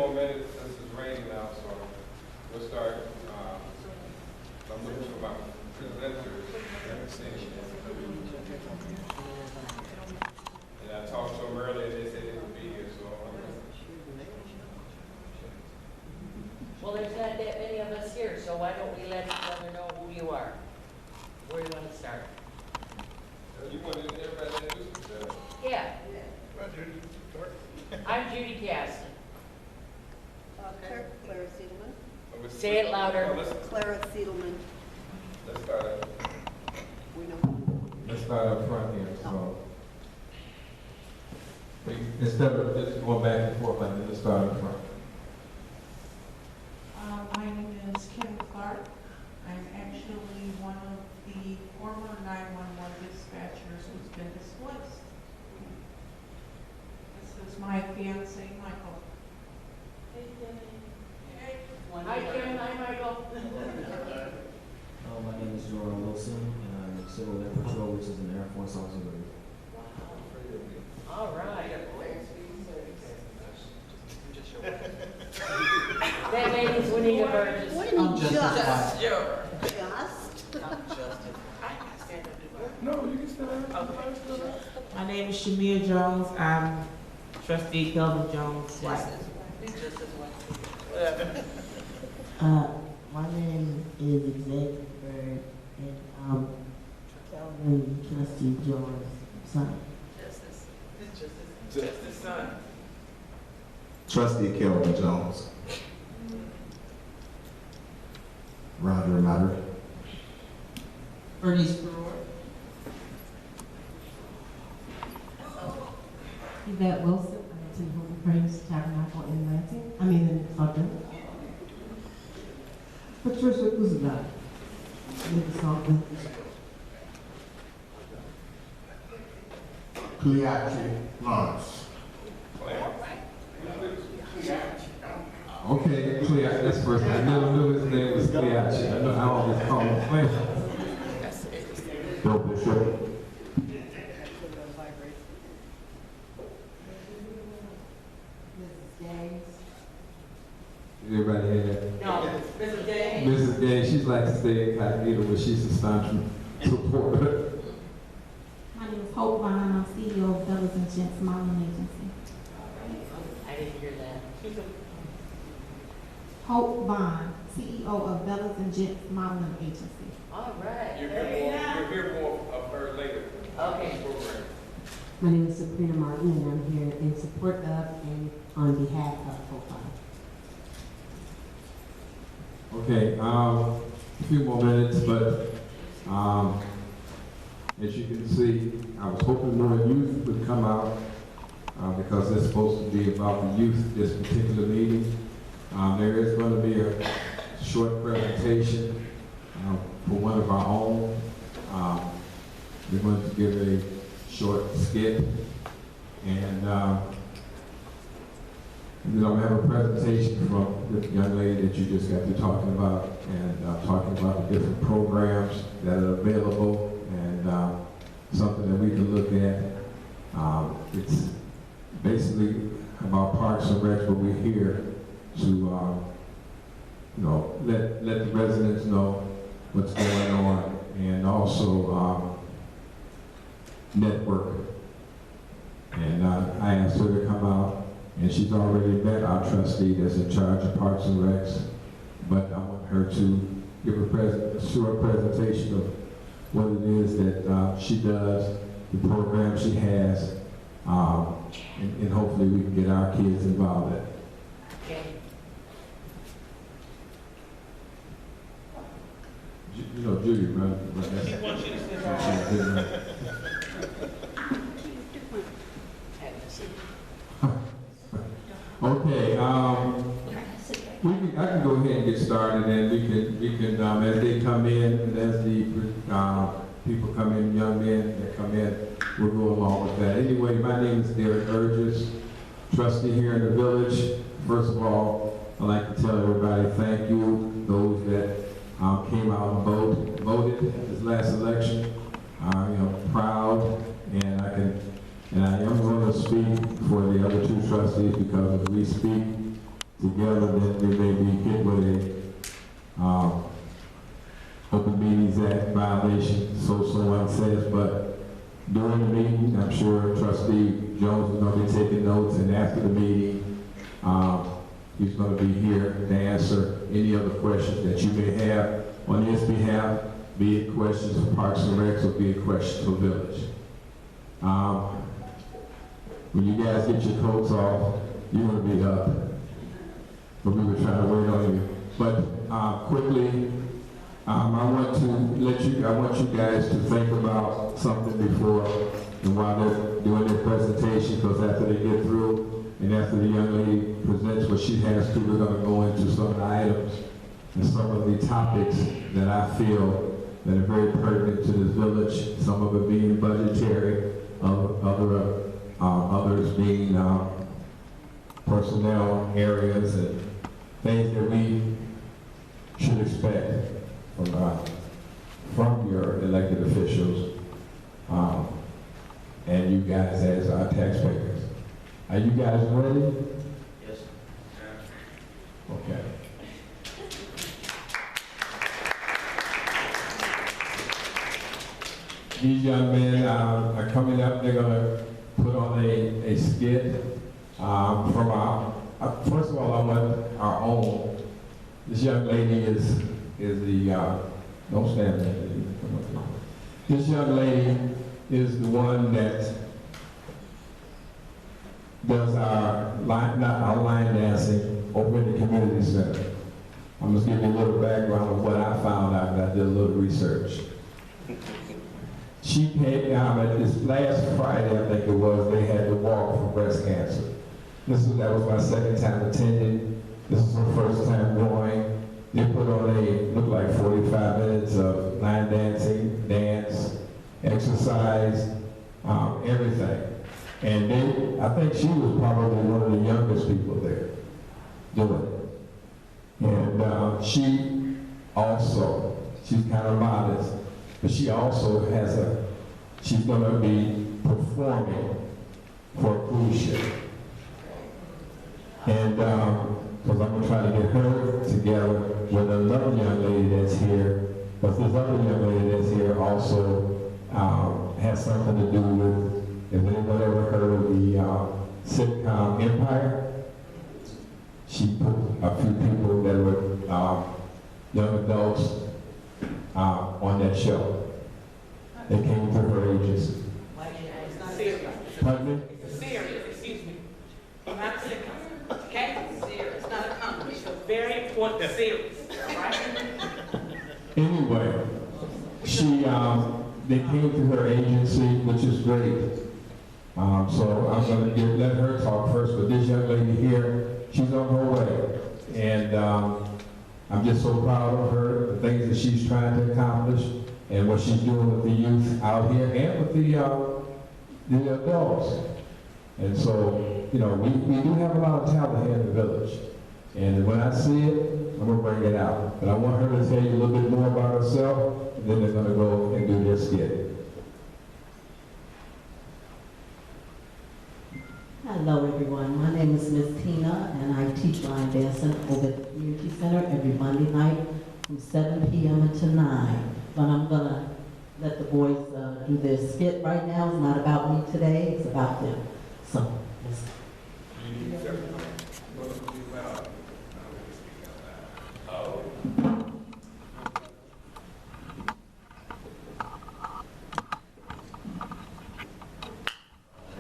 more minutes since it's raining now, so we'll start. I'm looking for my presenters. And I talked to them earlier, they said they would be here, so. Well, there's not that many of us here, so why don't we let each other know who you are? Where do you want to start? You want everybody to introduce themselves? Yeah. I'm Judy Caston. Clara Siedelman. Say it louder. Clara Siedelman. Let's start. We know. Let's start up front here, so. Instead of just going back and forth like that, let's start up front. My name is Kim Clark. I'm actually one of the former 911 dispatchers who's been displaced. This is my fiance, Michael. Hi, Kim. Hi, Michael. My name is Jordan Wilson, and I'm Civil Air Patrol, which is an Air Force auxiliary. All right. That lady's Juanita Burgess. What do you mean just? Sure. Just? No, you can start. My name is Shamia Jones. I'm trustee Kelvin Jones' wife. My name is Executive Bird, and Kelvin trustee Jones' son. Justice son. Trustee Kelvin Jones. Roger Matter. Bernice Brewer. Yvette Wilson, I attend Holy Praise Tabernacle in Lansing. In Southern. Patricia Kuzma. Live in Sauk. Cleatri Lawrence. Okay, Cleat, that's first. I never knew his name was Cleat. I know I always call him Cleat. Bill Bishop. Mrs. Gaines. Did everybody hear that? No, Mrs. James. Mrs. Gay, she's like to stay incognito, but she's a staunch supporter. My name is Hope Vine. I'm CEO of Fellas and Gents Modeling Agency. I didn't hear that. Hope Vine, CEO of Fellas and Gents Modeling Agency. All right. You'll hear more of her later. Okay. Program. My name is Sabrina Martin, and I'm here in support of and on behalf of Hope Vine. Okay, a few more minutes, but as you can see, I was hoping more youth would come out because it's supposed to be about the youth, this particular meeting. There is going to be a short presentation for one of our own. We're going to give a short skit, and we're going to have a presentation from the young lady that you just got to talking about, and talking about the different programs that are available, and something that we can look at. It's basically about Parks and Recs, but we're here to let the residents know what's going on, and also network. And I asked her to come out, and she's already met our trustee that's in charge of Parks and Recs, but I want her to give a short presentation of what it is that she does, the program she has, and hopefully we can get our kids involved in it. Okay. You know, Judy, right? That's, okay, I can go ahead and get started, and we can as they come in, and as the people come in, young men that come in, we'll go along with that. Anyway, my name is Derek Burgess, trustee here in the village. First of all, I'd like to tell everybody thank you, those that came out and voted this last election. I'm proud, and I am going to speak for the other two trustees because if we speak together, then we may be hit with a Open Meetings Act violation, so someone says, but during the meeting, I'm sure Trustee Jones is going to be taking notes, and after the meeting, he's going to be here to answer any other questions that you may have on his behalf, be it questions for Parks and Recs or be it questions for Village. When you guys get your coats off, you're going to be up, but we were trying to wait on you. But quickly, I want you guys to think about something before and while they're doing their presentation, because after they get through and after the young lady presents what she has to, we're going to go into some of the items and some of the topics that I feel that are very pertinent to this village, some of it being budgetary, others being personnel areas and things that we should expect from your elected officials and you guys as our taxpayers. Are you guys ready? Yes. Okay. These young men are coming up. They're going to put on a skit from our, first of all, I want our own. This young lady is the, don't stand there. Come up here. This young lady is the one that does our line dancing over in the community center. I'm just giving you a little background of what I found out, and I did a little research. She paid at this last Friday, I think it was, they had the walk for breast cancer. That was my second time attending. This is her first time going. They put on looked like 45 minutes of line dancing, dance, exercise, everything. And I think she was probably one of the youngest people there doing it. And she's kind of modest, but she also she's going to be performing for a cruise ship. And because I'm going to try to get her together with another young lady that's here, because this other young lady that's here also has something to do with, if anyone ever heard of the sitcom Empire, she put a few people that were young adults on that show. They came through her agency. It's not serious. Pardon me? It's serious, excuse me. Not sitcom, okay? Serious, it's not a comedy. It's a very important series, all right? Anyway, they came through her agency, which is great. So I'm going to let her talk first, but this young lady here, she's on her way. And I'm just so proud of her, the things that she's trying to accomplish, and what she's doing with the youth out here, and with the adults. And so, you know, we do have a lot of talent here in the village. And when I see it, I'm going to bring it out. But I want her to tell you a little bit more about herself, and then they're going to go and do their skit. Hello everyone, my name is Miss Tina and I teach line dancing over at the community center every Monday night from 7 p.m. until 9. But I'm gonna let the boys do their skit right now. It's not about me today, it's about them. So, yes.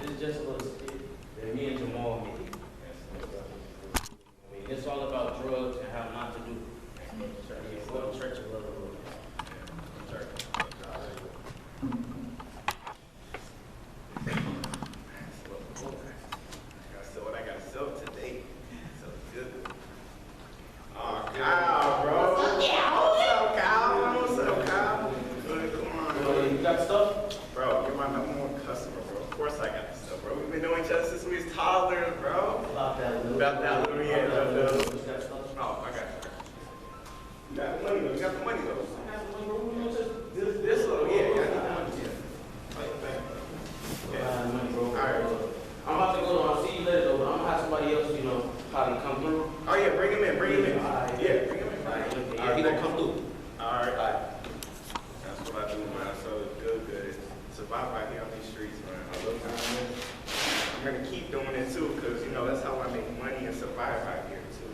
It's just a little skit that me and Jamal made. It's all about drugs and how not to do it. Go to church a little bit. Probably come through. Oh, yeah, bring him in, bring him in. All right. Yeah, bring him in. All right, All yeah, right, he gonna come through. All right. That's what I do, man. So good. Survive out here on these streets, man. I love doing it. I'm gonna keep doing it too, because you know that's how I make money and survive out here too.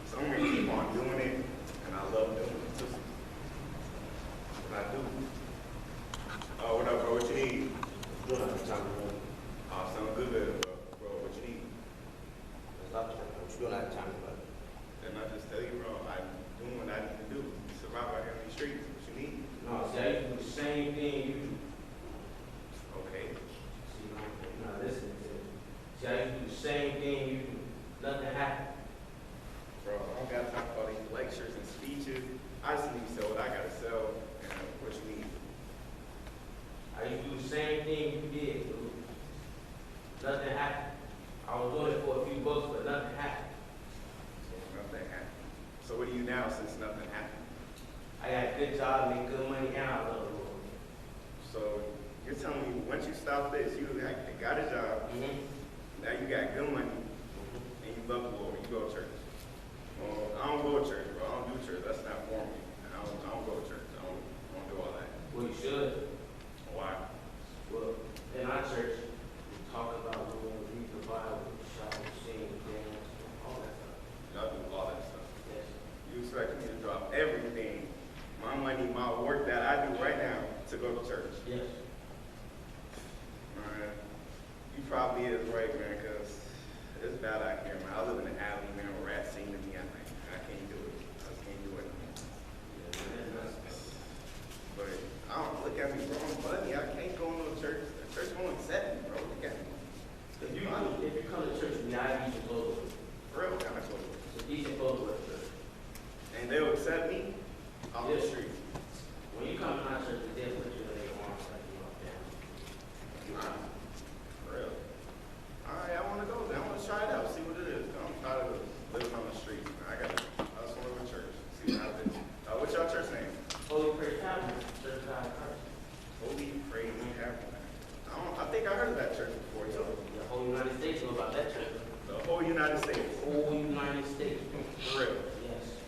So I'm gonna keep on doing it, and I love doing it too. And I do. Oh, what up, bro? What you need? You don't have to time to run. Oh, sound good, bro. What you need? Stop talking. You don't have time to run. And I just tell you, bro, I'm doing what I need to do. Survive out here on these streets. What you need? No, see, I used to do the same thing you do. Okay. See, you're not listening to me. See, I used to do the same thing you do. Nothing happened. Bro, I don't got time for all these lectures and speeches. I just need to sell what I gotta sell and what you need. I used to do the same thing you did, dude. Nothing happened. I was doing it for a few bucks, but nothing happened. Nothing happened. So what do you now since nothing happened? I got a good job, make good money, and I love the Lord. So you're telling me once you stop this, you got a job, now you got good money, and you love the Lord, you go to church. Well, I don't go to church, bro. I don't do church. That's not for me. I don't go to church. I don't do all that. Well, you should. Why? Well, in our church, we talk about read the Bible, shout, sing, dance, all that stuff. Y'all do all that stuff. Yes. You expect me to drop everything, my money, my work that I do right now to go to church. Yes. Man, you probably is right, man, because it's bad out here, man. I live in an alley, man, where rats sing to me at night. I can't do it. I just can't do it. But I don't look at me, bro. I'm funny. I can't go into a church. The church won't accept me, bro. Look at me. If you come to church with me, I need to go to Real kind of close. so decent clothes with church. And they'll accept me off the Yes. street. When you come to our church, they'll put you in their arms like you up down. For real. All right, I want to go there. I want to try it out, see what it is. I'm tired of living on the street. I just want to go to church, see what happens. What's your church name? Holy Praise Tabernacle, Church of God in Christ. Holy Praise Tabernacle. I think I heard of that church before, too. The whole United States know about that church. The whole United States. Whole United States. For real. Yes.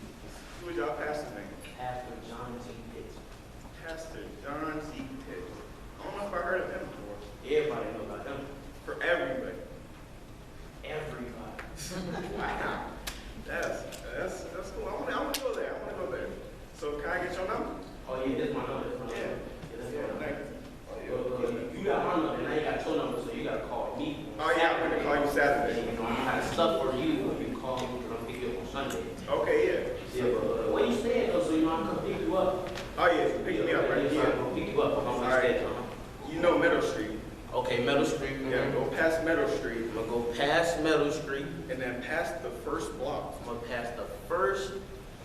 Who is y'all pastor's name? Pastor John T. Pitts. Pastor John C. Pitt. I don't know if I heard of him before. Everybody know about them. For everybody. Everybody. Wow. That's cool. I want to go there. So can I get your number? Oh yeah, this is my number. This is my number. Yeah. That's Yeah, my number. thank you. You got my number, now you got your number, so you gotta call me. Oh, yeah, I'm gonna call you Saturday. You know, I'm gonna have stuff for you when you call me, because I'm pick you up on Sunday. Okay, yeah. Yeah, but where you staying though, so you know I'm gonna pick you up. Oh, yeah, pick me up right here. here. I'm gonna pick you up, I'm All gonna right. stay. You know Meadow Street. Okay, Meadow Street. Yeah, go past Meadow Street. I'm gonna go past Meadow Street. And then past the first block. I'm gonna pass the first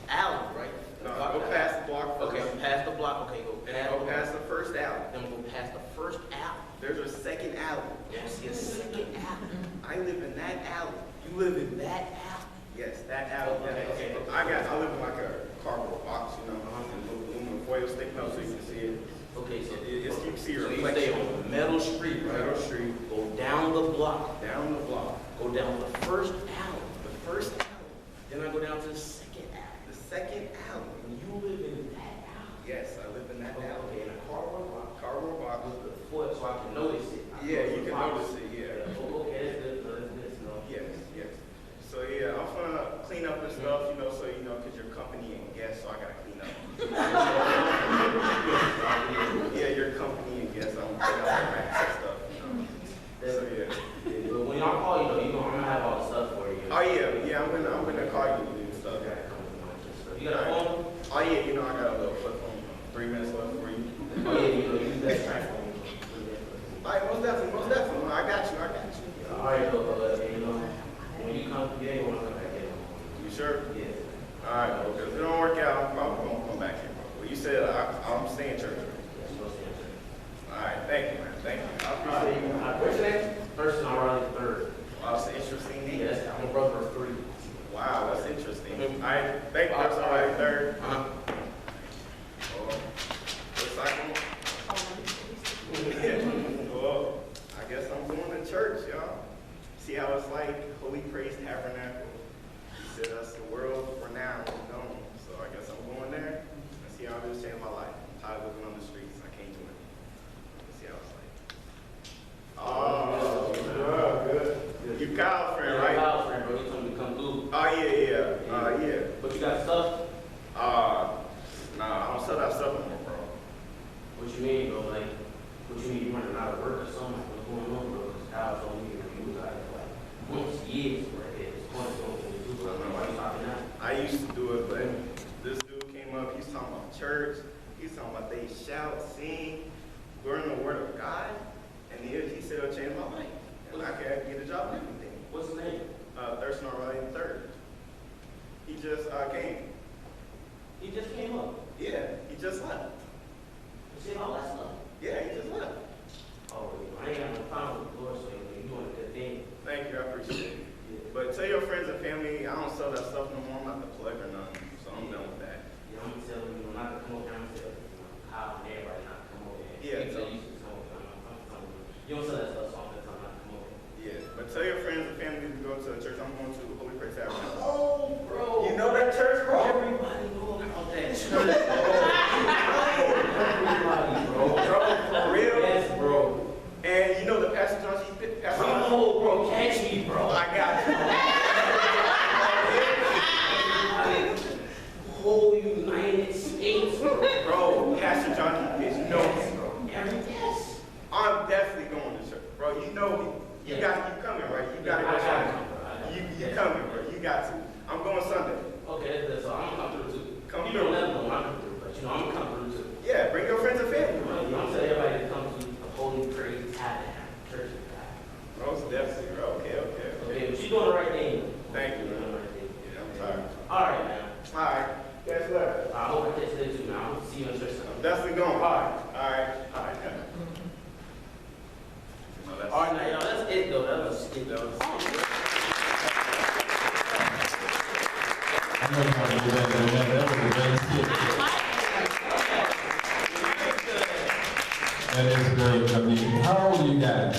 alley, right? No, go past the block first. Okay, I'm past the block, okay, And then go past the first alley. Then I'm gonna go past the first alley. There's a second alley. Yeah, I see a second alley. I live in that alley. You live in that alley? Yes, that alley. Okay. I live in like a cardboard box, you know, with aluminum foil sticking up so you can see it. Okay, so You can see your so you reflection. stay on Meadow Street, right? Meadow Street. Go down the block. Down the block. Go down the first alley. The first alley. Then I go down to the second alley. The second alley. And you live in that alley. Yes, I live in that alley. Okay, in a cardboard box. Cardboard box. With the foot so I can notice it. Yeah, you can notice it, yeah. Oh, okay, that's good, no. Yes. So yeah, I'm gonna clean up and stuff, you know, so you know, cause your company and guests, so I gotta clean up. Yeah, your company and guests, I'm gonna clean up the racks and stuff, you know. So yeah. But when y'all call you, though, I'm gonna have all the stuff for you. Oh yeah, I'm gonna call you and do stuff. You got a phone? Oh yeah, you know I got a little flip phone. 3 minutes left for you. Oh yeah, you know, use that track phone. All right, most definitely. I got you. All right, you know, when you come, you ain't gonna come back here. You sure? Yeah. All right, bro. If it don't work out, I'm probably gonna come back here, bro. Well, you said I'm staying in church. Yes, we'll stay in church. All right, thank you, man. Thank you. I All right, appreciate you. what's your name? First and I'll run third. Wow, that's an interesting name. Yes, I'm a brother of three. Wow, that's interesting. All right, thank you. That's all right, third. Looks like well, I guess I'm going to church, y'all. See how it's like Holy Praise Tabernacle. friend, Your right? house friend, bro. He told me to come through. Oh, yeah. But you got stuff? Nah, I don't sell that stuff no more, bro. What you mean, bro? Like, what you mean? You running out of work or something? What's going on, bro? Because Kyle told me that you was out here like months, years right here. It's going to do something. Why you stopping now? I used to do it, but this dude came up, he's talking about church, he's talking about they shout, sing, learn the word of God, and he said it'll change my life. And I can get a job and everything. What's his name? Thurston O'Reilly III. He just came. He just came up. Yeah, he just left. You see all that stuff? Yeah, he just left. Oh, I ain't got no problem with the Lord, so you doing a good thing. Thank you, I appreciate it. But tell your friends and family, I don't sell that stuff no more. I'm not the plug or nothing, so I'm done with that. Yeah, I'm telling you, not to come over here. I'm telling you, Kyle and everybody not to come over here. Yeah, You said you should come over here. I'm telling you. You don't sell that stuff, so I'm just telling you not to come over here. Yeah, but tell your friends and family to go to a church. I'm going to Holy Praise Tabernacle. Oh, bro. You know that church, bro? Everybody knows about that church, bro. Everybody, bro. Bro, for real? Yes, bro. And you know the Pastor John, Pastor John. Oh, bro, catch me, bro. I got you. Whole United States, bro. Bro, Pastor John is known, bro. Yes. I'm definitely going to church, bro. You know me. You coming, right? You got to go Sunday. You coming, bro. You got to. I'm going Sunday. Okay, so I'm gonna come through too. Come you through. don't let them know I'm coming through, but you know I'm gonna come through too. Yeah, bring your friends and family. You know, I'm telling everybody to come to the Holy Praise Tabernacle Church of God. Most definitely, bro. Okay. Okay, but you doing the right thing. Thank you, You're doing man. the right thing. Yeah, I'm tired. All right, man. All right. Guess what? I hope I catch you there too, man. I hope to see you in church. I'm definitely going. All right. All right. All right, now, y'all, that's it, though. That was it, though. I know how to do that, man. That was a great skit. That is great. I mean, how old are you guys?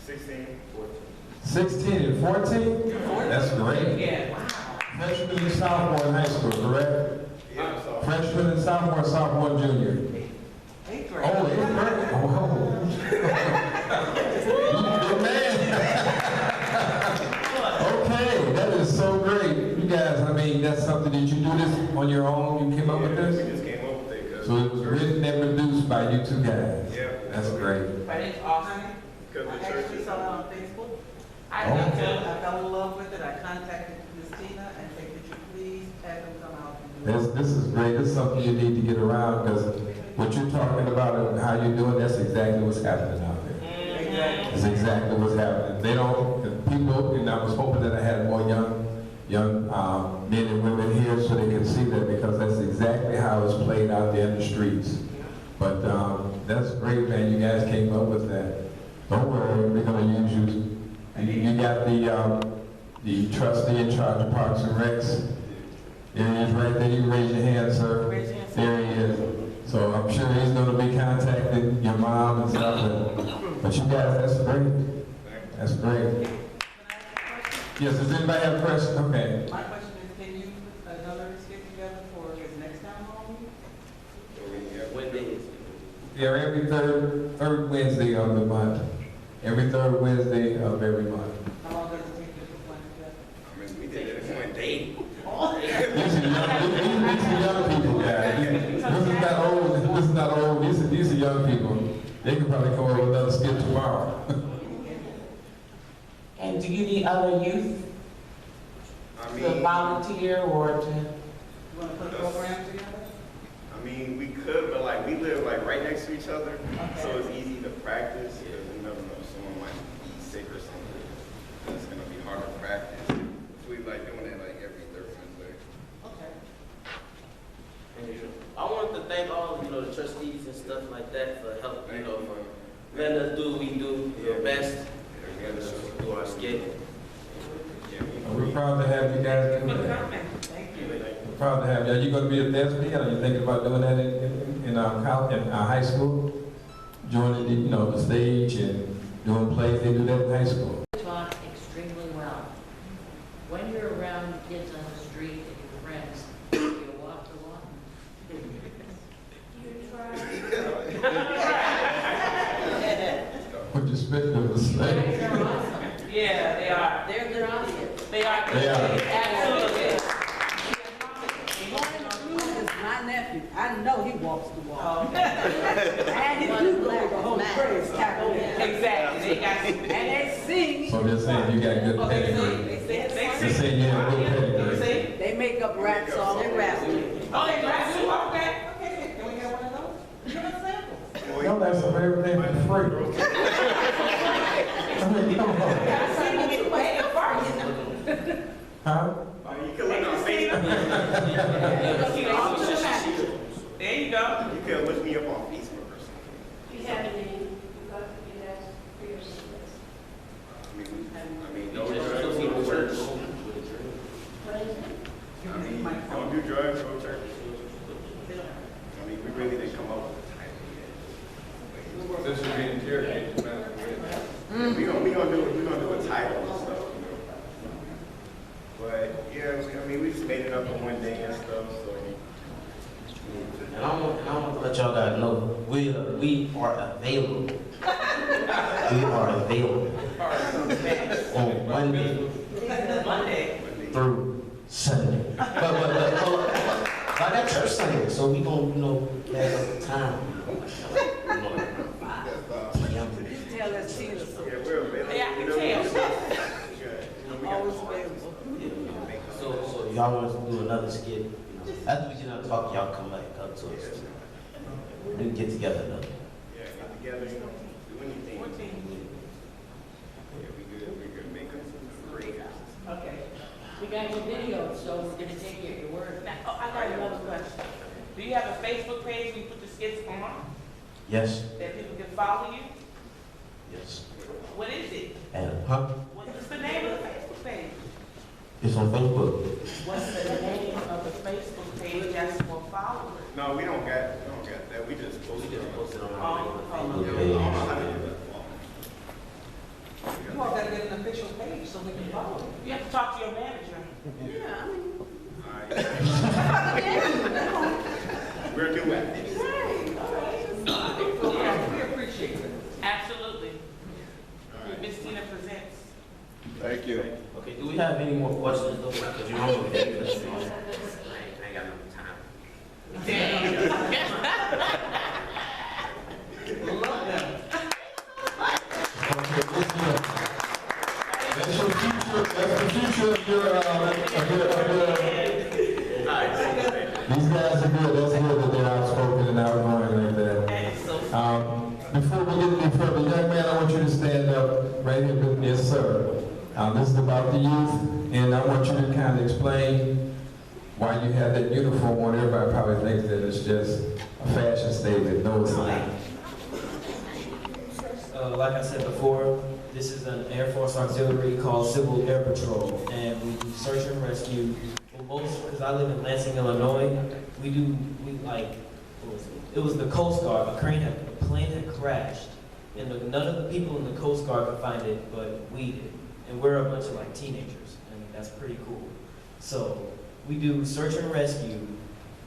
16, 14. 16 and 14? That's great. Yeah, wow. Freshman and sophomore in high school, correct? Yeah, so. Freshman and sophomore and junior. Eighth Oh, grade. 8th grade? Oh, good man. Okay, that is so great. You guys, I mean, that's something, did you do this on your own? You came up with We this? just came up with it. 'Cause So it was written and produced by you two guys? Yeah. That's great. But it's awesome. Because I the church actually is. saw it on Facebook. I Oh. think so. I fell in love with it. I contacted Miss Tina and said, could you please have them come out and do it? This is great. This is something you need to get around because what you're talking about and how you're doing, that's exactly what's happening out there. Exactly. That's exactly what's happening. They don't, the people, and I was hoping that I had more young men and women here so they can see that because that's exactly how it's played out there in the streets. But that's great, man. You guys came up with that. Don't worry, we're going to use you. You got the trustee in charge of Parks and Recs. There he is right there. You raise your hand, sir. Raise your hand, sir. There he is. So I'm sure he's going to be contacting your mom and stuff. But you guys, that's great. That's great. Yes, does anybody have a question? Okay. My question is, can you put another skit together for his next town hall meeting? When day is it? Yeah, every third Wednesday of the month. Every third Wednesday of every month. How long does it take you to put one together? I mean, we did it in one day. These are young people, guys. This is not old. This is not old. These are young people. They could probably come up with another skit tomorrow. And do you need other youth I to mean, volunteer or to? You want to put a program together? I mean, we could, but like we live like right next to each other, Okay. so it's easy to practice because you never know someone might be sick or something. It's gonna be hard to practice. If we like doing it like every third Wednesday. Okay. I wanted to thank all, the trustees and stuff like that for help, for letting us do what we do, the best, do our skit. We're proud to have you guys do For that. coming. Thank you. We're proud to have you. Are you going to be a thespian? Are you thinking about doing that in high school? Joining the stage and doing plays? They do that in high school. Taught extremely well. When you're around kids on the street and your friends, you walk the walk. What you expect them to say? You're awesome. Yeah, they are. They're a good audience. They are. They are. Absolutely. Is my nephew. I know he walks the walk. Oh, okay. And he do like a whole praise tackle. Exactly. They got And they sing. So they're saying you got good pedigree. They're saying you have good pedigree. See? They make up rap songs. They rap. Oh, they rap too? Okay. Okay. Can we get one of those? Give us a sample. No, that's everything for free. I mean, come on. Gotta sing it anyway. Huh? You can look on Facebook. There you go. You can look me up on Facebook or something. Do you have any, you asked for your service? I mean, no drugs, no church. What is it? I mean, don't do drugs, go to church. I mean, we really didn't come up with a title This should be interrogated, man. yet. We gonna do a title and stuff, you know. But yeah, I mean, we just made it up in one day and stuff, so. And I want to let y'all guys know, we are available. We are available on Monday through Sunday. But I got church Sunday, so we gonna, have time. Tell us Tina. Yeah, we're available. Yeah, I can tell. Always available. So y'all want us to do another skit? After we get done talking, y'all come back up to us. We can get together though. Yeah, get together, you know, do anything. Yeah, we good, make us great. Okay. We got your video, so we're gonna take it at your word. Now, I got another question. Do you have a Facebook page where you put the skits on Yes, that people can follow you? yes. What is it? And What's the name of the Facebook page? it's on Facebook. What's the name of the Facebook page that's for followers? No, we don't got that, we just posted it. Posted on Oh, I don't know how to do that. You all gotta get an official page so we can follow. You have to talk to your manager. Yeah, I mean. We're new at this. Yeah, we appreciate it. Absolutely. Miss Tina presents. Thank you. Okay, do we have any more questions though? Because you know I ain't got no time. That's your future, that's the future of your, These guys are good, that's good that they're outspoken and outgoing like that. Before we get any further, young man, I want you to stand up right here with me, yes sir. This is about the youth, and I want you to kind of explain why you have that uniform on. Everybody probably thinks that it's just a fashion statement, no it's not. Like I said before, this is an Air Force auxiliary called Civil Air Patrol, and we do search and rescue. Because I live in Lansing, Illinois, it was the Coast Guard. A plane had crashed, and none of the people in the Coast Guard could find it, but we did. And we're a bunch of teenagers, and that's pretty cool. So we do search and rescue.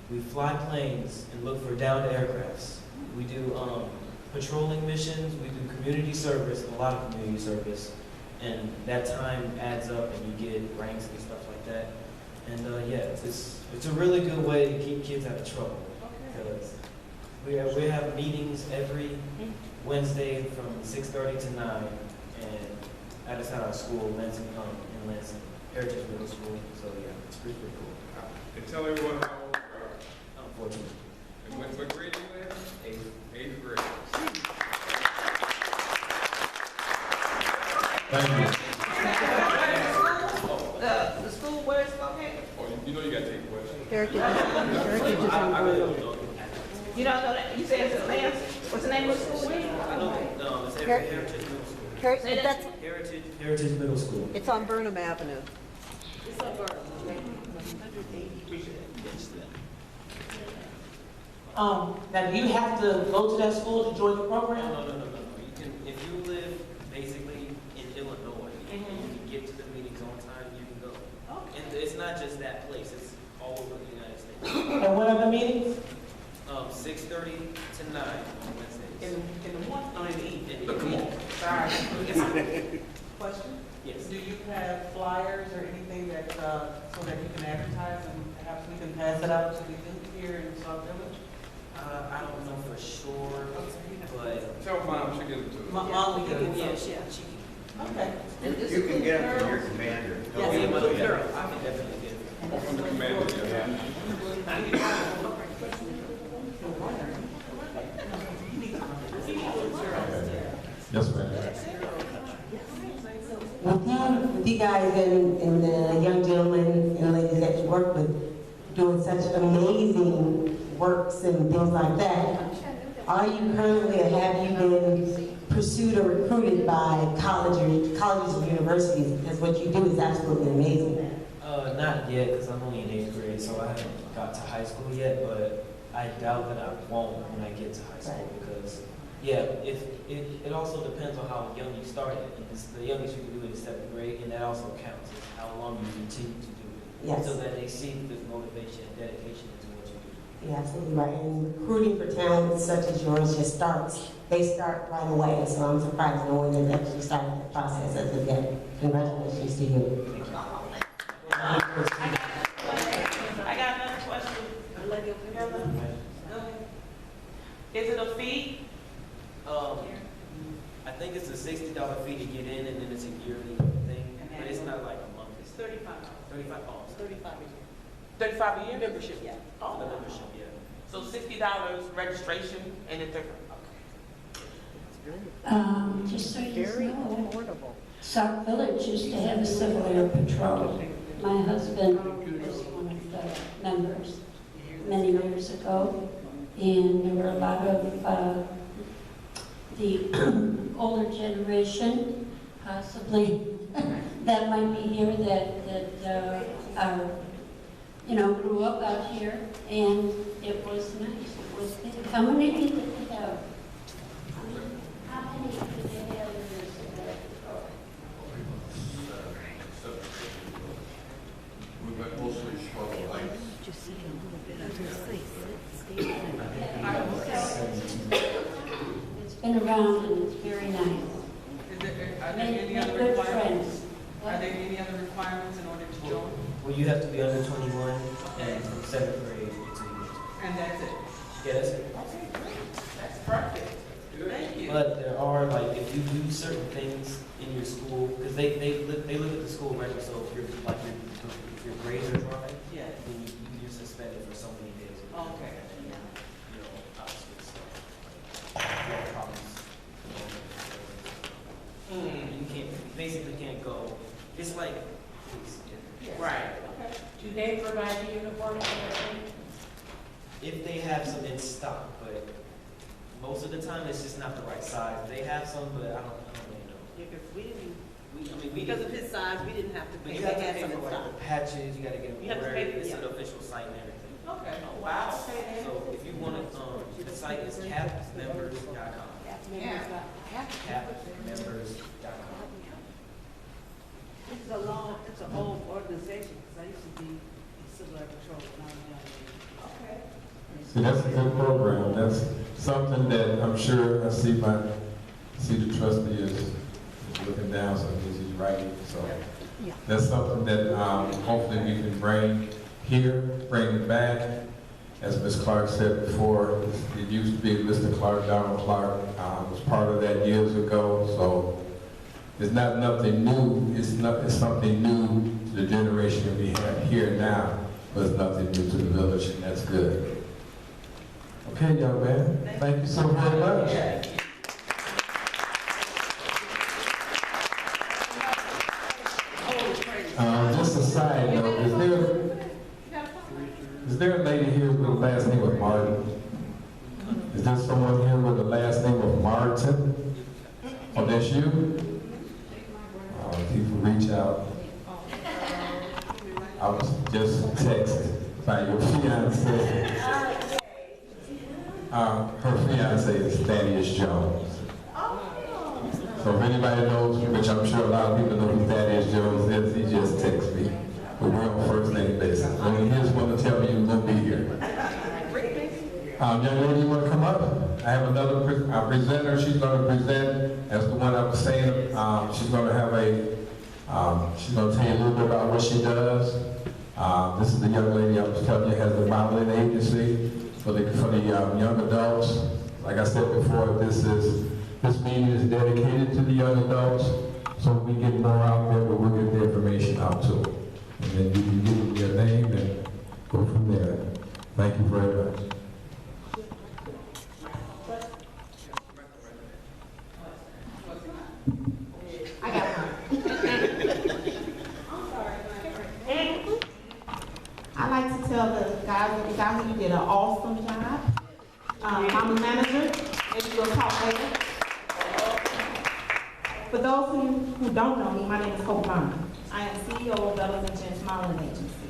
We fly planes and look for downed aircrafts. We do patrolling missions. We do community service, a lot of community service, and that time adds up, and you get ranks and stuff like that. And yeah, it's a really good way to keep kids out of trouble. Because we have meetings every Wednesday from 6:30 to 9, and that's at our school, Lansing, in Lansing, Heritage Middle School. So yeah, it's pretty cool. And tell everyone how old you are. I'm 14. And what grade are you in? 8th grade. Thank you. The school where it's located? Oh, you know you gotta take questions. Heritage is on Bruno. You don't know that? You said it's Atlanta? What's the name of the school? No, it's Heritage Middle School. That's, Heritage Middle School. it's on Burnham Avenue. It's on Burnham, okay? Now, do you have to go to that school to join the program? No. You can, if you live basically in Illinois, and you can get to the meetings on time, you can go. And it's not just that place; it's all over the United States. And what are the meetings? 6:30 to 9 on Wednesdays. In the morning, no, in the evening. Come on. Sorry. Question? have flyers or anything that, so that you can advertise and perhaps we can pass it out to the youth here in Sauk Village? I don't know for sure, but. Tell Mom she get it to us. Mom, we can Yeah, get she, it. she Okay. You can get them from your commander. can. Yes, Yeah, little yeah, girl. I can definitely get it. From the commander, yeah. Yes, ma'am. With you guys and the young gentlemen and ladies that you work with doing such amazing works and things like that, are you currently or have you been pursued or recruited by colleges and universities? Because what you do is absolutely amazing. Not yet, because I'm only in 8th grade, so I haven't got to high school yet, but I doubt that I won't when I get to high school, because, yeah, it also depends on how young you started. The youngest you can do it is 7th grade, and that also counts as how long you continue to do it. Yes. So that they see the motivation and dedication into what you do. You're absolutely right. And recruiting for talents such as yours just starts. They start right away, so I'm surprised no one has actually started the process as of yet. Congratulations to you. I got another question. Is it a fee? I think it's a $60 fee to get in, and then it's a yearly thing, but it's not like a month. It's $35. 35 dollars. 35 a year. 35 a year? Membership, yeah. The Oh, membership, yeah. so $60 registration and then 35. Just so you know, Sauk Village used to have a Civil Air Patrol. My husband was one of the members many years ago, and there were a lot of the older generation, possibly, that might be here that are, grew up out here, and it was nice. It was big. How many did they have? How many did they have in this patrol? We went mostly for lights. It's been around and it's very nice. Are there Made any other good requirements? friends. Are there any other requirements in order to join? Well, you have to be under 21 and from 7th grade to. And that's it? Yeah, that's it. Okay, great. That's perfect. Thank you. But there are, like, if you do certain things in your school, because they look at the school record, so if your grades are dry, Yeah. then you're suspended for so many days. Okay. Obviously, so, you have problems. You basically can't go. It's like, Right. Do they provide the uniforms and everything? if they have some in stock, but most of the time it's just not the right size. They have some, but I don't really know. Because we didn't, We because of his size, we didn't have to but pay. you have They to had pay some for in like stock. the patches, you gotta get them You have to ordered, pay for- it's yeah. an official site and everything. Okay. Oh, wow. Okay. So if you want to, the site is capmembers.com. Capmembers.com. It's an old organization, because I used to be in Civil Air Patrol when I was young. Okay. See, that's a good program. That's something that I'm sure, I see the trustee is looking down, so he's writing, so. That's something that hopefully we can bring here, bring it back. As Ms. Clark said before, it used to be Mr. Clark, Donald Clark, was part of that years ago, so it's not nothing new. It's something new to the generation we have here now, but it's nothing new to the village, and that's good. Okay, young man, thank you so very much. Just a side note, is there a lady here with the last name of Martin? Is there someone here with the last name of Martin? Oh, that's you? If you can reach out. I was just texted by your fiance. Her fiance is Thaddeus Jones. So if anybody knows, which I'm sure a lot of people know who Thaddeus Jones is, he just texted me. But we're on first name basis. When he just want to tell me you're going to be here. Young lady, you want to come up? I have another presenter. She's going to present, as the one I was saying, she's going to have She's going to tell you a little bit about what she does. This is the young lady I was telling you has the modeling agency for the young adults. Like I said before, this meeting is dedicated to the young adults, so we get more out there, but we'll get the information out too. And then you can give them your name and go from there. Thank you very much. I got one. I like to tell the guys out here, you did an awesome job. I'm a manager, maybe we'll talk later. For those who don't know me, my name is P.L.A.N. I am CEO of P.L.A.N Modeling Agency.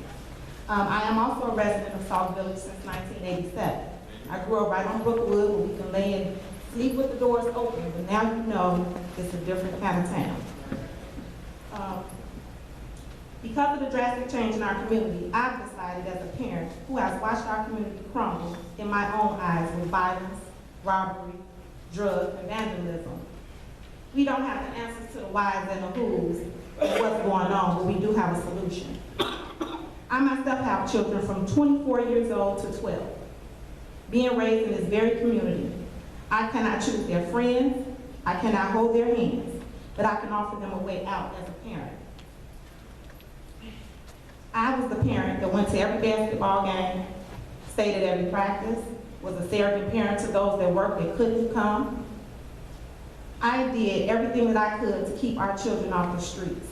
I am also a resident of Sauk Village since 1987. I grew up right on Brookwood where we can lay and sleep with the doors open, but now you know it's a different kind of town. Because of the drastic change in our community, I've decided as a parent who has watched our community crumble in my own eyes with violence, robbery, drugs, and vandalism. We don't have the answers to the whys and the whos and what's going on, but we do have a solution. I myself have children from 24 years old to 12. Being raised in this very community, I cannot choose their friends, I cannot hold their hands, but I can offer them a way out as a parent. I was the parent that went to every basketball game, stayed at every practice, was a surrogate parent to those that worked that couldn't come. I did everything that I could to keep our children off the streets,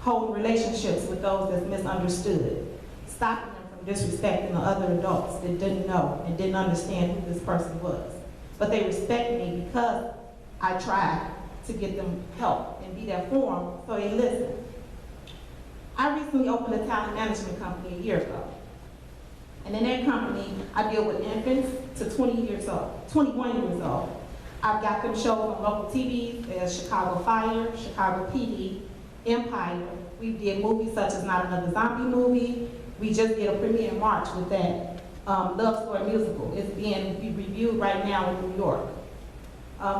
holding relationships with those that's misunderstood, stopping them from disrespecting the other adults that didn't know and didn't understand who this person was. But they respect me because I tried to get them help and be there for them, so they listen. I recently opened a talent management company a year ago. And in that company, I deal with infants to 21 years old. I've got them shows on local TVs as Chicago Fire, Chicago PD, Empire. We did movies such as Not Another Zombie Movie. We just did a premiere in March with that Love Story musical. It's being reviewed right now in New York.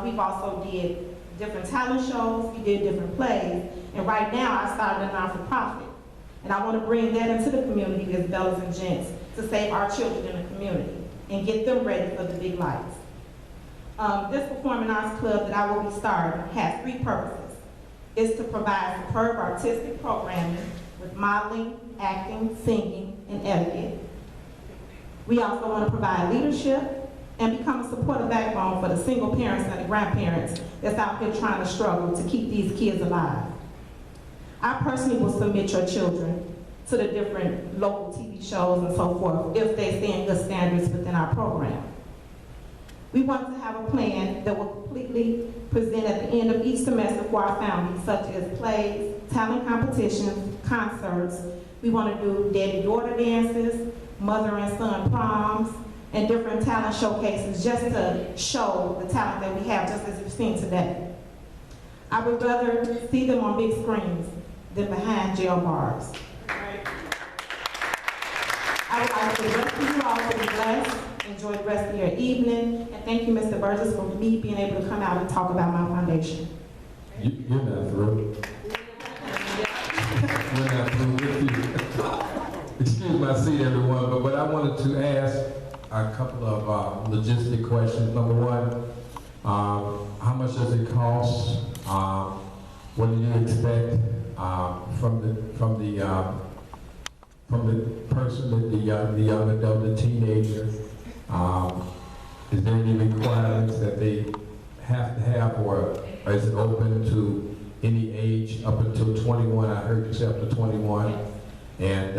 We've also did different talent shows. We did different plays. And right now, I started a non-for-profit. And I want to bring that into the community as P.L.A.N to save our children in the community and get them ready for the big lights. This performing arts club that I will be starting has 3 purposes. It's to provide superb artistic programming with modeling, acting, singing, and etiquette. We also want to provide leadership and become a supportive backbone for the single parents and the grandparents that's out here trying to struggle to keep these kids alive. I personally will submit your children to the different local TV shows and so forth if they stay in good standards within our program. We want to have a plan that will completely present at the end of each semester for our families, such as plays, talent competitions, concerts. We want to do daddy-daughter dances, mother and son proms, and different talent showcases just to show the talent that we have, just as you've seen today. I would rather see them on big screens than behind jail bars. I would like for the rest of you all to be blessed, enjoy the rest of your evening, and thank you, Mr. Burgess, for me being able to come out and talk about my foundation. You're not through. We're not through with you. Excuse my seat, everyone, but I wanted to ask a couple of logistic questions. Number one, how much does it cost? What do you expect from the person, the young adult, the teenager? Is there any requirements that they have to have, or is it open to any age up until 21? I heard you say up to 21. And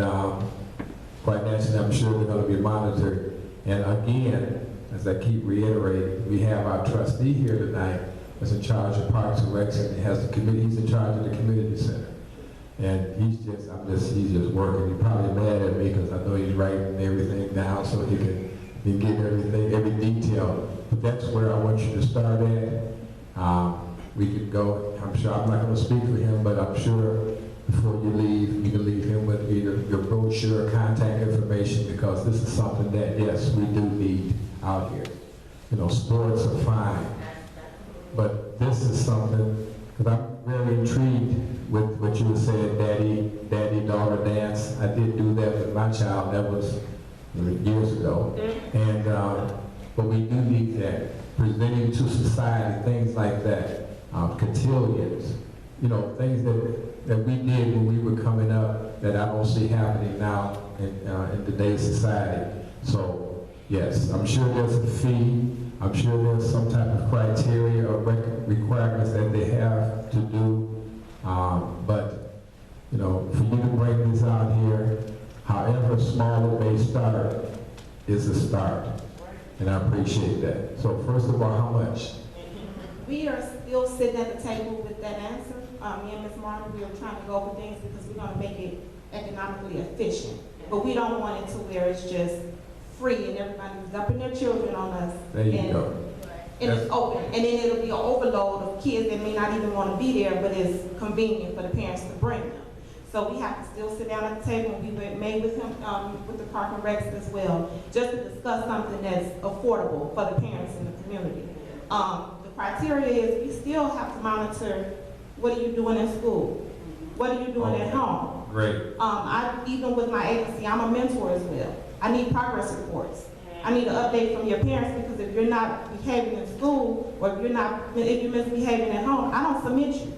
quite naturally, I'm sure they're going to be monitored. And again, as I keep reiterating, we have our trustee here tonight that's in charge of Parks and Recs, and has the committee. He's in charge of the community center. And he's just working. He's probably mad at me because I know he's writing everything down so he can give everything, every detail. But that's where I want you to start at. We could go, I'm sure, I'm not going to speak for him, but I'm sure before you leave, you can leave him with either your brochure or contact information, because this is something that, yes, we do need out here. You know, sports are fine, but this is something, because I'm very intrigued with what you were saying, daddy, daughter dance. I did do that with my child. That was years ago. And, but we do need that. Presenting to society, things like that. Cotillions, you know, things that we did when we were coming up that I don't see happening now in today's society. So, yes, I'm sure there's a fee. I'm sure there's some type of criteria or requirements that they have to do. But, you know, for you to bring this out here, however small it may start, is a start. And I appreciate that. So first of all, how much? We are still sitting at the table with that answer. Me and Ms. Martin, we are trying to go over things because we're going to make it economically efficient. But we don't want it to where it's just free and everybody's dumping their children on us. There you go. And it's open. And then it'll be an overload of kids that may not even want to be there, but it's convenient for the parents to bring them. So we have to still sit down at the table, and we made with him, with the Park and Recs as well, just to discuss something that's affordable for the parents in the community. The criteria is we still have to monitor what are you doing in school, what are you doing at home. Great. Even with my agency, I'm a mentor as well. I need progress reports. I need an update from your parents because if you're not behaving in school or if you're misbehaving at home, I don't submit you.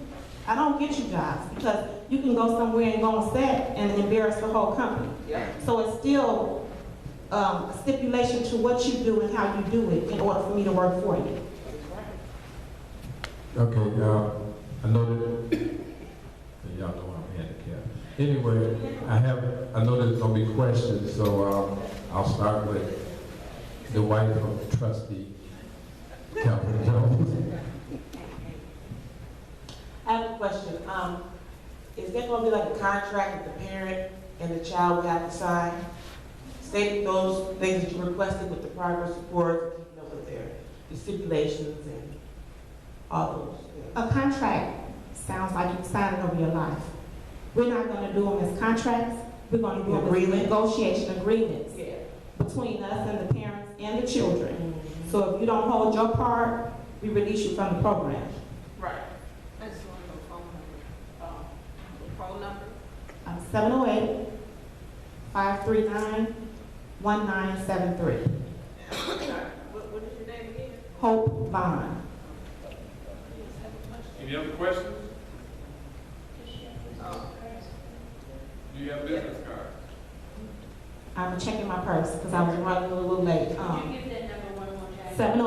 I don't get you jobs because you can go somewhere and go on set and embarrass the whole company. Yeah. So it's still a stipulation to what you do and how you do it in order for me to work for you. Okay, I know that, y'all know I'm handicapped. Anyway, I know there's gonna be questions, so I'll start with the wife of the trustee, Calvin Jones. I have a question. Is there going to be like a contract that the parent and the child will have to sign, stating those things that you requested with the progress report, you know, with their stipulations and all those? A contract sounds like you signing over your life. We're not going to do them as contracts. We're going to do them as negotiation agreements between us and the parents and the children. So if you don't hold your part, we release you from the program. Right. I just want the phone number. The phone number? 708-539-1973. What is your name again? Hope Vaughn. Any other questions? Do you have a business card? I'm checking my purse because I was running a little late. Could you give that number one more time?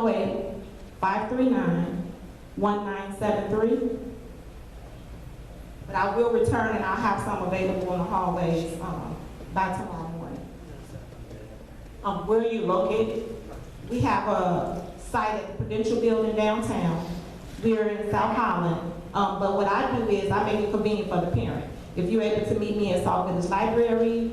708-539-1973. But I will return and I'll have some available in the hallways by tomorrow morning. Where are you located? We have a site at the Prudential Building downtown. We're in South Holland. But what I do is I make it convenient for the parent. If you're able to meet me at Sauk Village Library,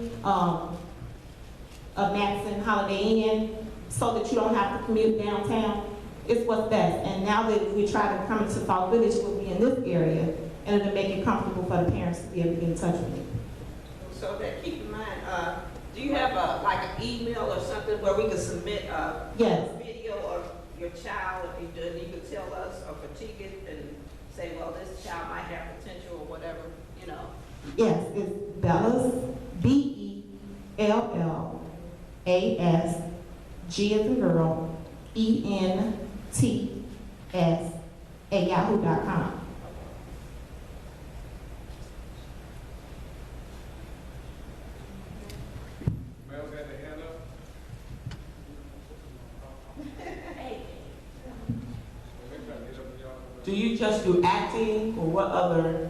of Matson Holiday Inn, so that you don't have to commute downtown, it's what's best. And now that we try to come into Sauk Village, we'll be in this area, and it'll make it comfortable for the parents to be able to get in touch with me. So that keep in mind, do you have like an email or something where we can submit Yes. a video of your child and you could tell us or critique it and say, well, this child might have potential or whatever, you know? Yes, it's Bellas, BELLAS, G as in girl, ENTS @yahoo.com. Mel's had the hand up. Do you just do acting or what other?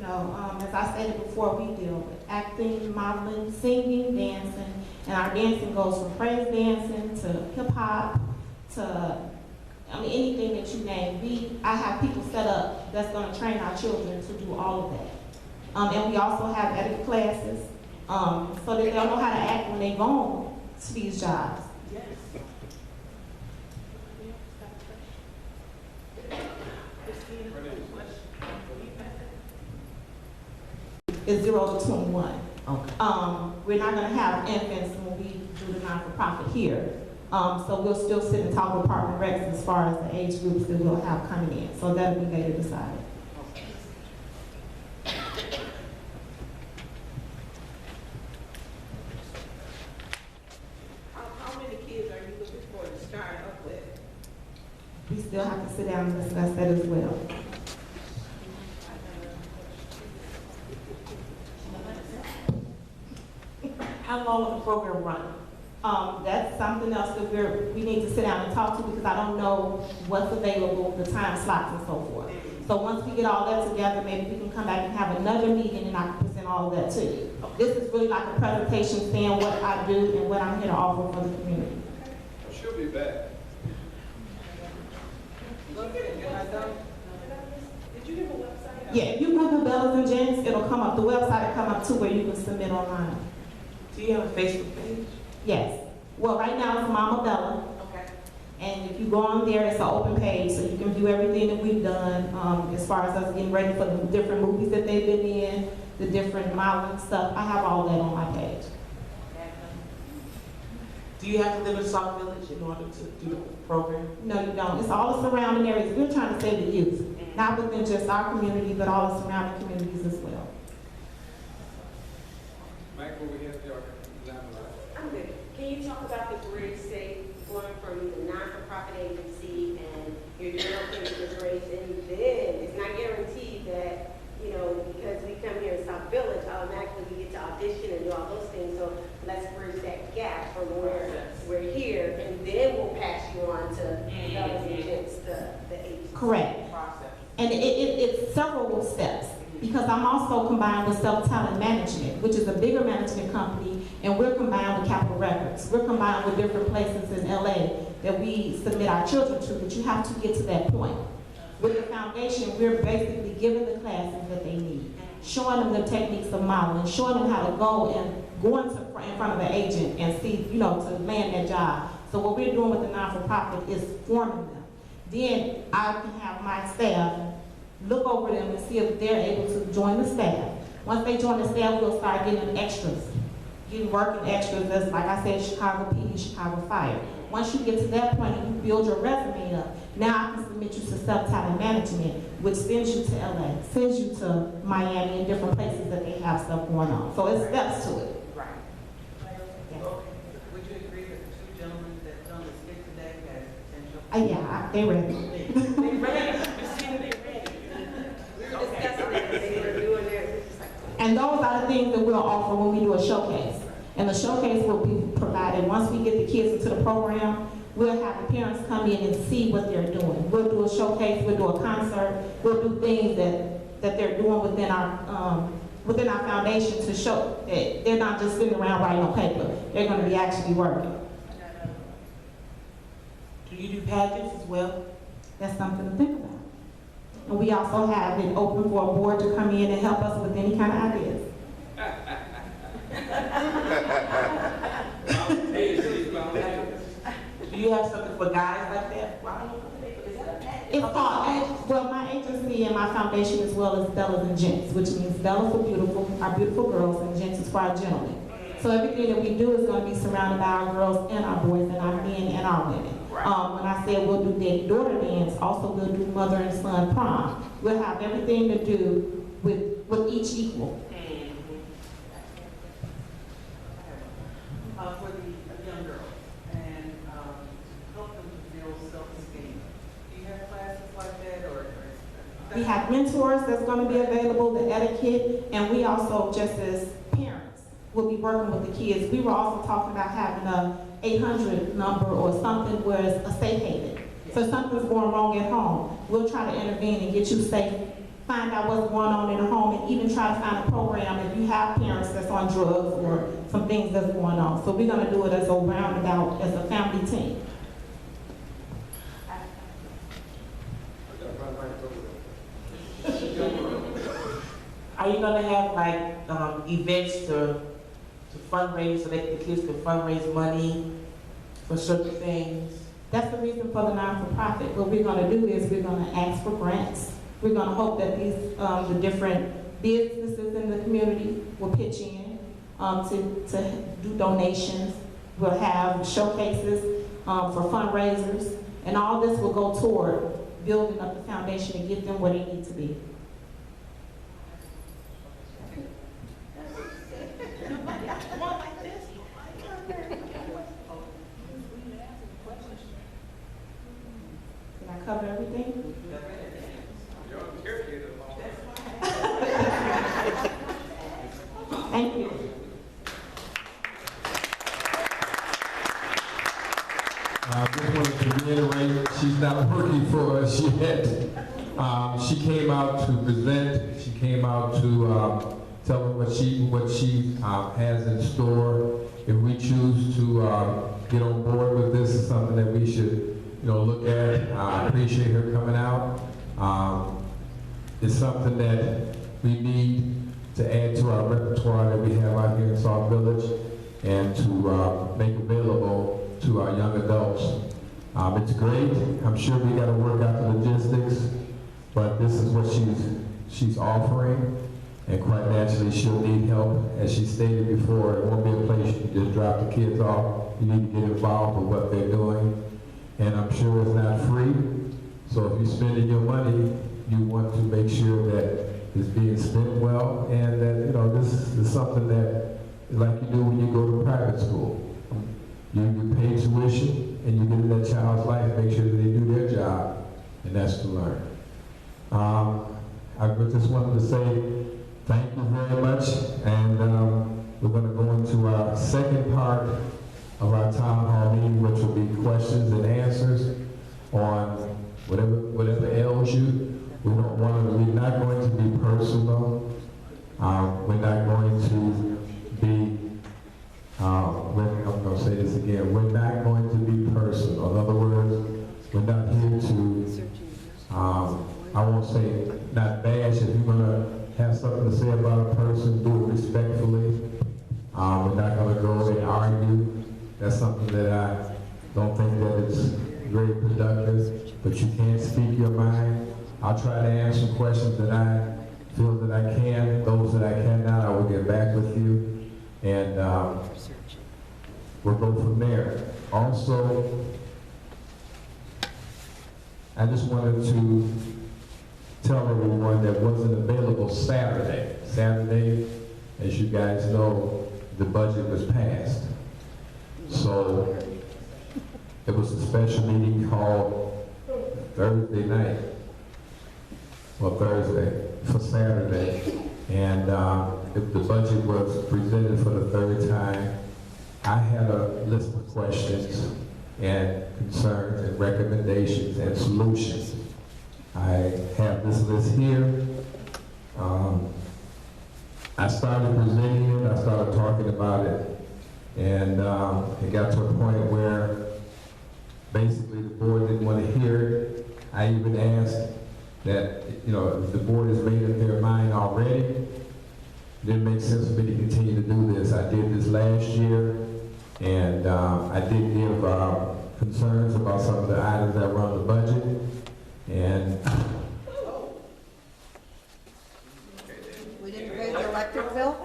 No, as I stated before, we deal with acting, modeling, singing, dancing, and our dancing goes from praise dancing to hip hop to, anything that you name. I have people set up that's going to train our children to do all of that. And we also have etiquette classes so that they'll know how to act when they go on to these jobs. Yes. Is 0 to 21. Okay. We're not going to have infants when we do the non-for-profit here. So we'll still sit and talk with Park and Recs as far as the age groups that we'll have coming in. So that'll be later decided. still have to sit down and discuss that as well. How long will the program run? That's something else that we need to sit down and talk to, because I don't know what's available, the time slots and so forth. So once we get all that together, maybe we can come back and have another meeting and I can present all of that to you. This is really like a presentation saying what I do and what I'm here to offer for the community. She'll be back. Did you give a website? Yeah, if you Google Bellas and Gents, it'll come up, the website will come up too, where you can submit online. Do you have a Facebook page? Yes. Well, right now it's Mama Bella. Okay. And if you go on there, it's an open page, so you can view everything that we've done, as far as us getting ready for the different movies that they've been in, the different modeling stuff. I have all that on my page. Do you have to live in Sauk Village in order to do the program? No, you don't. It's all the surrounding areas. We're trying to save the youth, not within just our community, but all the surrounding communities as well. Mike, over here, y'all can I'm good. Can you talk about the bridge, say, going from the non-for-profit agency and you're doing okay with this race, and then it's not guaranteed that, you know, because we come here in South Village, automatically we get to audition and do all those things, so let's bridge that gap from where we're here, and then we'll pass you on to Bellas and Gents, the agency. Correct. And it's several steps, because I'm also combined with Self-Talent Management, which is a bigger management company, and we're combined with Capital Records. We're combined with different places in LA that we submit our children to, but you have to get to that point. With the foundation, we're basically giving the classes that they need, showing them the techniques of modeling, showing them how to go in front of an agent and see, you know, to land that job. So what we're doing with the non-for-profit is forming them. Then I can have my staff look over them and see if they're able to join the staff. Once they join the staff, we'll start getting them extras, getting working extras. That's like I said, Chicago PD, Chicago Fire. Once you get to that point and you build your resume up, now I can submit you to Self-Talent Management, which sends you to LA, sends you to Miami and different places that they have stuff going on. So it's steps to it. Right. Would you agree that the two gentlemen that done the skit today has potential? Yeah, they ready. They ready? You see that they ready? We were discussing that, they were doing theirs, it's just like, And those are the things that we'll offer when we do a showcase. And the showcase will be provided, once we get the kids into the program, we'll have the parents come in and see what they're doing. We'll do a showcase, we'll do a concert, we'll do things that they're doing within our foundation to show that they're not just sitting around writing on paper. They're gonna be actually working. Do you do pageants as well? That's something to think about. And we also have it open for a board to come in and help us with any kind of ideas. Do you have something for guys like that? It's called, well, my agency and my foundation as well is Bellas and Gents, which means Bella for beautiful, our beautiful girls, and Gents is for our gentlemen. So everything that we do is going to be surrounded by our girls and our boys and our men and our women. When I said we'll do daddy-daughter dance, also we'll do mother and son prom. We'll have everything to do with each equal. For the young girls and help them to build self-esteem. Do you have classes like that or? We have mentors that's going to be available, the etiquette, and we also, just as parents, will be working with the kids. We were also talking about having a 800 number or something where it's a safe haven. So if something's going wrong at home, we'll try to intervene and get you safe, find out what's going on in the home, and even try to find a program if you have parents that's on drugs or some things that's going on. So we're going to do it as a roundabout, as a family team. Are you gonna have like events to fundraise so that the kids can fundraise money for certain things? That's the reason for the non-for-profit. What we're going to do is we're going to ask for grants. We're going to hope that these the different businesses in the community will pitch in to do donations. We'll have showcases for fundraisers, and all this will go toward building up the foundation to get them where they need to be. Did I cover Thank you. I just wanted to reiterate, she's not working for us yet. She came out to present, she came out to tell her what she has in store. If we choose to get on board with this, it's something that we should, look at. I appreciate her coming out. It's something that we need to add to our repertoire that we have out here in Sauk Village and to make available to our young adults. It's great. I'm sure we got to work out the logistics, but this is what she's offering, and quite naturally she'll need help. As she stated before, it won't be a place you can just drop the kids off. You need to get involved with what they're doing, and I'm sure it's not free. So if you're spending your money, you want to make sure that it's being spent well, and that this is something that, like you do when you go to private school. You pay tuition, and you get in that child's life, make sure that they do their job, and that's to learn. I just wanted to say thank you very much, and we're going to go into our second part of our town hall meeting, which will be questions and answers on whatever ails you. We're not going to be personal. We're not going to be I'm going to say this again, we're not going to be personal. In other words, we're not here to, I won't say not bash. If you're going to have something to say about a person, do it respectfully. We're not going to go and argue. That's something that I don't think that is very productive, but you can speak your mind. I'll try to answer questions that I feel that I can. Those that I cannot, I will get back with you. And we'll go from there. Also, I just wanted to tell everyone that wasn't available Saturday. Saturday, as you guys know, the budget was passed. So it was a special meeting called Thursday night, or Thursday, for Saturday. And if the budget was presented for the third time, I had a list of questions and concerns and recommendations and solutions. I have this list here. I started presenting it, I started talking about it, and it got to a point where basically the board didn't want to hear it. I even asked that, if the board has made up their mind already, it didn't make sense for me to continue to do this. I did this last year, and I did give concerns about some of the items that were on the budget, and we didn't pay the electric bill?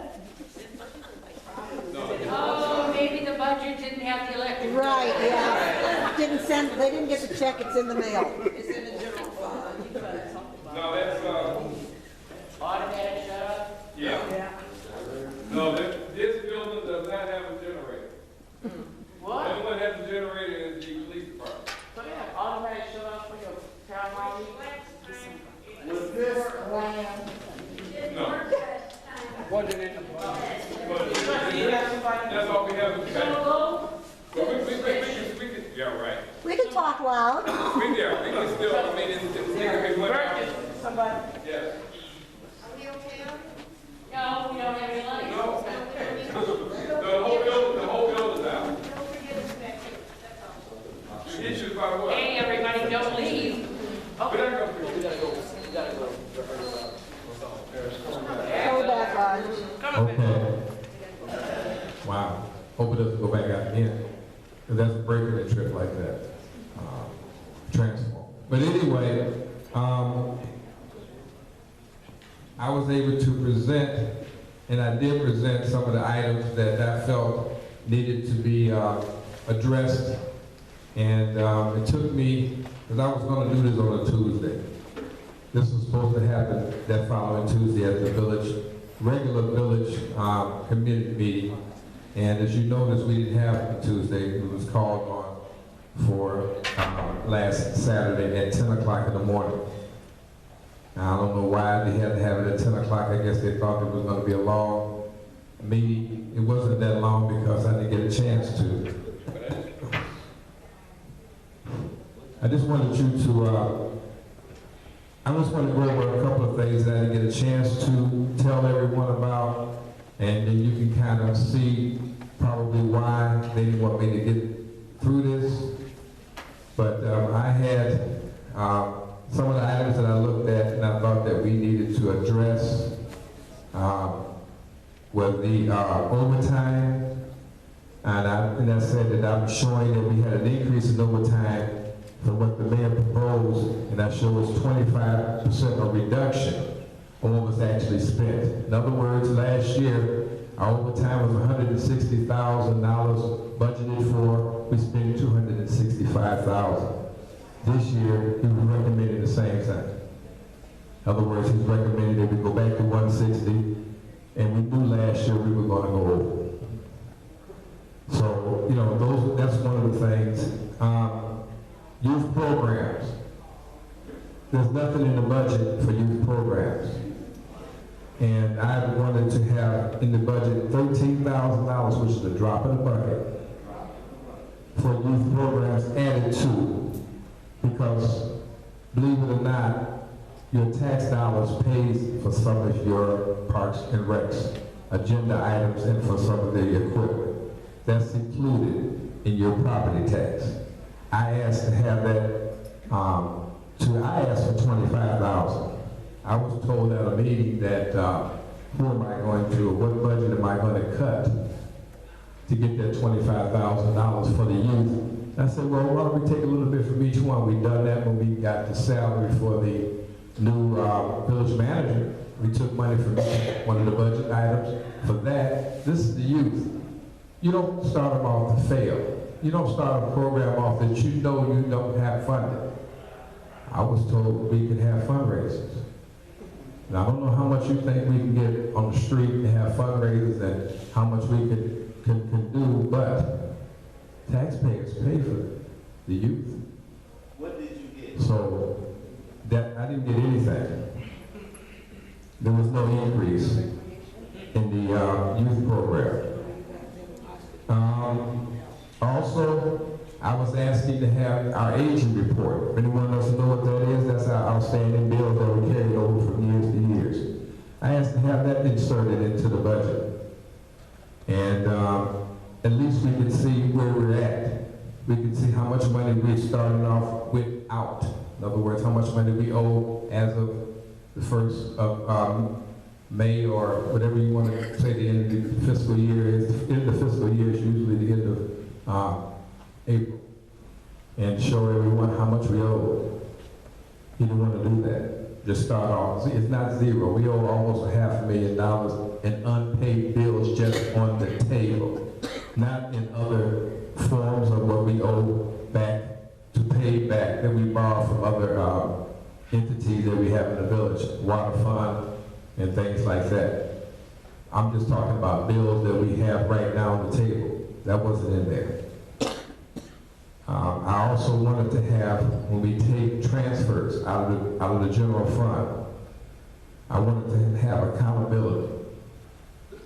Oh, maybe the budget didn't have the electric bill. Right, yeah. They didn't get the check, it's in the mail. It's in the general fund. You better talk about No, that's, Automatic shut off? yeah. No, this building does not have a generator. What? The only one that has a generator is the police department. So yeah, automatic shut off for your town hall meeting? Was this No. budget in the budget? That's all we have is that. So But we can, yeah, right. We can talk loud. We can still, I mean, it's money. Somebody. Yeah. no, we don't have any lights. No. The whole building's out. The issue's about what? Hey, everybody, don't leave. We're not gonna- Go back, Raj. okay. Wow. Hope it doesn't go back out again. Because that's a break in a trip like that. Transform. But anyway, I was able to present, and I did present some of the items that I felt needed to be addressed. And it took me, because I was going to do this on a Tuesday. This was supposed to happen that following Tuesday at the regular village community meeting. And as you notice, we didn't have it Tuesday. It was called on for last Saturday at 10 o'clock in the morning. Now, I don't know why they had to have it at 10 o'clock. I guess they thought there was going to be a long chance to. I just wanted you to, I just wanted to go over a couple of things that I didn't get a chance to tell everyone about, and then you can kind of see probably why they didn't want me to get through this. But I had some of the items that I looked at and I thought that we needed to address was the overtime. And I said that I'm showing that we had an increase in overtime from what the mayor proposed, and that shows 25% of reduction on what was actually spent. In other words, last year, our overtime was $160,000 budgeted for. We spent $265,000. This year, he was recommending the same thing. In other words, he's recommending that we go back to 160, and we knew last year we were going to go over. So, you know, that's one of the things. Youth programs. There's nothing in the budget for youth programs. And I wanted to have in the budget $13,000, which is a drop in the bucket, for youth programs added to. Because, believe it or not, your tax dollars pays for some of your parks and recs, agenda items, and for some of the equipment. That's included in your property tax. I asked to have that, I asked for $25,000. I was told at a meeting that, who am I going to, or what budget am I going to cut to get that $25,000 for the youth? I said, well, why don't we take a little bit from each one? We've done that when we got the salary for the new village manager. We took money from one of the budget items for that. This is the youth. You don't start them off to fail. You don't start a program off that you know you don't have funding. I was told we could have fundraisers. Now, I don't know how much you think we can get on the street and have fundraisers and how much we can do, but taxpayers pay for the youth. What did you get? So, that I didn't get anything. There was no increase in the youth program. Also, I was asking to have our aging report. If anyone doesn't know what that is, that's our outstanding bills that were carried over from years to years. I asked to have that inserted into the budget. And at least we can see where we're at. We can see how much money we're starting off without. In other words, how much money we owe as of the 1st of May, or whatever you want to say the end of the fiscal year is. The end of the fiscal year is usually the end of April. And show everyone how much we owe. You don't want to do that. Just start off. See, it's not zero. We owe almost $500,000 in unpaid bills just on the table. Not in other forms of what we owe back to pay back that we borrow from other entities that we have in the village, water fund, and things like that. I'm just talking about bills that we have right now on the table. That wasn't in there. I also wanted to have, when we take transfers out of the general fund, I wanted to have accountability.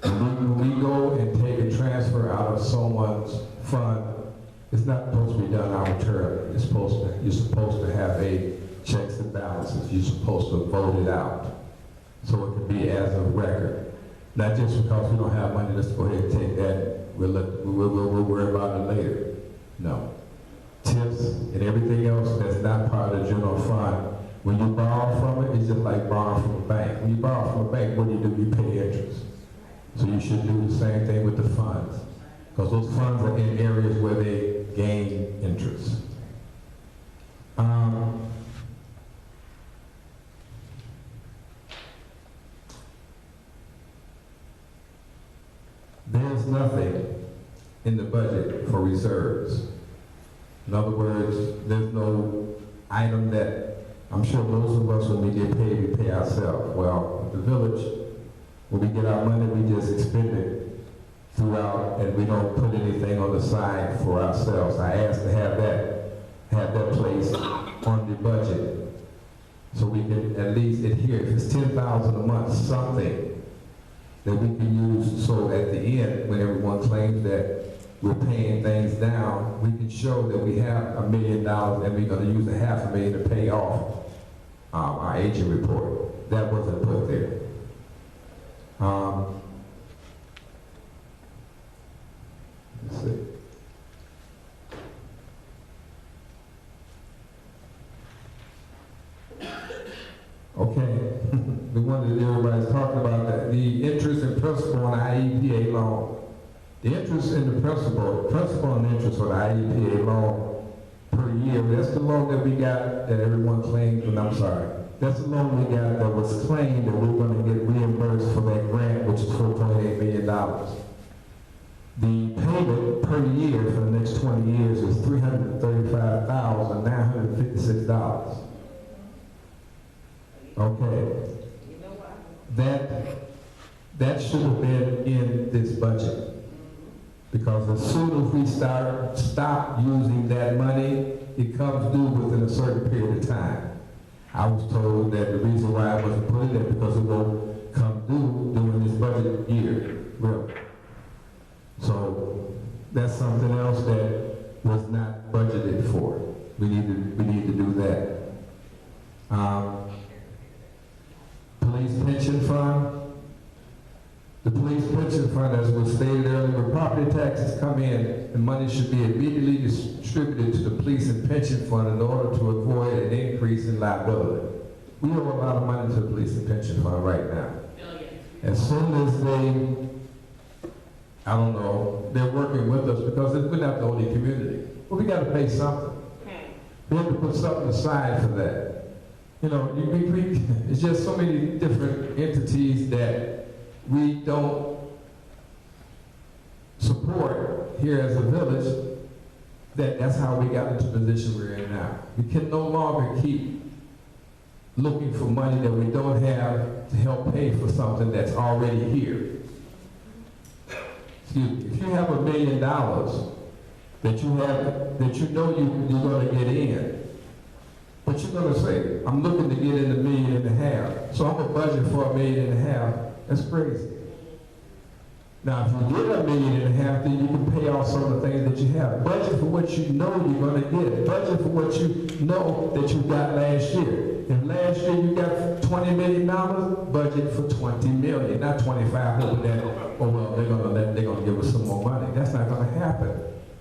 When we go and take a transfer out of someone's fund, it's not supposed to be done arbitrarily. You're supposed to have a checks and balances. You're supposed to vote it out. So it can be as a record. Not just because we don't have money, let's go ahead and take that. We'll worry about it later. No. Tips and everything else that's not part of the general fund, when you borrow from it, it's just like borrowing from a bank. When you borrow from a bank, what do? You pay interest. So you should do the same thing with the funds. Because those funds are in areas where they gain interest. There's nothing in the budget for reserves. In other words, there's no item that, I'm sure most of us, when we get paid, we pay ourselves. Well, at the village, when we get our money, we just expend it throughout, and we don't put anything on the side for ourselves. I asked to have that placed on the budget, so we can at least adhere. If it's $10,000 a month, something that we can use, so at the end, when everyone claims that we're paying things down, we can show that we have $1 million and we're gonna use $500,000 to pay off our aging report. That wasn't put there. Let's see. Okay, the one that everybody's talking about, that the interest and principal on the IEPA loan. The interest and the principal and interest on the IEPA loan per year, that's the loan that we got that everyone claimed, and I'm sorry. That's the loan we got that was claimed that we're gonna get reimbursed for that grant, which is $4.8 million. The payment per year for the next 20 years is $335,956. Okay. That should have been in this budget. Because as soon as we stop using that money, it comes due within a certain period of time. I was told that the reason why I wasn't putting it because it won't come due during this budget year, really. So that's something else that was not budgeted for. We need to do that. Police pension fund. The police pension fund, as was stated earlier, when property taxes come in, the money should be immediately distributed to the police and pension fund in order to avoid an increase in liability. We owe a lot of money to the police and pension fund right now. As soon as they, I don't know, they're working with us because we're not the only community. Well, we got to pay something. We have to put something aside for that. You know, it's just so many different entities that we don't support here as a village, that's how we got into the position we're in now. We can no longer keep looking for money that we don't have to help pay for something that's already here. Excuse me. If you have $1 million that you know you're going to get in, but you're going to say, I'm looking to get in $1.5 million, so I'm going to budget for $1.5 million. That's crazy. Now, if you get $1.5 million, then you can pay off some of the things that you have. Budget for what you know you're going to get. Budget for what you know that you got last year. If last year you got $20 million, budget for $20 million, not 25. Hoping that, oh well, they're gonna give us some more money. That's not going to happen.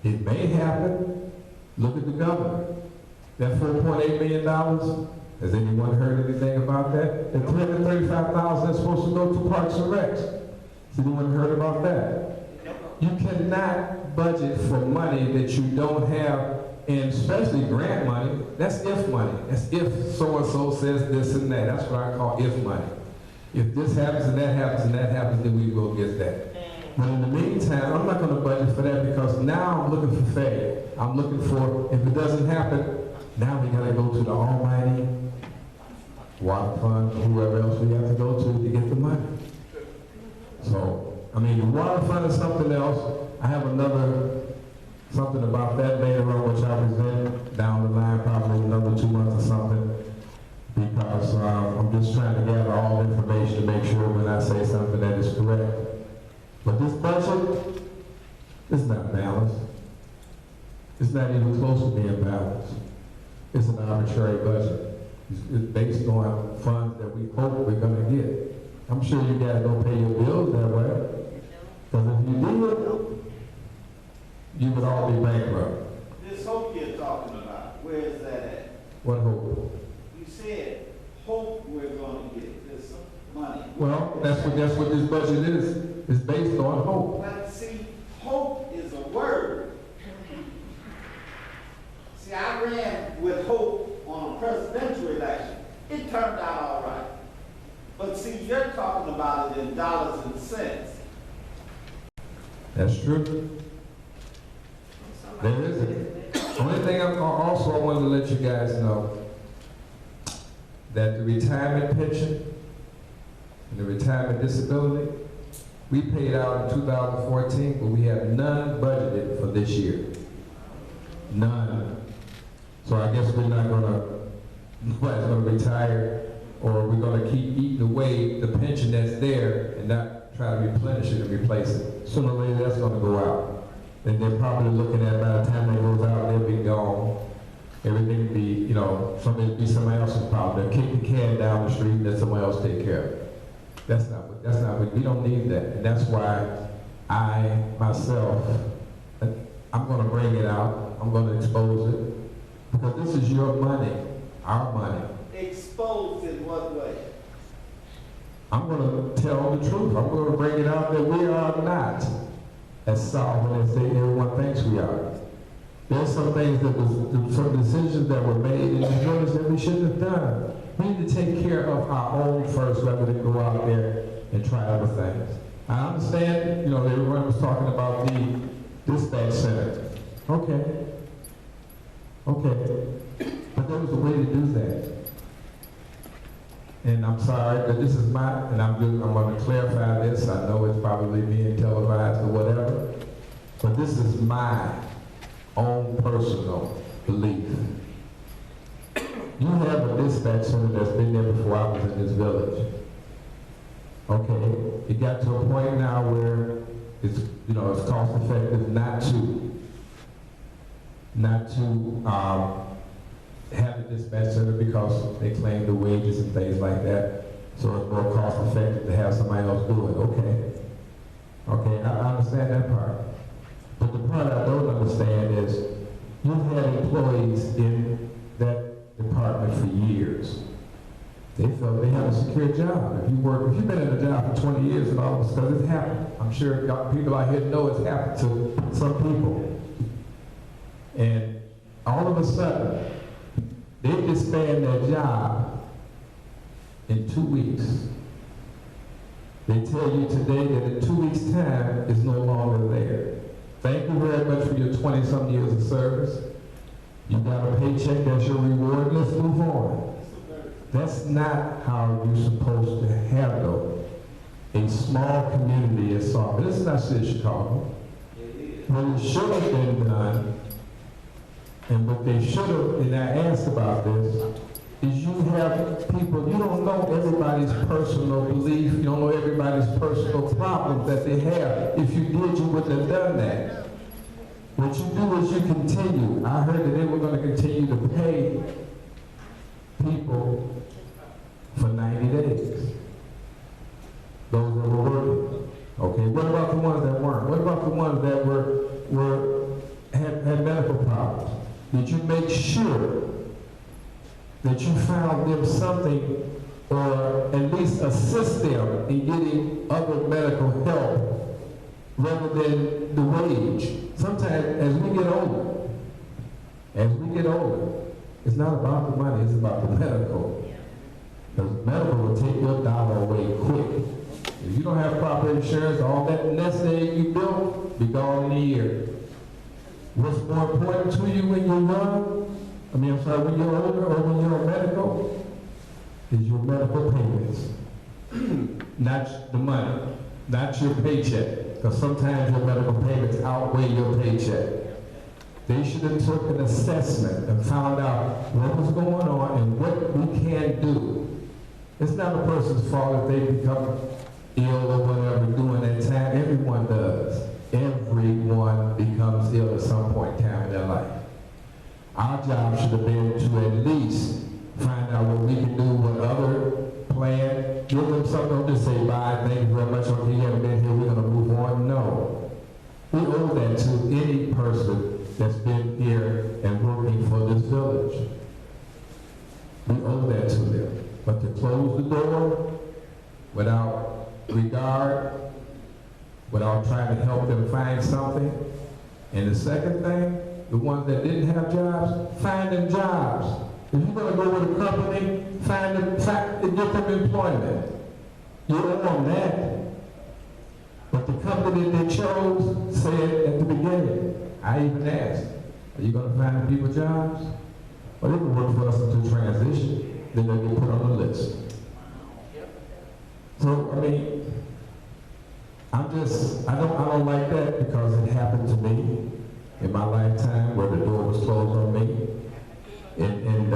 It may happen. Look at the governor. That $4.8 million. Has anyone heard anything about that? The $335,000 is supposed to go to Parks and Recs. Has anyone heard about that? You cannot budget for money that you don't have, and especially grant money. That's if money. That's if so-and-so says this and that. That's what I call if money. If this happens and that happens and that happens, then we will get that. But in the meantime, I'm not going to budget for that because now I'm looking for faith. I'm looking for, if it doesn't happen, now we got to go to the almighty water fund, or whoever else we have to go to get the money. So, I mean, the water fund is something else. I have something about that later on, which I'll present down the line, probably another 2 months or something, because I'm just trying to gather all the information to make sure when I say something that is correct. But this budget is not balanced. It's not even close to being balanced. It's an arbitrary budget. It's based on funds that we hope we're going to get. I'm sure you got to go pay your bills that way. Because if you do it, you would all be bankrupt. This hope you're talking about, where is that at? What hope? You said, hope we're going to get this money. Well, that's what this budget is. It's based on hope. Well, see, hope is a word. See, I ran with hope on a presidential election. It turned out all right. But see, you're talking about it in dollars and cents. That's true. There isn't. The only thing I wanted to let you guys know that the retirement pension and the retirement disability, we paid out in 2014, but we have none budgeted for this year. None. So I guess nobody's gonna retire, or we're gonna keep eating away the pension that's there and not try to replenish it and replace it. Sooner or later, that's gonna go out. And they're probably looking at, by the time they goes out, they'll be gone. Everything will be, you know, somebody somebody else's problem. They'll kick the can down the street and let someone else take care of it. That's not what, we don't need that. And that's why I, myself, I'm gonna bring it out, I'm gonna expose it, because this is your money, our money. Exposed in what way? I'm gonna tell the truth. I'm gonna bring it out that we are not as sovereign as everyone thinks we are. There's some things some decisions that were made in the village that we shouldn't have done. We need to take care of our own first rather than go out there and try other things. I understand, you know, everyone was talking about the dispatch center. Okay. But there was a way to do that. And I'm sorry, but this is and I'm going to clarify this. I know it's probably being televised or whatever, but this is my own personal belief. You have a dispatch center that's been there before I was in this village. Okay, it got to a point now where it's, you know, it's cost effective not to have a dispatch center because they claim the wages and things like that. So it's more cost effective to have somebody else do it. Okay, I understand that part. But the part I don't understand is you've had employees in that department for years. They felt they had a secure job. If you've been in a job for 20 years, and all of a sudden it's happened. I'm sure people out here know it's happened to some people. And all of a sudden, they disband their job in 2 weeks. They tell you today that in 2 weeks' time is no longer there. Thank you very much for your 20-some years of service. You got a paycheck, that's your reward, let's move on. That's not how you're supposed to handle a small community as Sauk. This is not city Chicago. What it should have been done, and what they should have, and I asked about this, is you have people, you don't know everybody's personal belief, you don't know everybody's personal problems that they have. If you did, you wouldn't have done that. What you do is you continue. I heard that they were going to continue to pay people for 90 days. Those that were working. Okay, what about the ones that weren't? What about the ones that had medical problems? Did you make sure that you found them something, or at least assist them in getting other medical help rather than the wage? Sometimes as we get older, it's not about the money, it's about the medical. Because medical will take your dollar away quick. If you don't have proper insurance, all that nest egg you built, be gone in a year. What's more important to you when you're young, when you're older or when you're on medical, is your medical payments. Not the money, not your paycheck. Because sometimes your medical payments outweigh your paycheck. They should have took an assessment and found out what was going on and what we can do. It's not a person's fault if they become ill or whatever during that time. Everyone does. Everyone becomes ill at some point in time in their life. Our job should have been to at least find out what we can do, what other plan, give them something, don't just say bye, thank you very much, okay, you haven't been here, we're gonna move on. No. We owe that to any person that's been here and working for this village. We owe that to them. But to close the door without regard, without trying to help them find something. And the second thing, the ones that didn't have jobs, find them jobs. If you're going to go with a company, find them, get them employment. You don't want that. But the company that they chose said at the beginning, I even asked, are you going to find people jobs? Well, they can work for us until transition. Then they'll get put on the list. So, I don't like that because it happened to me in my lifetime where the door was closed on me. And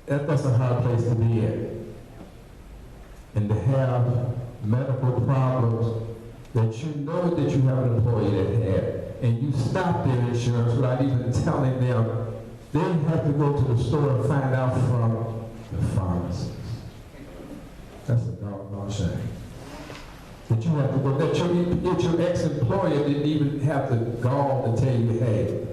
that's a hard place to be in. And to have medical problems that you know that you have an employee that had, and you stop their insurance without even telling them, they have to go to the store and find out from the pharmacist. That's a doggone shame. That you have to go, that your ex-employer didn't even have the gall to tell you, hey,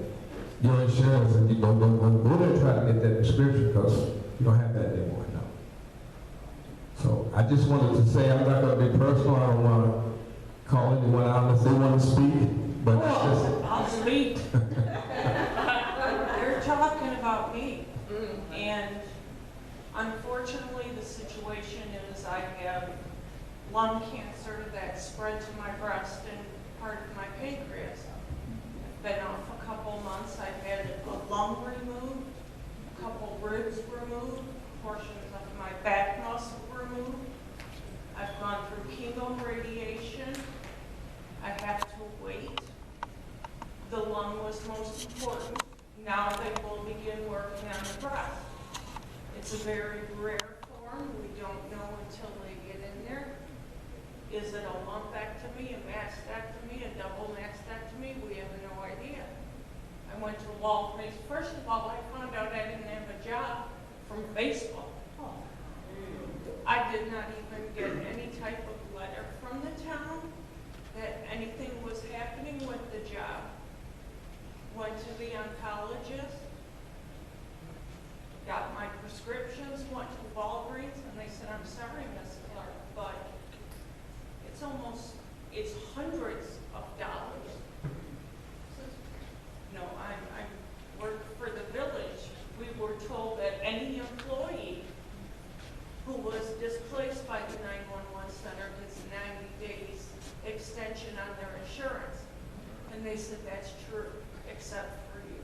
your insurance, and you don't go there and try to get that prescription because you don't have that anymore, no. So I just wanted to say, I'm not going to be personal, I don't want to call anyone out unless they want to speak, but I'll speak. You're talking about me. And unfortunately, the situation is I have lung cancer that spread to my breast and part of my pancreas. I've been off a couple months. I've had a lung removed, a couple ribs removed, portions of my back muscle removed. I've gone through chemo radiation. I have to wait. The lung was most important. Now they will begin working on the breast. It's a very rare form. We don't know until they get in there. Is it a lumpectomy, a mastectomy, a double mastectomy? We have no idea. I went to Walgreens. First of all, I found out I didn't have a job from Facebook. I did not even get any type of letter from the town that anything was happening with the job. Went to the oncologist, got my prescriptions, went to Walgreens, and they said, I'm sorry, Miss Clark, but it's hundreds of dollars. No, I work for the village. We were told that any employee who was displaced by the 911 center gets 90 days extension on their insurance. And they said, that's true, except for you.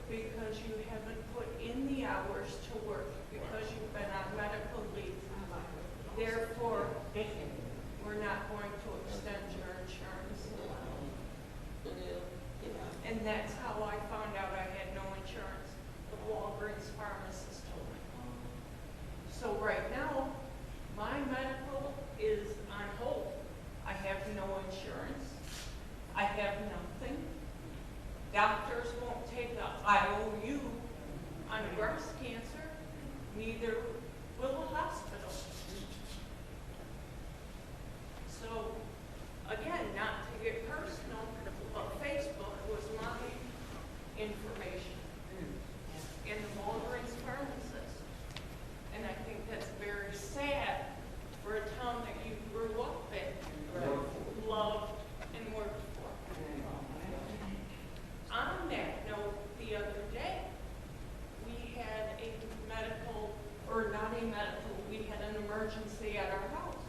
Because you haven't put in the hours to work, because you've been on medical leave. Therefore, we're not going to extend your insurance. And that's how I found out I had no insurance. The Walgreens pharmacist told me. So right now, my medical is on hold. I have no insurance. I have nothing. Doctors won't take a IOU on breast cancer. Neither will a hospital. So, again, not to get personal, but Facebook was my information. And the Walgreens pharmacist. And I think that's very sad for a town that you grew up in, loved, and worked for. On that note, the other day, we had a medical, or not a medical, we had an emergency at our house.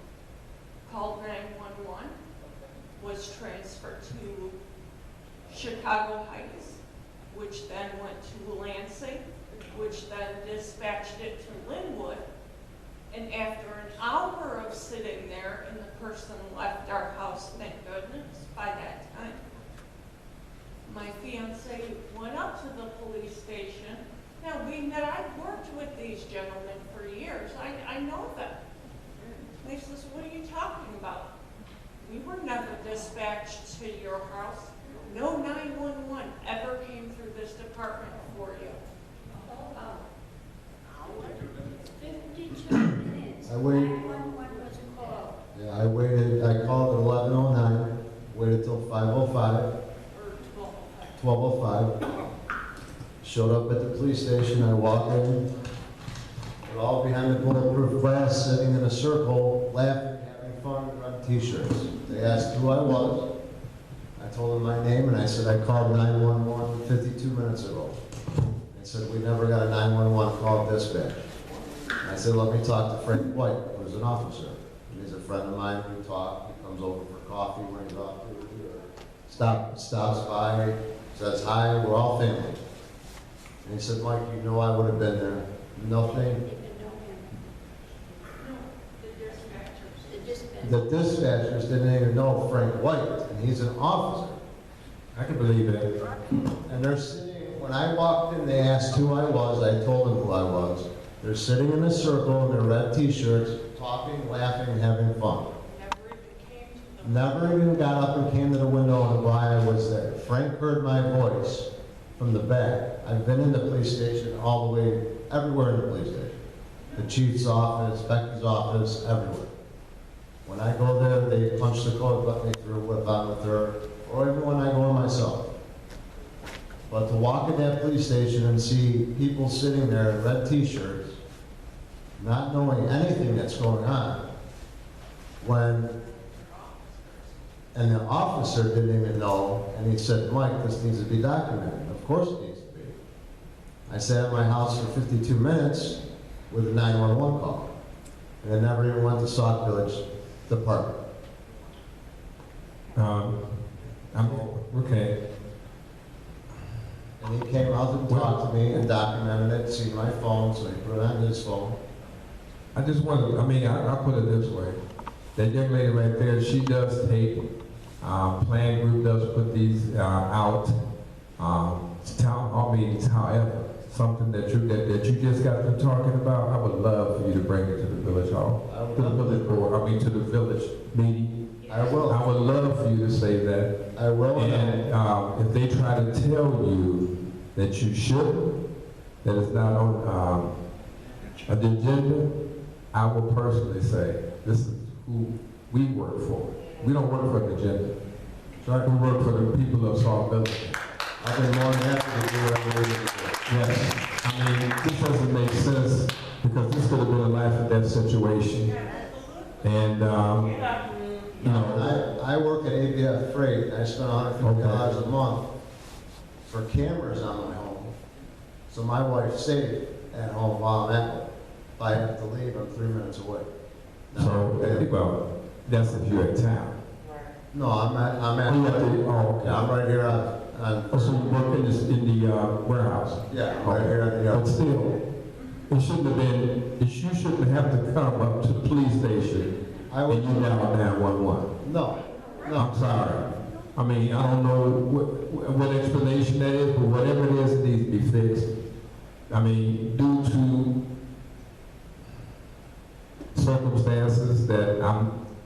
Called 911, was transferred to Chicago Heights, which then went to Lansing, which then dispatched it to Linwood. And after an hour of sitting there, and the person left our house, thank goodness, by that time, my fiance went up to the police station. Now, being that I've worked with these gentlemen for years, I know them. They says, what are you talking about? We were never dispatched to your house. No 911 ever came through this department for you. 52 minutes. I waited. 911 was called. Yeah, I waited, I called at 11:09, waited till 5:05, 12:05. Showed up at the police station, I walked in, we're all behind the bulletproof glass, sitting in a circle, laughing, having fun, running t-shirts. They asked who I was. I told them my name, and I said I called 911 52 minutes ago. They said, we never got a 911 call at dispatch. I said, let me talk to Frank White, who's an officer. And he's a friend of mine, we talk, he comes over for coffee when he's off duty, or stops by, says hi, we're all family. And he said, Mike, you know I would have been there. Nothing. The dispatchers didn't even know Frank White, and he's an officer. I can believe it. And they're sitting, when I walked in, they asked who I was, I told them who I was. They're sitting in a circle in their red t-shirts, talking, laughing, having fun. Never even got up and came to the window and why I was there. Frank heard my voice from the back. I've been in the police station all the way, everywhere in the police station. The chief's office, Becky's office, everywhere. When I go there, they punch the code, let me through, whip out with her, or even when I go myself. But to walk in that police station and see people sitting there in red t-shirts, not knowing anything that's going on, and the officer didn't even know, and he said, Mike, this needs to be documented. Of course it needs to be. I sat at my house for 52 minutes with a 911 call, and I never even went to Sauk Village Department. Okay. And he came out and talked to me and documented it, see my phone, so he put it on his phone. I just want to, I put it this way. That young lady right there, she does take, P.L.A.N group does put these out, town hall meetings. However, something that you just got through talking about, I would love for you to bring it to the village hall, to the village board, to the village meeting. I will. I would love for you to say that. I will. And if they try to tell you that you shouldn't, that it's not on the agenda, I will personally say, this is who we work for. We don't work for an agenda. We work for the people of Sauk Village. I've been more than happy to do whatever it is. Yes. This doesn't make sense because this could have been a life or death situation. And, I work at ABF Freight, and I spend $150 a month for cameras on my home. So my wife's safe at home while I'm at work. If I have to leave, I'm 3 minutes away. well, that's if you're in town. No, I'm right here on So you work in the warehouse? Yeah, right here on the yard. But still, it shouldn't have been, you shouldn't have to come up to the police station and you dial 911. No. I'm sorry. I don't know what explanation that is, but whatever it is, it needs to be fixed. Due to circumstances that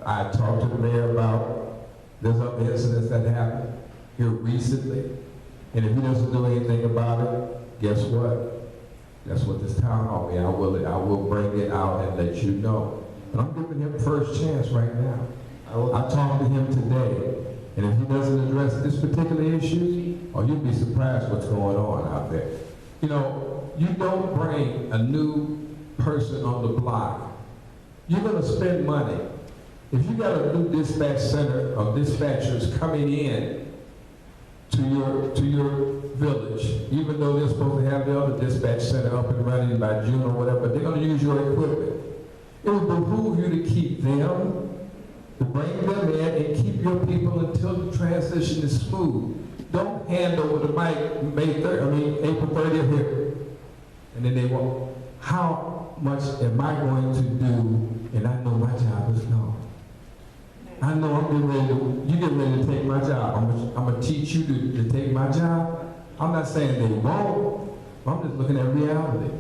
I talked to the mayor about, there's other incidents that happened here recently, and if he doesn't do anything about it, guess what? That's what this town hall meeting, I will bring it out and let you know. But I'm giving him first chance right now. I talked to him today, and if he doesn't address this particular issue, you'll be surprised what's going on out there. You don't bring a new person on the block. You're going to spend money. If you got a new dispatch center of dispatchers coming in to your village, even though they're supposed to have the other dispatch center up and running by June or whatever, they're going to use your equipment. It would behoove you to keep them, to bring them in and keep your people until the transition is smooth. Don't hand over the mic April 30th here. And then they won't. How much am I going to do? And I know my job is no. I know you get ready to take my job. I'm going to teach you to take my job. I'm not saying they won't. I'm just looking at reality.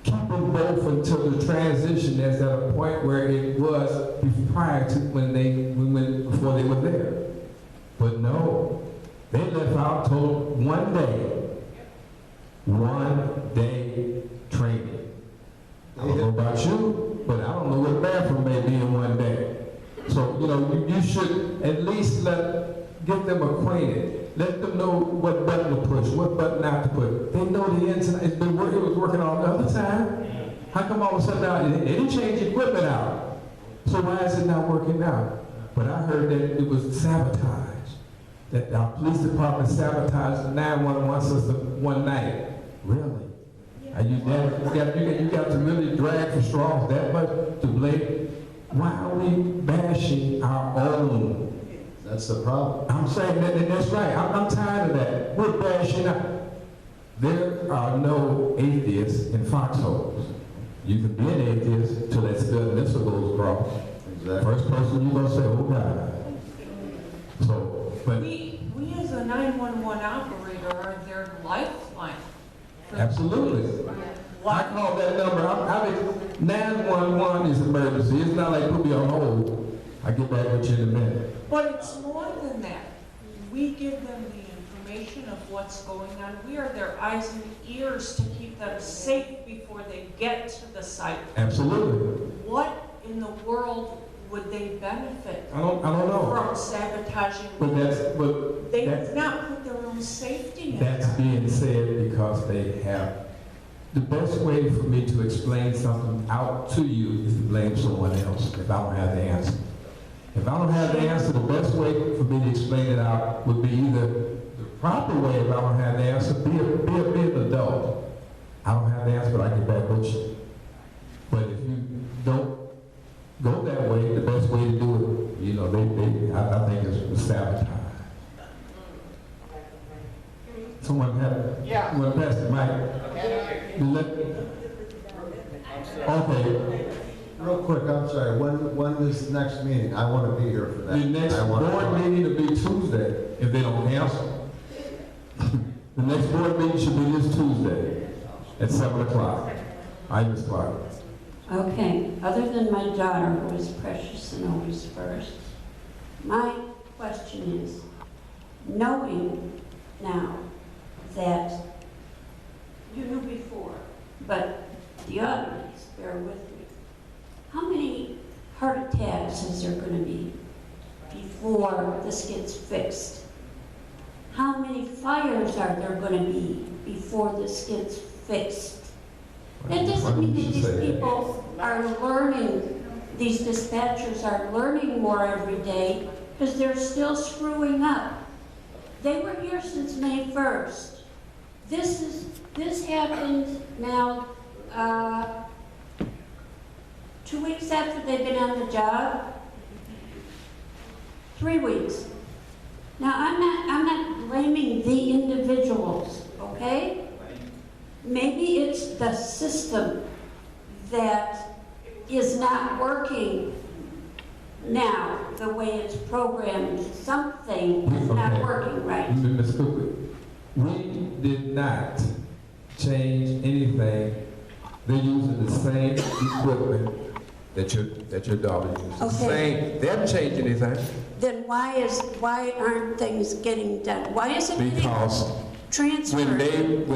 Keep them both until the transition is at a point where it was prior to before they were there. But no, they left out told 1 day training. I don't know about you, but I don't know what the bathroom may be in 1 day. So, you should at least get them acquainted. Let them know what button to push, what button not to push. They know the ins and outs. It was working all the other time. How come all of a sudden they didn't change the equipment out? So why is it not working out? But I heard that it was sabotage. That our police department sabotaged the 911 system one night. Really? Are you there? You got to really drag for straws that much to blame? Why are we bashing our own? That's the problem. I'm saying that, and that's right. I'm tired of that. We're bashing out. There are no atheists in foxholes. You can be an atheist till that missile goes across. Exactly. First person you're going to say, oh God. So, but we as a 911 operator are their lifeline. Absolutely. I call that number. 911 is emergency. It's not like put me on hold. I'll get back with you in a minute. But it's more than that. We give them the information of what's going on. We are their eyes and ears to keep them safe before they get to the site. Absolutely. What in the world would they benefit I don't know. from sabotaging? But They have not put their own safety in. that's being said because they have. The best way for me to explain something out to you is to blame someone else if I don't have the answer. If I don't have the answer, the best way for me to explain it out would be either the proper way if I don't have the answer, be an adult. I don't have the answer, but I get back with you. But if you don't go that way, the best way to do it, you know, I think is sabotage. Someone want to pass the mic? Okay. Real quick, I'm sorry, when is the next meeting? I want to be here for that. The next board meeting will be Tuesday, if they don't answer. The next board meeting should be this Tuesday at 7 o'clock. Ms. Clark. Okay, other than my daughter, who is precious and always first, my question is, knowing now that you knew before, but the audience, bear with me, how many heart attacks is there going to be before this gets fixed? How many fires are there going to be before this gets fixed? That doesn't mean that these people are learning, these dispatchers are learning more every day because they're still screwing up. They were here since May 1st. This happened now 2 weeks after they've been on the job. 3 weeks. Now I'm not blaming the individuals, okay? Maybe it's the system that is not working now the way it's programmed. Something is not working right. Ms. Cooper, we did not change anything. They're using the same equipment that your daughter uses. Okay. Same. They haven't changed anything. Then why aren't things getting done? Why is it Because getting transferred?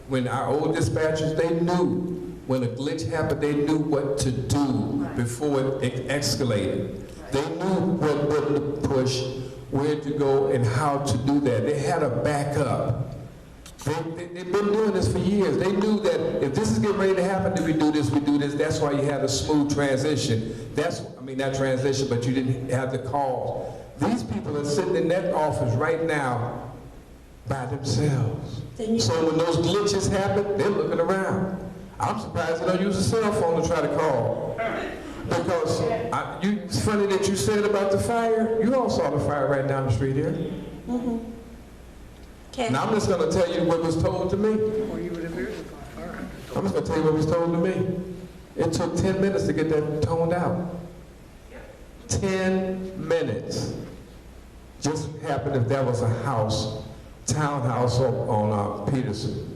when our old dispatchers, they knew when a glitch happened, they knew what to do before it escalated. They knew what button to push, where to go, and how to do that. They had a backup. They've been doing this for years. They knew that if this is getting ready to happen, then we do this, we do this. That's why you had a smooth transition. Not transition, but you didn't have the call. These people are sitting in that office right now by themselves. So when those glitches happen, they're looking around. I'm surprised they don't use a cell phone to try to call. Because it's funny that you said about the fire. You all saw the fire right down the street here. Mm-hmm. Okay. Now I'm just going to tell you what was told to me. I'm just going to tell you what was told to me. It took 10 minutes to get that toned out. 10 minutes. Just happened if that was a house, townhouse on Peterson.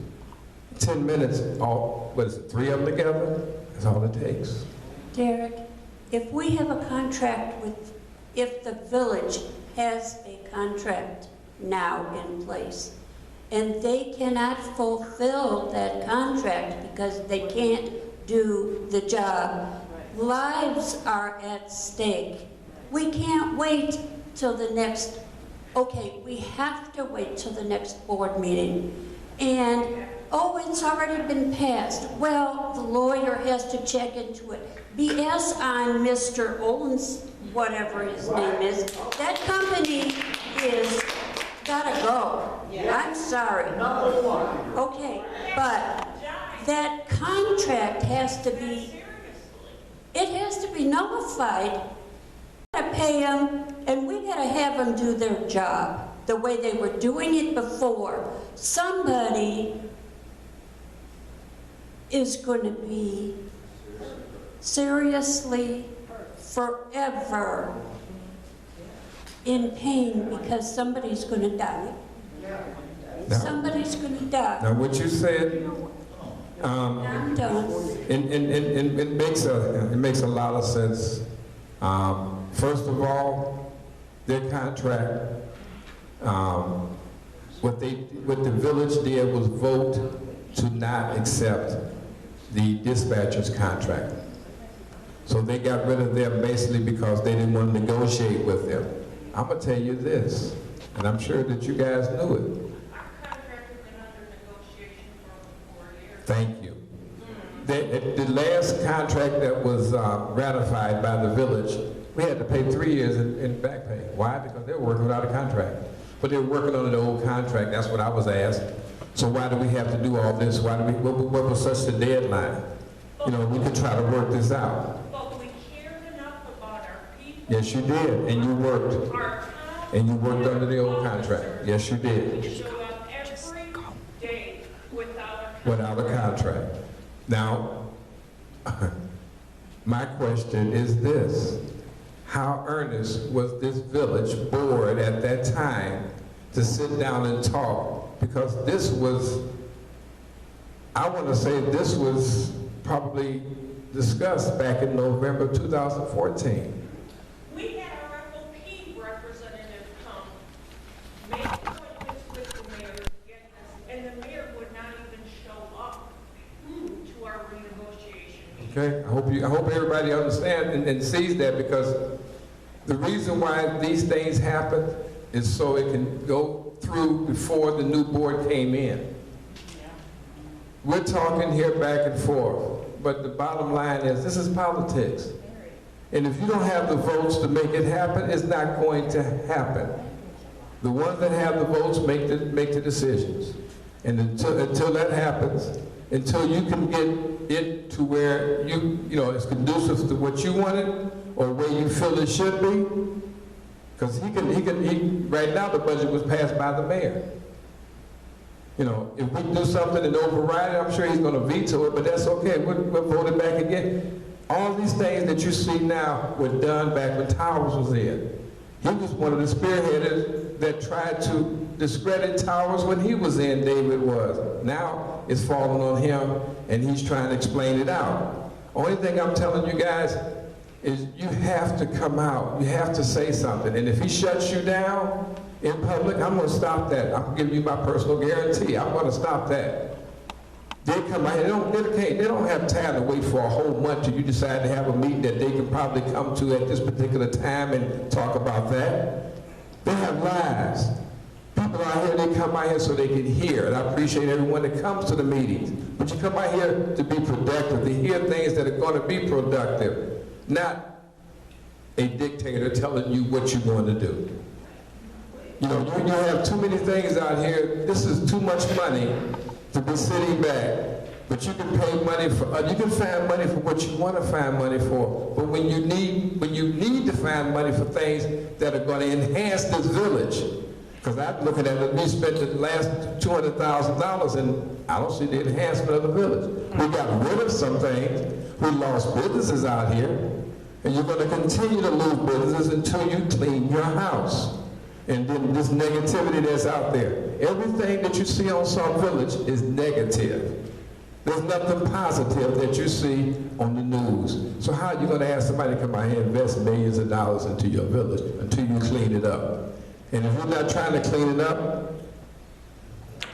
10 minutes, what is it, 3 of them together? That's all it takes. Derek, if we have a contract if the village has a contract now in place, and they cannot fulfill that contract because they can't do the job, lives are at stake. We can't wait till the next, we have to wait till the next board meeting. And, it's already been passed. Well, the lawyer has to check into it. BS on Mr. Owens, whatever his name is. That company is gotta go. I'm sorry. Okay, but that contract has to be, nullified. We gotta pay them, and we gotta have them do their job the way they were doing it before. Somebody is going to be seriously forever in pain because somebody's going to die. Somebody's going to die. Now what you said, I'm done. it makes a lot of sense. First of all, their contract, what the village did was vote to not accept the dispatcher's contract. So they got rid of them basically because they didn't want to negotiate with them. I'm gonna tell you this, and I'm sure that you guys knew it. Our contract has been under negotiation for over 4 years. Thank you. The last contract that was ratified by the village, we had to pay 3 years in back pay. Why? Because they were working without a contract. But they were working under the old contract. That's what I was asked. So why do we have to do all this? Why do we? What was such a deadline? You know, we could try to work this out. But we cared enough about our people. Yes, you did, and you worked. Our town. And you worked under the old contract. Yes, you did. We showed up every day without Without a contract. Now, my question is this. How earnest was this village board at that time to sit down and talk? Because this was, I want to say this was probably discussed back in November 2014. We had our FOP representative come, make appointments with the mayor, and the mayor would not even show up to our renegotiation. Okay, I hope everybody understands and sees that, because the reason why these things happen is so it can go through before the new board came in. We're talking here back and forth, but the bottom line is this is politics. And if you don't have the votes to make it happen, it's not going to happen. The ones that have the votes make the decisions. And until that happens, until you can get it to where you know it's conducive to what you wanted or where you feel it should be, because right now the budget was passed by the mayor. You know, if we do something and override it, I'm sure he's going to veto it, but that's okay. We'll vote it back again. All these things that you see now were done back when Towers was in. He was one of the spearheaders that tried to discredit Towers when he was in, David was. Now it's falling on him, and he's trying to explain it out. Only thing I'm telling you guys is you have to come out. You have to say something. And if he shuts you down in public, I'm going to stop that. I'm giving you my personal guarantee. I'm going to stop that. They come out here, they don't have time to wait for a whole month till you decide to have a meeting that they can probably come to at this particular time and talk about that. They have lives. People out here, they come out here so they can hear. And I appreciate everyone that comes to the meetings. But you come out here to be productive, to hear things that are going to be productive, not a dictator telling you what you're going to do. You know, you have too many things out here. This is too much money to be sitting back. But you can pay money for, you can find money for what you want to find money for. But when you need to find money for things that are going to enhance this village, because I'm looking at it, we spent the last $200,000 and I don't see the enhancement of the village. We got rid of some things. We lost businesses out here, and you're going to continue to lose businesses until you clean your house. And then this negativity that's out there. Everything that you see on Sauk Village is negative. There's nothing positive that you see on the news. So how are you going to ask somebody to come out here and invest millions of dollars into your village until you clean it up? And if you're not trying to clean it up,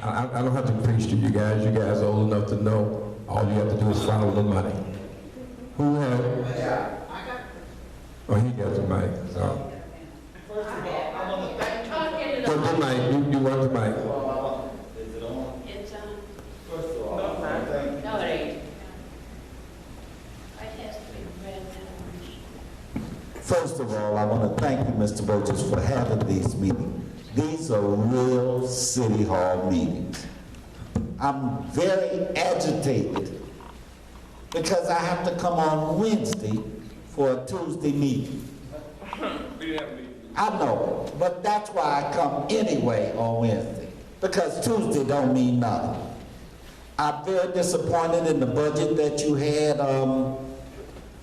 I don't have to preach to you guys. You guys are old enough to know all you have to do is follow the money. Who had? Oh, he got the mic. So. The mic. You want the mic. It's on. First of all, I want to thank you. No, it ain't. It has to be read now. First of all, I want to thank you, Mr. Burgess, for having these meetings. These are real City Hall meetings. I'm very agitated because I have to come on Wednesday for a Tuesday meeting. We didn't have a meeting. I know, but that's why I come anyway on Wednesday, because Tuesday don't mean nothing. I'm very disappointed in the budget that you had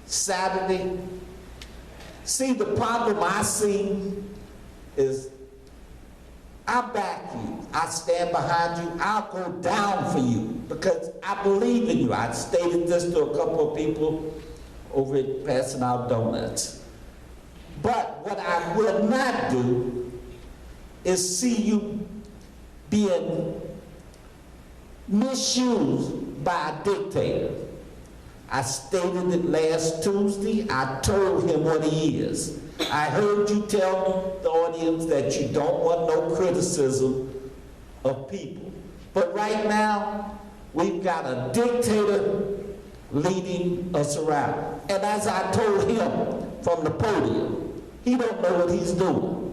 Saturday. See, the problem I see is I back you. I stand behind you. I'll go down for you because I believe in you. I stated this to a couple of people over at passing out donuts. I do is see you being misused by a dictator. I stated it last Tuesday. I told him what he is. I heard you tell the audience that you don't want no criticism of people. But right now, we've got a dictator leading us around. And as I told him from the podium, he don't know what he's doing.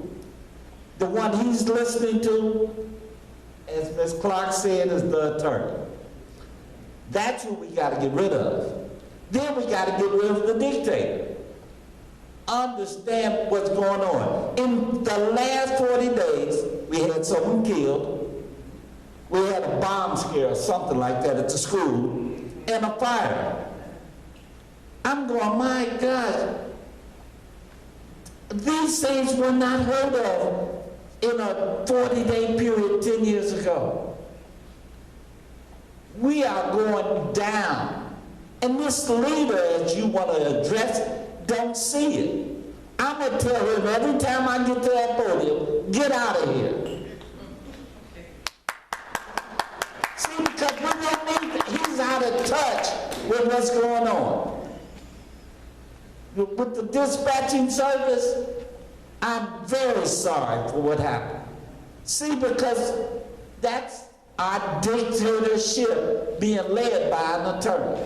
The one he's listening to, as Ms. Clark said, is the attorney. That's who we got to get rid of. Then we got to get rid of the dictator. Understand what's going on. In the last 40 days, we had someone killed. We had a bomb scare or something like that at the school, and a fire. I'm going, my gosh, these things were not heard of in a 40-day period 10 years ago. We are going down. And this leader, as you want to address, don't see it. I'm going to tell him every time I get to that podium, get out of here. See, because we don't need, he's out of touch with what's going on. With the dispatching service, I'm very sorry for what happened. See, because that's our dictatorship being led by an attorney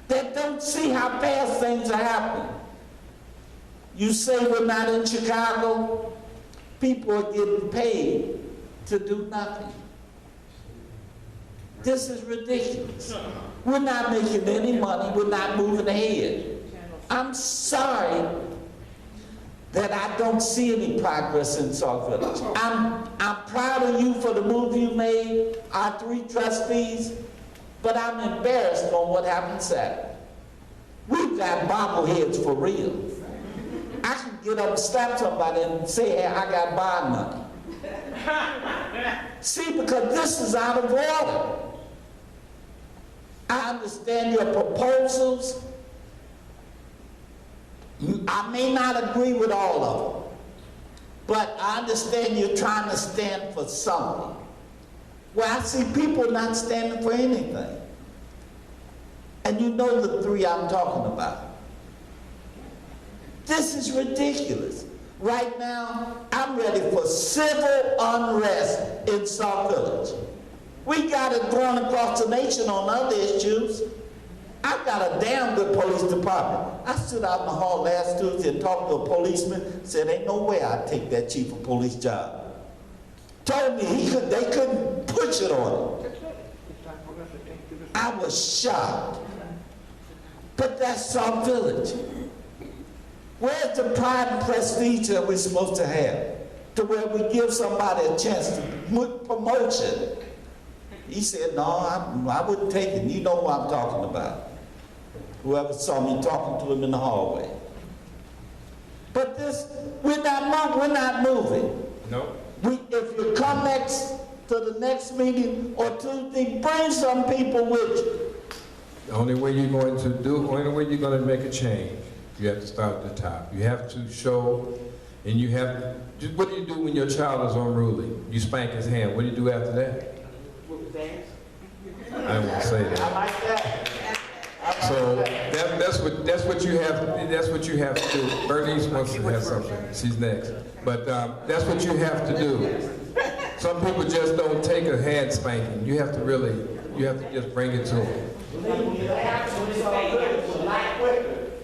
that don't see how fast things are happening. You say we're not in Chicago, people are getting paid to do nothing. This is ridiculous. We're not making any money, we're not moving ahead. I'm sorry that I don't see any progress in Sauk Village. I'm proud of you for the move you made, our 3 trustees, but I'm embarrassed on what happened Saturday. We've got bobbleheads for real. I can get up and slap somebody and say, hey, I got bond money. See, because this is out of order. I understand your proposals. I may not agree with all of them, but I understand you're trying to stand for something. Well, I see people not standing for anything. And you know the 3 I'm talking about. This is ridiculous. Right now, I'm ready for civil unrest in Sauk Village. We got it going across the nation on other issues. I've got a damn good police department. I stood out in the hall last Tuesday and talked to a policeman, said, ain't no way I'd take that chief of police job. Told me they couldn't push it on him. I was shocked. But that's Sauk Village. Where's the pride and prestige that we're supposed to have? To where we give somebody a chance to promotion. He said, no, I wouldn't take it. You know who I'm talking about. Whoever saw me talking to him in the hallway. But this, we're not moving. No. If you come to the next meeting or Tuesday, bring some people with you. The only way you're going to make a change, you have to start at the top. You have to show, and you have, what do you do when your child is unruly? You spank his hand. What do you do after that? I won't say that. I like that. So that's what you have to do. Bernice wants to have something. She's next. But that's what you have to do. Some people just don't take a hand spanking. You have to just bring it to them.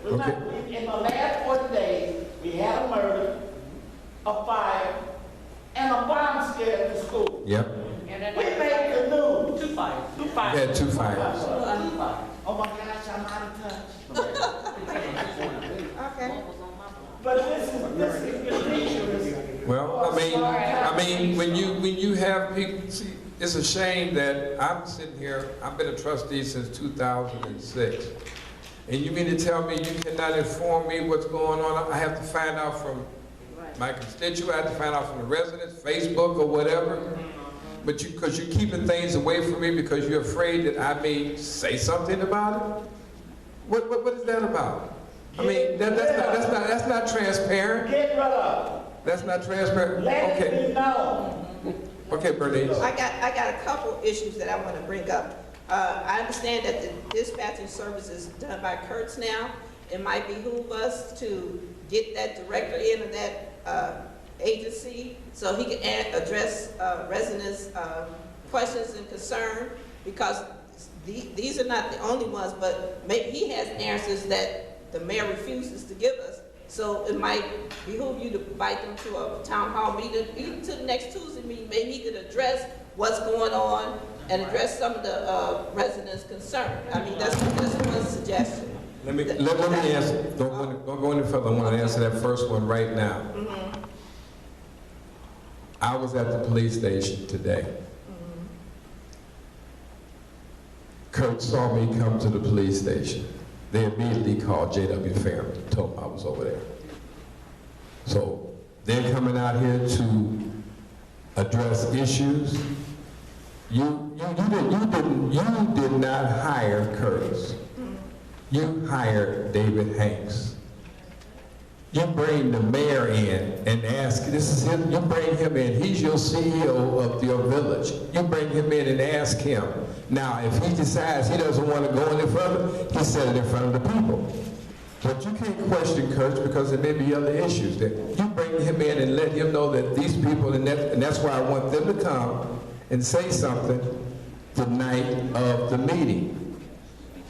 Okay. In the last 40 days, we had a murder, a fire, and a bomb scare at the school. Yep. We made the news. 2 fires. We had 2 fires. Oh my gosh, I'm out of touch. Okay. But this is ridiculous. Well, I mean, when you have people, see, it's a shame that I'm sitting here. I've been a trustee since 2006, and you mean to tell me you cannot inform me what's going on? I have to find out from my constituent. I have to find out from the residents, Facebook or whatever. But because you're keeping things away from me because you're afraid that I may say something about it? What is that about? I mean, that's not transparent. Get rid of it. That's not transparent? Let it Okay. be known. Okay, Bernice. I got a couple issues that I want to bring up. I understand that the dispatching service is done by Kurtz now. It might behoove us to get that director in of that agency so he can address residents' questions and concern, because these are not the only ones, but maybe he has answers that the mayor refuses to give us. So it might behoove you to invite them to a town hall meeting, even to the next Tuesday meeting. Maybe he could address what's going on and address some of the residents' concern. I mean, that's one suggestion. Let me answer. Don't go any further. I want to answer that first one right now. Mm-hmm. I was at the police station today. Mm-hmm. Kurt saw me come to the police station. They immediately called J.W. Fairman, told him I was over there. So they're coming out here to address issues. You did not hire Curtis. You hired David Hanks. You bring the mayor in and ask, this is him, you bring him in, he's your CEO of your village. You bring him in and ask him. Now, if he decides he doesn't want to go any further, he said it in front of the people. But you can't question Kurtz because there may be other issues. That you bring him in and let him know that these people, and that's why I want them to come and say something the night of the meeting.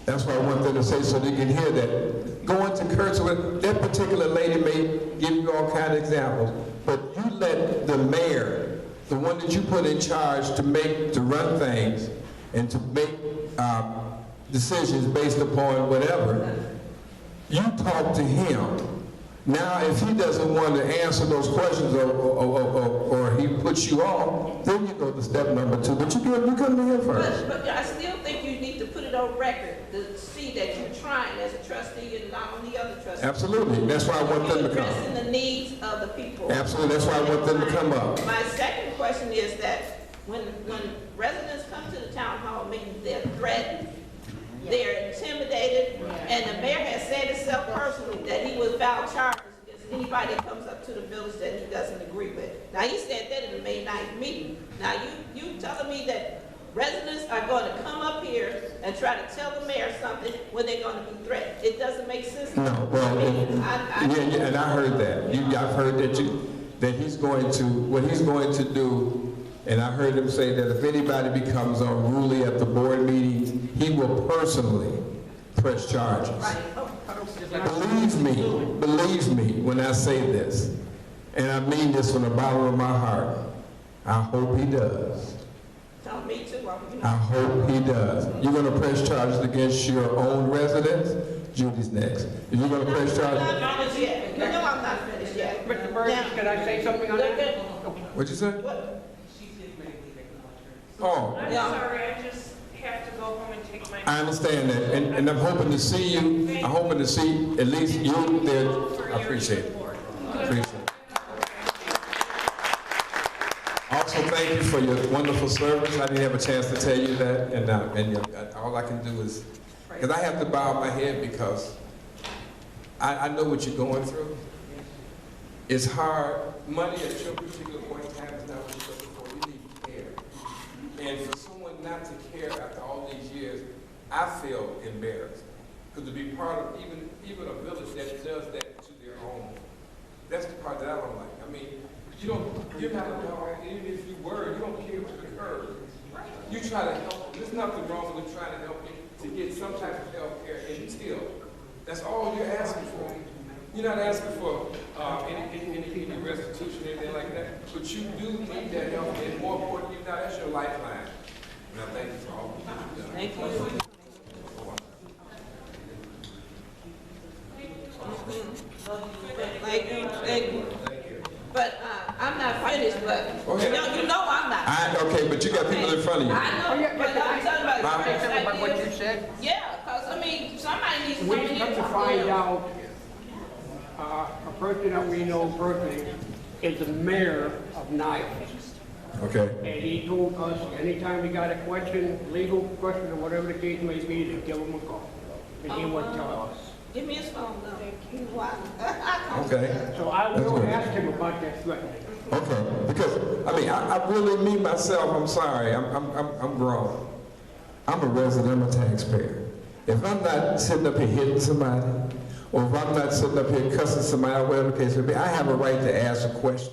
That's why I want them to say so they can hear that. Going to Kurtz, that particular lady may give you all kind of examples, but you let the mayor, the one that you put in charge to run things and to make decisions based upon whatever, you talk to him. Now, if he doesn't want to answer those questions or he puts you off, then you go to step number 2. But you come to him first. But I still think you need to put it on record to see that you're trying as a trustee and not on the other trustees. Absolutely. That's why I want them to come. Addressing the needs of the people. Absolutely. That's why I want them to come up. My second question is that when residents come to the town hall meeting, they're threatened, they're intimidated, and the mayor has said himself personally that he will file charges against anybody that comes up to the village that he doesn't agree with. Now, he said that in the May 9th meeting. Now, you telling me that residents are going to come up here and try to tell the mayor something when they're going to be threatened? It doesn't make sense. No, well, and I heard that. I've heard that he's going to, what he's going to do, and I heard him say that if anybody becomes unruly at the board meetings, he will personally press charges. Believe me when I say this, and I mean this from the bottom of my heart, I hope he does. Tell me too. I hope he does. You're going to press charges against your own residents? Judy's next. You're going to press charges? I'm not finished yet. You know I'm not finished yet. Mr. Burgess, can I say something on that? What'd you say? What? Oh. I'm sorry, I just have to go home and take my... I understand that, and I'm hoping to see you. I'm hoping to see at least you there. I appreciate it. Appreciate it. Also, thank you for your wonderful service. I didn't have a chance to tell you that, and all I can do is, because I have to bow my head because I know what you're going through. It's hard. Money at your particular point in time is not what you're looking for. You need care. And for someone not to care after all these years, I feel embarrassed. Because to be part of even a village that does that to their own, that's the part that I don't like. I mean, you're not a dog, even if you were, you don't care to the curb. You try to help them. There's nothing wrong with them trying to help you to get some type of health care until. That's all you're asking for. You're not asking for any restitution or anything like that, but you do need that help, and more importantly, now that's your lifeline. And I thank you for all of that. Thank you. Thank you. But I'm not finished, but you know I'm not. Okay, but you got people in front of you. I know, but I'm talking about what you said? Yeah, because I mean, somebody needs to We come in come here to and find out, a person that we know personally is the mayor of Niles. Okay. And he told us anytime we got a question, legal question or whatever the case may be, to give him a call. And he would tell us. Give me his phone number. Why? I Okay. So I That's will good. ask him about that threatening. Okay, because, I mean, I really, me, myself, I'm sorry, I'm grown. I'm a resident, I'm a taxpayer. If I'm not sitting up here hitting somebody, or if I'm not sitting up here cussing somebody out, whatever the case may be, I have a right to ask a question.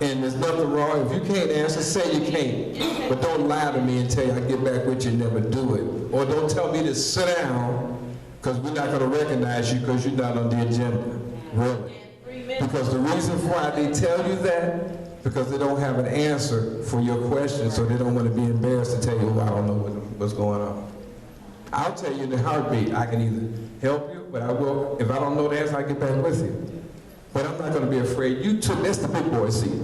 And there's nothing wrong. If you can't answer, say you can't. But don't lie to me and tell you I get back with you and never do it. Or don't tell me to sit down because we're not going to recognize you because you're not on the agenda. Really. Because the reason why they tell you that, because they don't have an answer for your question, so they don't want to be embarrassed to tell you, I don't know what's going on. I'll tell you in a heartbeat, I can either help you, but I will, if I don't know the answer, I'll get back with you. But I'm not going to be afraid. That's the big boy seat.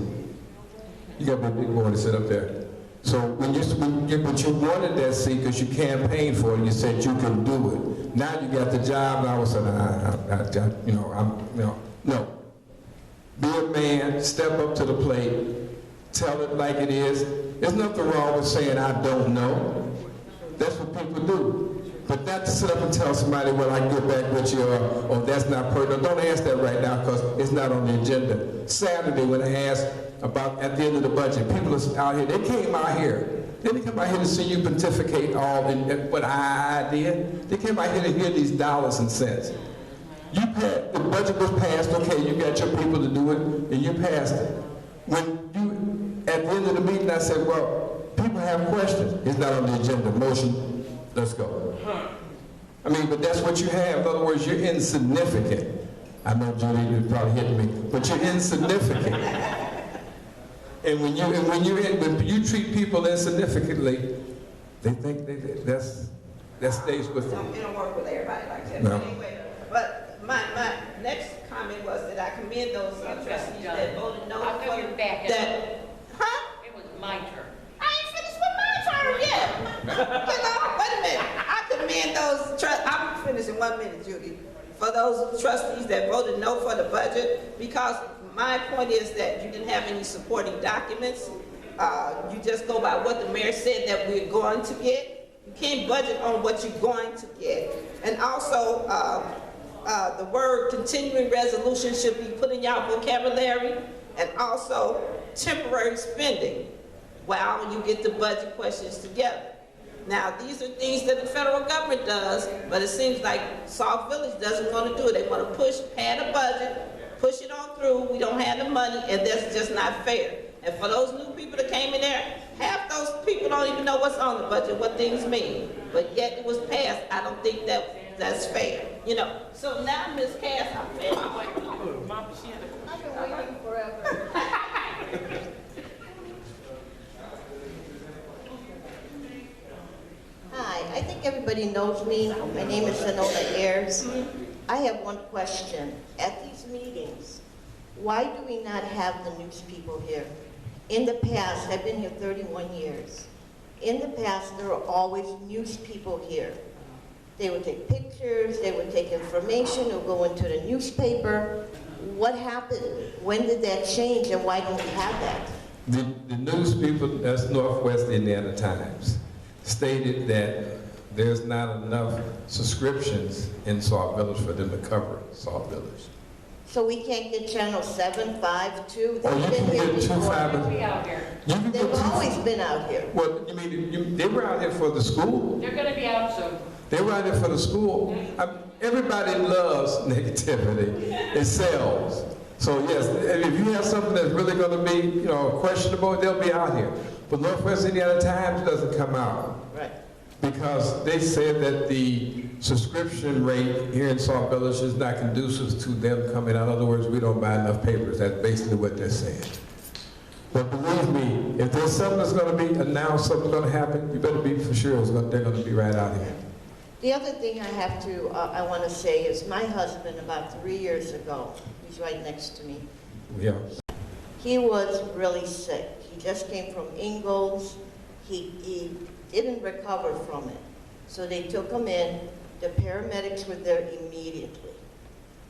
You got to be a big boy to sit up there. So but you wanted that seat because you campaigned for it and you said you can do it. Now you got the job and all of a sudden, no. Be a man, step up to the plate, tell it like it is. There's nothing wrong with saying I don't know. That's what people do. But not to sit up and tell somebody, well, I can get back with you, or that's not pertinent. Don't ask that right now because it's not on the agenda. Saturday, when I asked about at the end of the budget, people are out here, they came out here. They didn't come out here to see you pontificate all in what I did. They came out here to hear these dollars and cents. The budget was passed, okay, you got your people to do it, and you passed it. At the end of the meeting, I said, well, people have questions. It's not on the agenda. Motion, let's go. I mean, but that's what you have. In other words, you're insignificant. I know Judy, you probably hit me, but you're insignificant. And when you treat people insignificantly, they think that stays with them. It don't work with everybody like that. No. But anyway, but my next comment was that I commend those trustees that voted no. How come you're back? It was my turn. I ain't finished with my turn yet. Wait a minute. I commend those I'm finishing 1 minute, Judy. For those trustees that voted no for the budget, because my point is that you didn't have any supporting documents. You just go by what the mayor said that we're going to get. You can't budget on what you're going to get. And also, the word continuing resolution should be put in your vocabulary, and also temporary spending while you get the budget questions together. Now, these are things that the federal government does, but it seems like Sauk Village doesn't want to do it. They want to pad a budget, push it on through. We don't have the money, and that's just not fair. And for those new people that came in there, half those people don't even know what's on the budget, what things mean. But yet it was passed. I don't think that's fair. So now, Ms. Cass, I'm finished. I've been waiting forever. Hi, I think everybody knows me. My name is Sonona Ayers. I have one question. At these meetings, why do we not have the news people here? In the past, I've been here 31 years. In the past, there were always news people here. They would take pictures, they would take information, they would go into the newspaper. What happened? When did that change, and why don't we have that? The news people, that's Northwest Indiana Times, stated that there's not enough subscriptions in Sauk Village for them to cover Sauk Village. So we can't get channel 7, 5, 2? Or you can get 2, 5. They've always been out here. Well, you mean, they were out here for the school? They're going to be out soon. They were out here for the school. Everybody loves negativity. It sells. So yes, if you have something that's really going to be, questionable, they'll be out here. But Northwest Indiana Times doesn't come out. Right. Because they said that the subscription rate here in Sauk Village is not conducive to them coming out. In other words, we don't buy enough papers. That's basically what they're saying. But believe me, if there's something that's going to be announced, something's going to happen, you better be for sure they're going to be right out here. The other thing I want to say is my husband, about 3 years ago, he's right next to me. Yeah. He was really sick. He just came from Ingalls. He didn't recover from it. So they took him in. The paramedics were there immediately.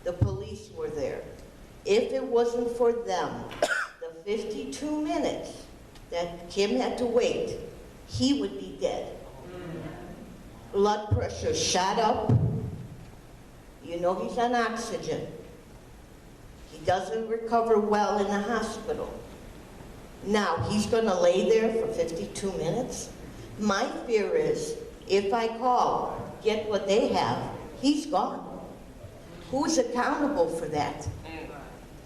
The police were there. If it wasn't for them, the 52 minutes that Kim had to wait, he would be dead. Blood pressure shot up. He's on oxygen. doesn't recover well in the hospital. Now, he's gonna lay there for 52 minutes? My fear is, if I call, get what they have, he's gone. Who's accountable for that?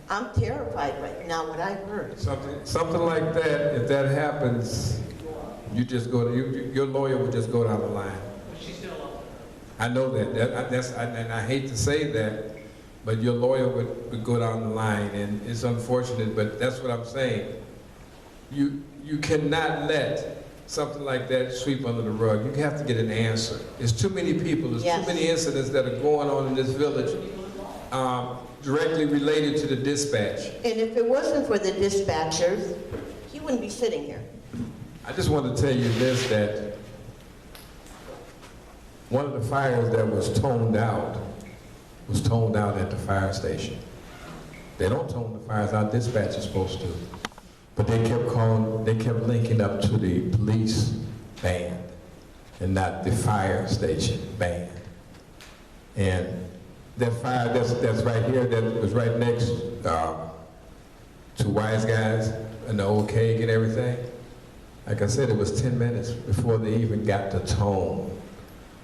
I'm terrified right now, what I've heard. Something like that, if that happens, you just go to, your lawyer would just go down the line. I know that, and I hate to say that, but your lawyer would go down the line, and it's unfortunate, but that's what I'm saying. You cannot let something like that sweep under the rug. You have to get an answer. There's too many people, there's too many incidents that are going on in this village directly related to the dispatch. And if it wasn't for the dispatchers, he wouldn't be sitting here. I just want to tell you this, that one of the fires that was toned out at the fire station. They don't tone the fires out, dispatch is supposed to. But they kept linking up to the police band and not the fire station band. And that fire that's right here, that was right next to Wise Guys and the old keg and everything, like I said, it was 10 minutes before they even got to tone.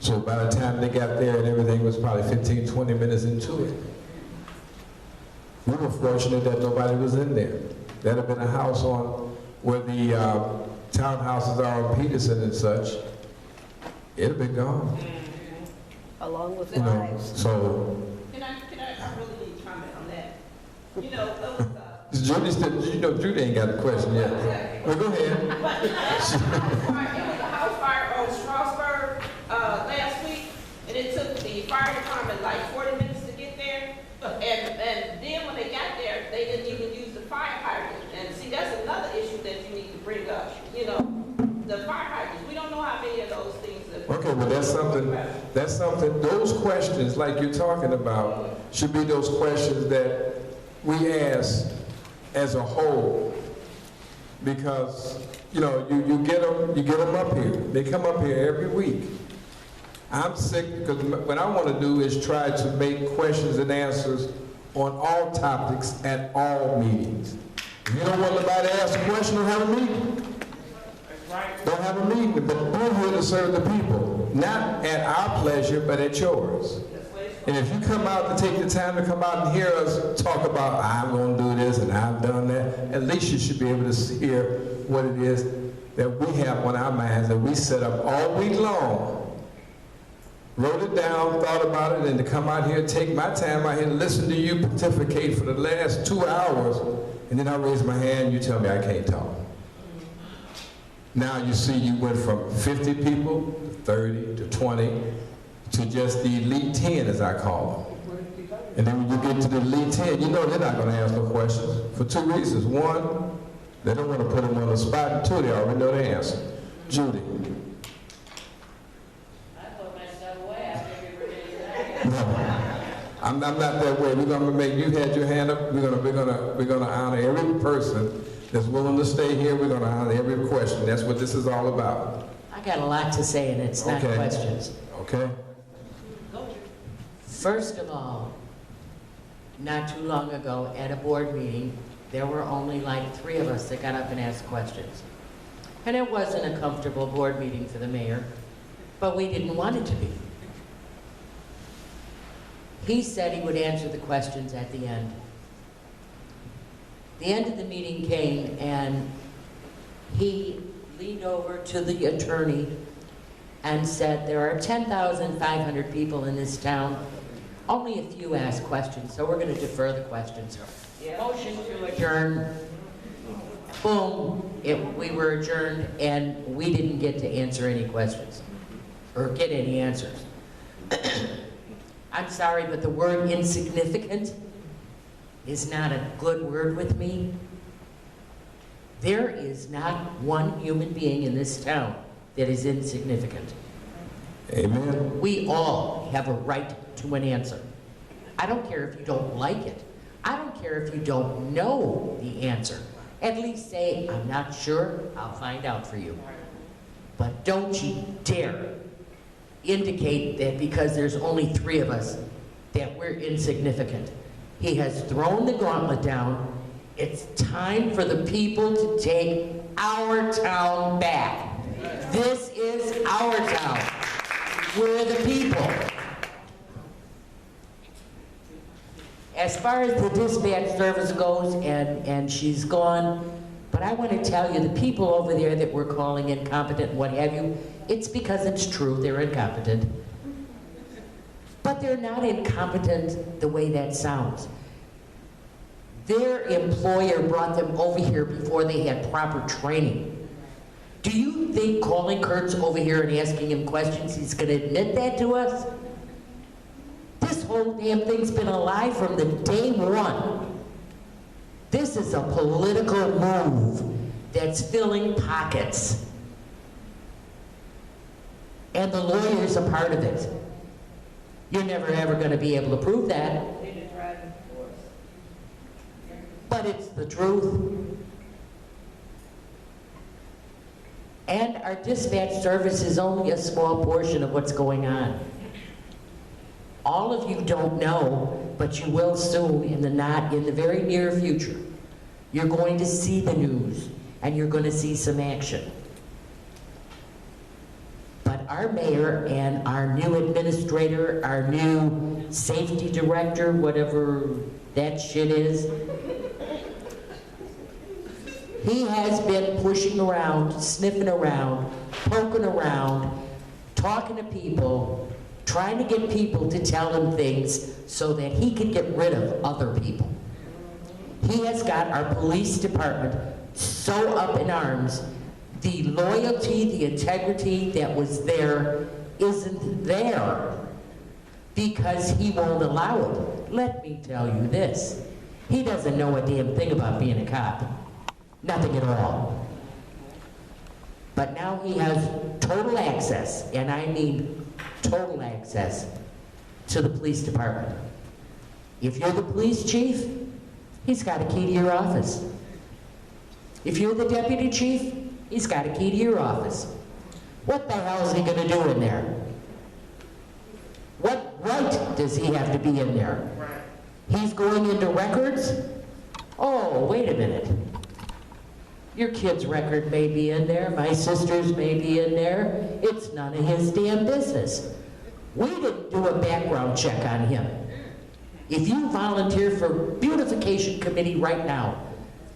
So by the time they got there and everything was probably 15, 20 minutes into it. We were fortunate that nobody was in there. That'd have been a house on where the townhouses are on Peterson and such. It'd have been gone. Along with You know, lives. so Can I really need to comment on that? You know, those, Judy ain't got a question yet. Well, go ahead. But it was a house fire on Strasburg last week, and it took the fire department like 40 minutes to get there. And then when they got there, they didn't even use the fire hydrant. And see, that's another issue that you need to bring up. You know, the fire hydrants. We don't know how many of those things that. Okay, well that's something, those questions like you're talking about should be those questions that we ask as a whole. Because, you know, you get them up here. They come up here every week. I'm sick because what I want to do is try to make questions and answers on all topics at all meetings. If you don't want nobody to ask a question, don't have a meeting. Don't have a meeting, but we're here to serve the people, not at our pleasure, but at yours. And if you come out to take the time to come out and hear us talk about, I'm going to do this and I've done that, at least you should be able to hear what it is that we have on our minds that we set up all week long. Wrote it down, thought about it, and to come out here, take my time out here, listen to you pontificate for the last 2 hours, and then I raise my hand, you tell me I can't talk. Now you see you went from 50 people, to 30, to 20, to just the elite 10, as I call them. And then when you get to the elite 10, you know they're not going to ask no questions for 2 reasons. One, they don't want to put them on the spot, and 2, they already know the answer. Judy. I'm not that way. We're gonna make you had your hand up. We're gonna honor every person that's willing to stay here. We're gonna honor every question. That's what this is all about. I got a lot to say, and it's not questions. Okay. First of all, not too long ago at a board meeting, there were only like 3 of us that got up and asked questions. And it wasn't a comfortable board meeting for the mayor, but we didn't want it to be. He said he would answer the questions at the end. The end of the meeting came and he leaned over to the attorney and said, there are 10,500 people in this town. Only a few ask questions, so we're going to defer the questions. Motion to adjourn. Boom, we were adjourned and we didn't get to answer any questions or get any answers. I'm sorry, but the word insignificant is not a good word with me. There is not one human being in this town that is insignificant. Amen. We all have a right to an answer. I don't care if you don't like it. I don't care if you don't know the answer. At least say, I'm not sure, I'll find out for you. But don't you dare indicate that because there's only 3 of us, that we're insignificant. He has thrown the gauntlet down. It's time for the people to take our town back. This is our town. We're the people. As far as the dispatch service goes, and she's gone, but I want to tell you, the people over there that we're calling incompetent and what have you, it's because it's true, they're incompetent. But they're not incompetent the way that sounds. Their employer brought them over here before they had proper training. Do you think calling Kurtz over here and asking him questions, he's going to admit that to us? This whole damn thing's been alive from the day one. This is a political move that's filling pockets. And the lawyer's a part of it. You're never ever going to be able to prove that. But it's the truth. And our dispatch service is only a small portion of what's going on. All of you don't know, but you will soon in the very near future. You're going to see the news, and you're going to see some action. But our mayor and our new administrator, our new safety director, whatever that shit is, he has been pushing around, sniffing around, poking around, talking to people, trying to get people to tell him things so that he can get rid of other people. He has got our police department so up in arms, the loyalty, the integrity that was there isn't there because he won't allow it. Let me tell you this, he doesn't know a damn thing about being a cop. Nothing at all. But now he has total access, and I mean total access, to the police department. If you're the police chief, he's got a key to your office. If you're the deputy chief, he's got a key to your office. What the hell is he going to do in there? What right does he have to be in there? He's going into records? Oh, wait a minute. Your kid's record may be in there, my sister's may be in there. It's none of his damn business. We didn't do a background check on him. If you volunteer for beautification committee right now,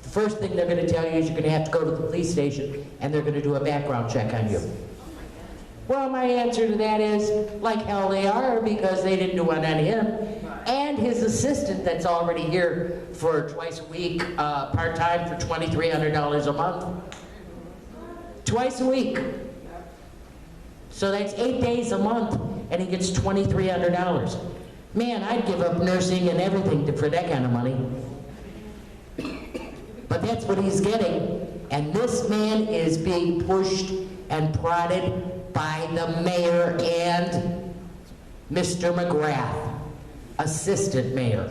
the first thing they're going to tell you is you're going to have to go to the police station and they're going to do a background check on you. Well, my answer to that is, like hell they are, because they didn't do one on him. And his assistant that's already here for twice a week, part-time for $2,300 a month. Twice a week. So that's 8 days a month, and he gets $2,300. Man, I'd give up nursing and everything for that kind of money. But that's what he's getting. And this man is being pushed and prodded by the mayor and Mr. McGrath, assistant mayor.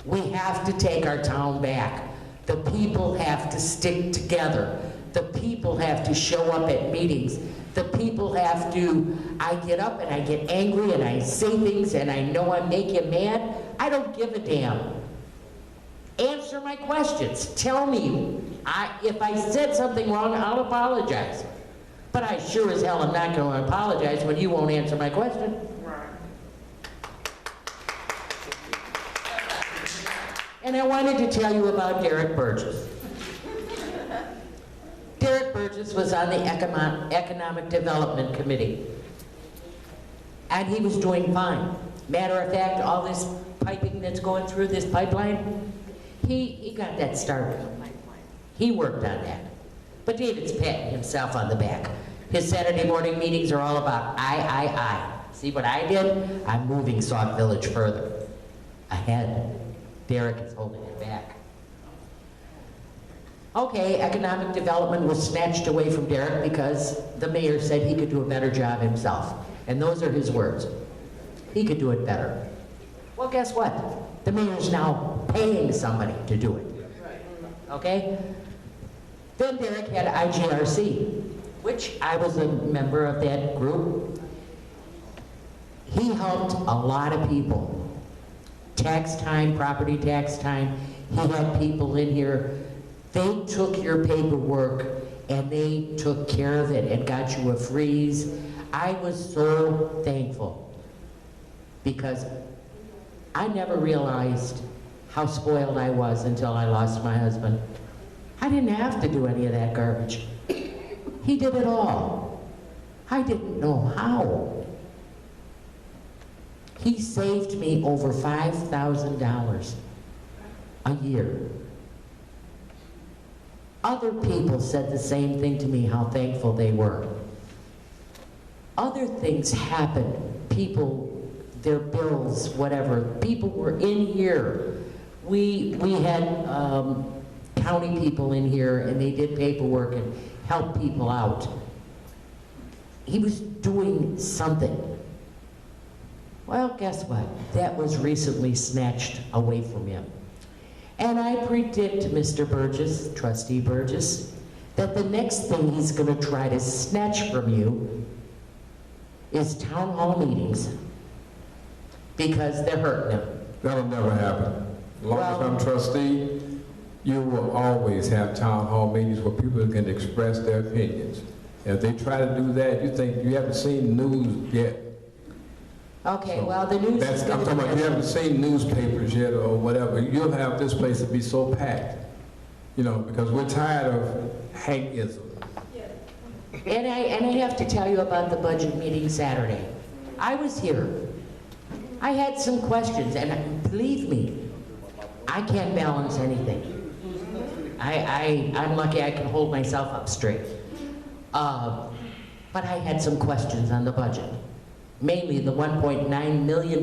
We have to take our town back. The people have to stick together. The people have to show up at meetings. The people have to, I get up and I get angry and I say things and I know I make you mad. I don't give a damn. Answer my questions. Tell me. If I said something wrong, I'll apologize. But I sure as hell am not going to apologize when you won't answer my question. And I wanted to tell you about Derek Burgess. Derek Burgess was on the Economic Development Committee. And he was doing fine. Matter of fact, all this piping that's going through this pipeline, he got that started. He worked on that. But David's patting himself on the back. His Saturday morning meetings are all about I. See what I did? I'm moving Sauk Village further ahead. Derek is holding it back. Okay, economic development was snatched away from Derek because the mayor said he could do a better job himself. And those are his words. He could do it better. Well, guess what? The mayor's now paying somebody to do it. Okay? Then Derek had IGRC, which I was a member of that group. He helped a lot of people. Tax time, property tax time, he had people in here. They took your paperwork and they took care of it and got you a freeze. I was so thankful because I never realized how spoiled I was until I lost my husband. I didn't have to do any of that garbage. He did it all. I didn't know how. He saved me over $5,000 a year. Other people said the same thing to me, how thankful they were. Other things happened. People, their bills, whatever. People were in here. We had county people in here, and they did paperwork and helped people out. He was doing something. Well, guess what? That was recently snatched away from him. And I predict, Mr. Burgess, Trustee Burgess, that the next thing he's going to try to snatch from you is town hall meetings, because they're hurting him. That'll never happen. As long as I'm trustee, you will always have town hall meetings where people can express their opinions. If they try to do that, you haven't seen news yet. Okay, well, the news is I'm going to talking about you haven't seen newspapers yet or whatever. You'll have this place to be so packed, because we're tired of Hankism. And I have to tell you about the budget meeting Saturday. I was here. I had some questions, and believe me, I can't balance anything. I'm lucky I can hold myself up straight. But I had some questions on the budget. Mainly the $1.9 million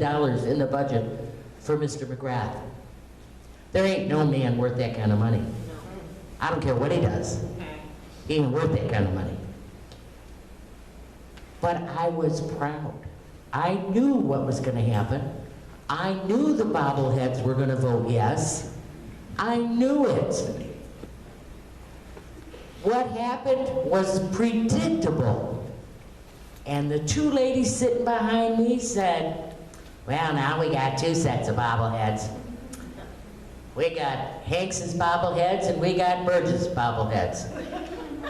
in the budget for Mr. McGrath. There ain't no man worth that kind of money. I don't care what he does. He ain't worth that kind of money. But I was proud. I knew what was going to happen. I knew the bobbleheads were going to vote yes. I knew it. What happened was predictable. And the two ladies sitting behind me said, well, now we got two sets of bobbleheads. We got Hanks's bobbleheads and we got Burgess' bobbleheads.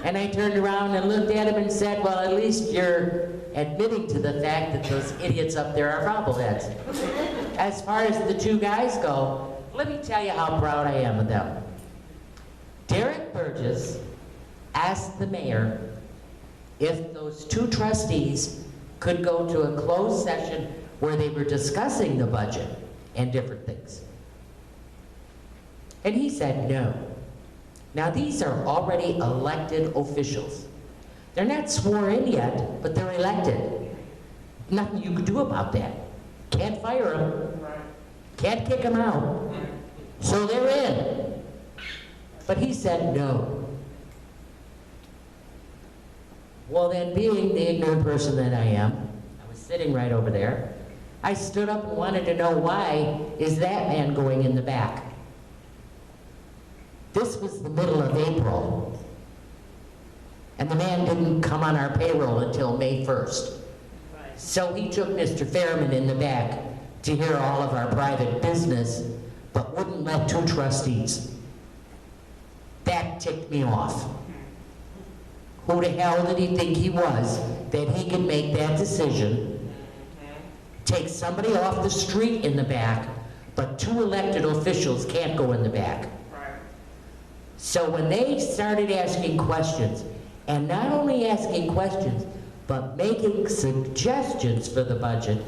And I turned around and looked at him and said, well, at least you're admitting to the fact that those idiots up there are bobbleheads. As far as the two guys go, let me tell you how proud I am of them. Derek Burgess asked the mayor if those two trustees could go to a closed session where they were discussing the budget and different things. And he said no. Now these are already elected officials. They're not sworn in yet, but they're elected. Nothing you can do about that. Can't fire them. Can't kick them out. So they're in. But he said no. Well then, being the ignorant person that I am, I was sitting right over there, I stood up and wanted to know why is that man going in the back? This was the middle of April, and the man didn't come on our payroll until May 1st. So he took Mr. Fairman in the back to hear all of our private business, but wouldn't let two trustees. That ticked me off. Who the hell did he think he was that he could make that decision, take somebody off the street in the back, but two elected officials can't go in the back? So when they started asking questions, and not only asking questions, but making suggestions for the budget,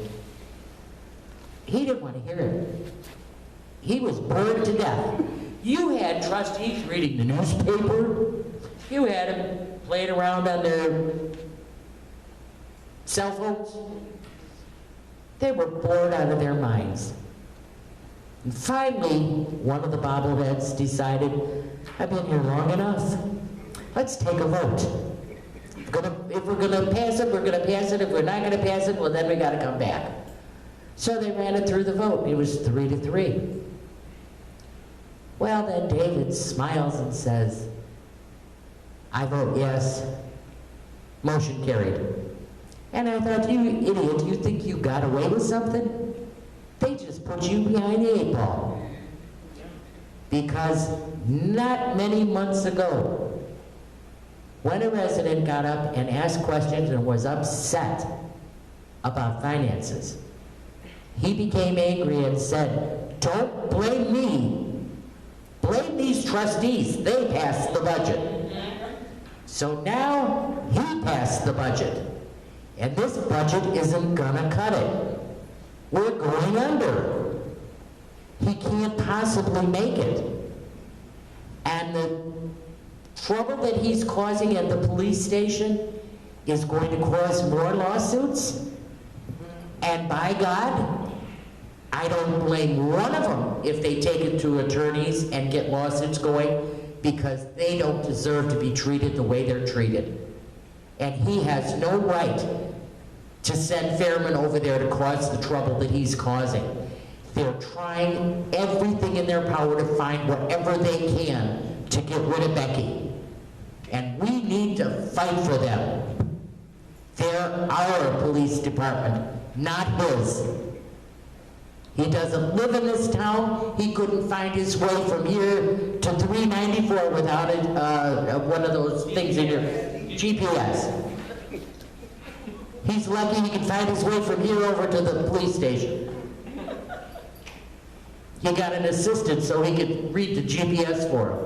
he didn't want to hear it. He was bored to death. You had trustees reading the newspaper. You had them playing around on their cell phones. They were bored out of their minds. And finally, one of the bobbleheads decided, I've been here long enough. Let's take a vote. If we're gonna pass it, we're gonna pass it. If we're not gonna pass it, well then we gotta come back. So they ran it through the vote. It was 3-3. Well, then David smiles and says, I vote yes. Motion carried. And I thought, you idiot, you think you got away with something? They just put you behind the 8 ball. Because not many months ago, when a resident got up and asked questions and was upset about finances, he became angry and said, don't blame me. Blame these trustees. They passed the budget. So now he passed the budget. And this budget isn't gonna cut it. We're going under. He can't possibly make it. And the trouble that he's causing at the police station is going to cause more lawsuits. And by God, I don't blame one of them if they take it to attorneys and get lawsuits going, because they don't deserve to be treated the way they're treated. And he has no right to send Fairman over there to cause the trouble that he's causing. They're trying everything in their power to find whatever they can to get rid of Becky. And we need to fight for them. They're our police department, not his. He doesn't live in this town. He couldn't find his way from here to 394 without one of those things in your GPS. He's lucky he can find his way from here over to the police station. He got an assistant so he could read the GPS for him.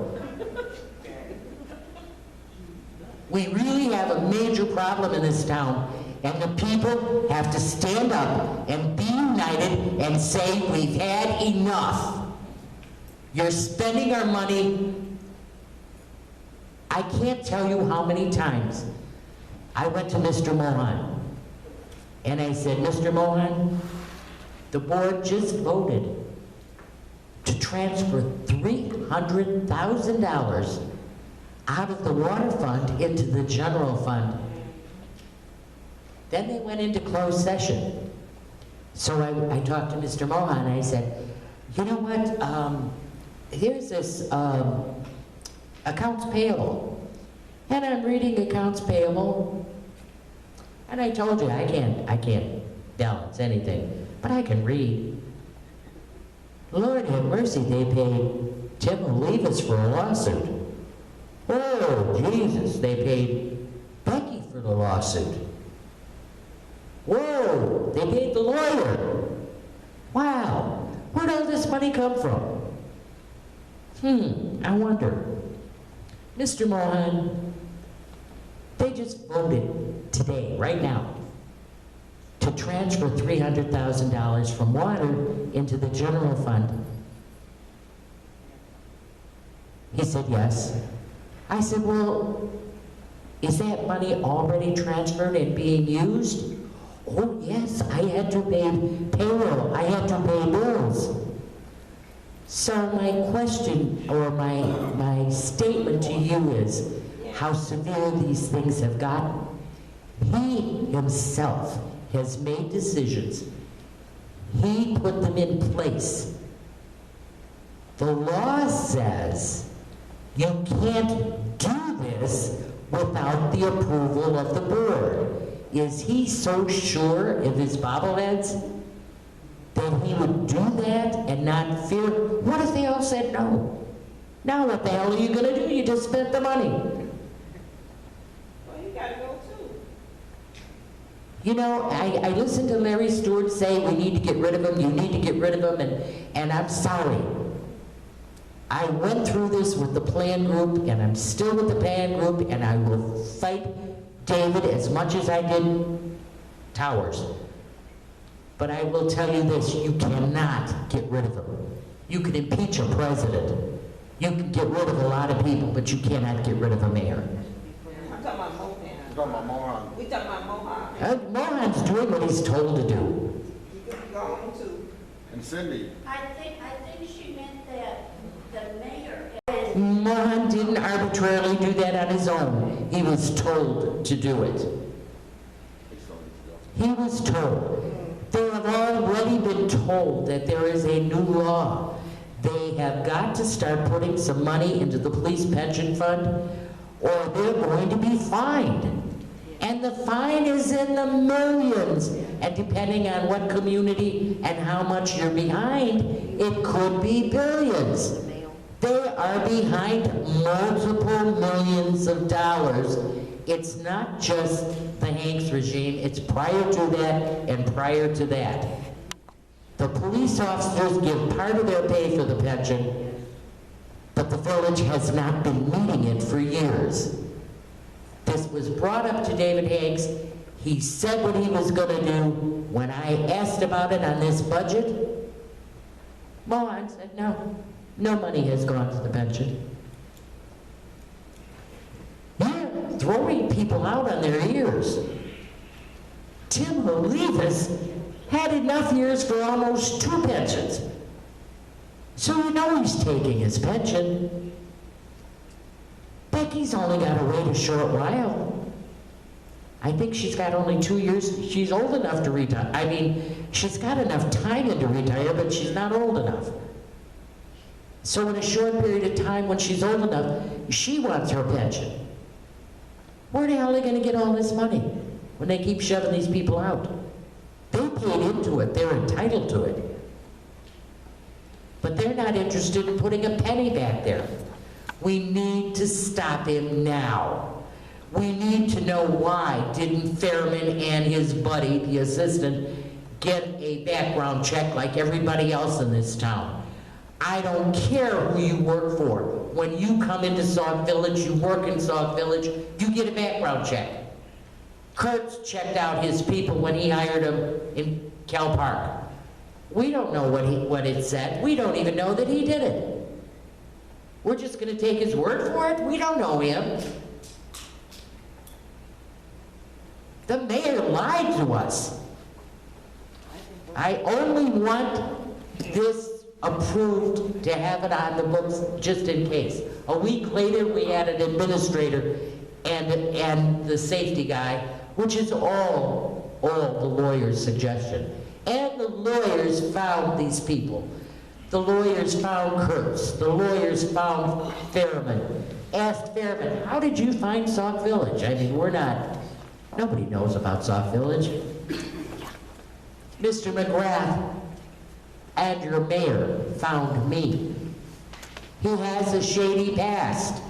We really have a major problem in this town, and the people have to stand up and be united and say, we've had enough. You're spending our money. I can't tell you how many times I went to Mr. Mohan and I said, Mr. Mohan, the board just voted to transfer $300,000 out of the water fund into the general fund. Then they went into closed session. So I talked to Mr. Mohan and I said, you know what, here's this accounts payable. And I'm reading accounts payable, and I told you I can't balance anything, but I can read. Lord have mercy, they paid Tim Olivas for a lawsuit. Oh, Jesus, they paid Becky for the lawsuit. Whoa, they paid the lawyer. Wow, where'd all this money come from? I wonder. Mr. Mohan, they just voted today, right now, to transfer $300,000 from water into the general fund. He said yes. I said, well, is that money already transferred and being used? Oh yes, I had to pay payroll, I had to pay bills. So my question, or my statement to you is how severe these things have gotten. He himself has made decisions. He put them in place. The law says you can't do this without the approval of the board. Is he so sure of his bobbleheads that he would do that and not fear? What if they all said no? Now what the hell are you going to do? You just spent the money. Well, you gotta go too. You know, I listened to Larry Stewart say we need to get rid of him, you need to get rid of him, and I'm sorry. I went through this with the P.L.A.N group, and I'm still with the P.L.A.N group, and I will fight David as much as I did Towers. But I will tell you this, you cannot get rid of him. You can impeach a president. You can get rid of a lot of people, but you cannot get rid of a mayor. I'm talking about Mohan. You're talking about Mohan. We talking about Mohan. Mohan's doing what he's told to do. You can go on too. And Cindy. I think she meant that the mayor. Mohan didn't arbitrarily do that on his own. He was told to do it. He was told. They have already been told that there is a new law. They have got to start putting some money into the police pension fund, or they're going to be fined. And the fine is in the millions. And depending on what community and how much you're behind, it could be billions. They are behind multiple millions of dollars. It's not just the Hanks regime, it's prior to that and prior to that. The police officers give part of their pay for the pension, but the village has not been meeting it for years. This was brought up to David Hanks. He said what he was going to do. When I asked about it on this budget, Mohan said no. No money has gone to the pension. You're throwing people out on their ears. Tim Olivas had enough years for almost 2 pensions. So you know he's taking his pension. Becky's only got to wait a short while. I think she's got only 2 years. She's old enough to retire. I mean, she's got enough time to retire, but she's not old enough. So in a short period of time, when she's old enough, she wants her pension. Where the hell are they going to get all this money when they keep shoving these people out? They paid into it. They're entitled to it. But they're not interested in putting a penny back there. We need to stop him now. We need to know why didn't Fairman and his buddy, the assistant, get a background check like everybody else in this town. I don't care who you work for. When you come into Sauk Village, you work in Sauk Village, you get a background check. Kurtz checked out his people when he hired them in Cal Park. We don't know what it said. We don't even know that he did it. We're just going to take his word for it? We don't know him. The mayor lied to us. I only want this approved to have it on the books just in case. A week later, we had an administrator and the safety guy, which is all the lawyer's suggestion. And the lawyers found these people. The lawyers found Kurtz. The lawyers found Fairman. Asked Fairman, how did you find Sauk Village? I mean, nobody knows about Sauk Village. Mr. McGrath and your mayor found me. He has a shady past.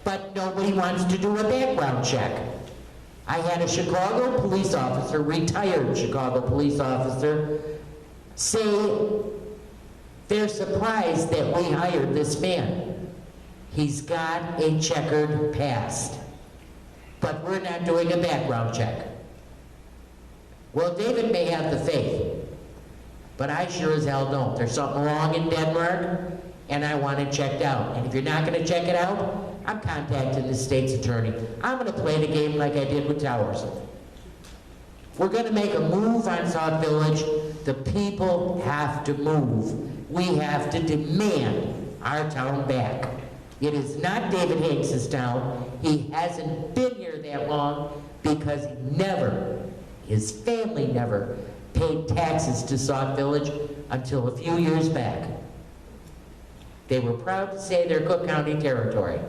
But nobody wants to do a background check. I had a Chicago police officer, retired Chicago police officer, say they're surprised that we hired this man. He's got a checkered past. But we're not doing a background check. Well, David may have the faith, but I sure as hell don't. There's something wrong in Denmark, and I want it checked out. And if you're not going to check it out, I'm contacting the state's attorney. I'm going to play the game like I did with Towers. We're going to make a move on Sauk Village. The people have to move. We have to demand our town back. It is not David Hanks' town. He hasn't been here that long because his family never paid taxes to Sauk Village until a few years back. They were proud to say they're Cook County territory,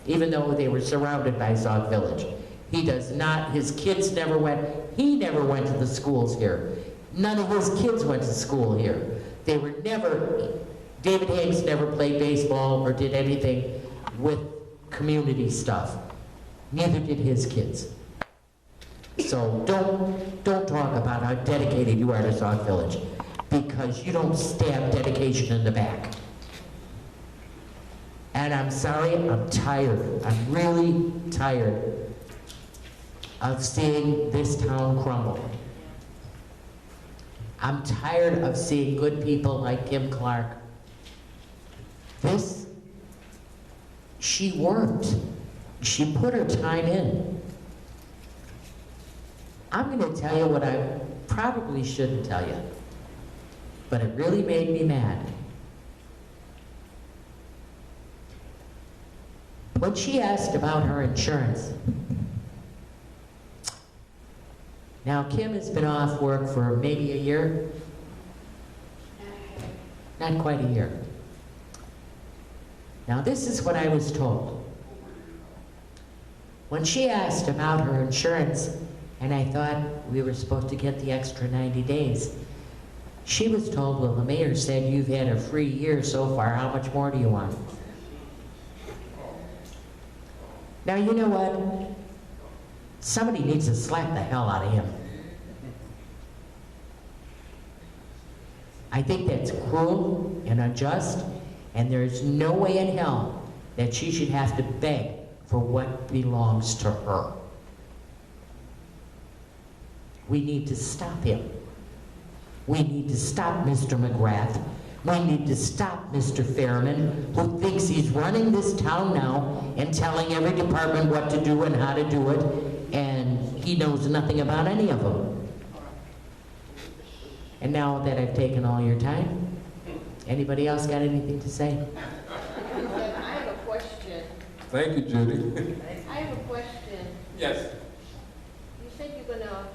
even though they were surrounded by Sauk Village. He does not, his kids never went, he never went to the schools here. None of his kids went to school here. They were never, David Hanks never played baseball or did anything with community stuff. Neither did his kids. So don't talk about how dedicated you are to Sauk Village, because you don't stab dedication in the back. And I'm sorry, I'm tired. I'm really tired of seeing this town crumble. I'm tired of seeing good people like Kim Clark. She worked. She put her time in. I'm going to tell you what I probably shouldn't tell you, but it really made me mad. When she asked about her insurance, now Kim has been off work for maybe a year, not quite a year. Now this is what I was told. When she asked about her insurance, and I thought we were supposed to get the extra 90 days, she was told, well, the mayor said you've had a free year so far, how much more do you want? Now, you know what? Somebody needs to slap the hell out of him. I think that's cruel and unjust, and there's no way in hell that she should have to beg for what belongs to her. We need to stop him. We need to stop Mr. McGrath. We need to stop Mr. Fairman, who thinks he's running this town now and telling every department what to do and how to do it, and he knows nothing about any of them. And now that I've taken all your time, anybody else got anything to say? I have a question. Thank you, Judy. I have a question. Yes. You said you're gonna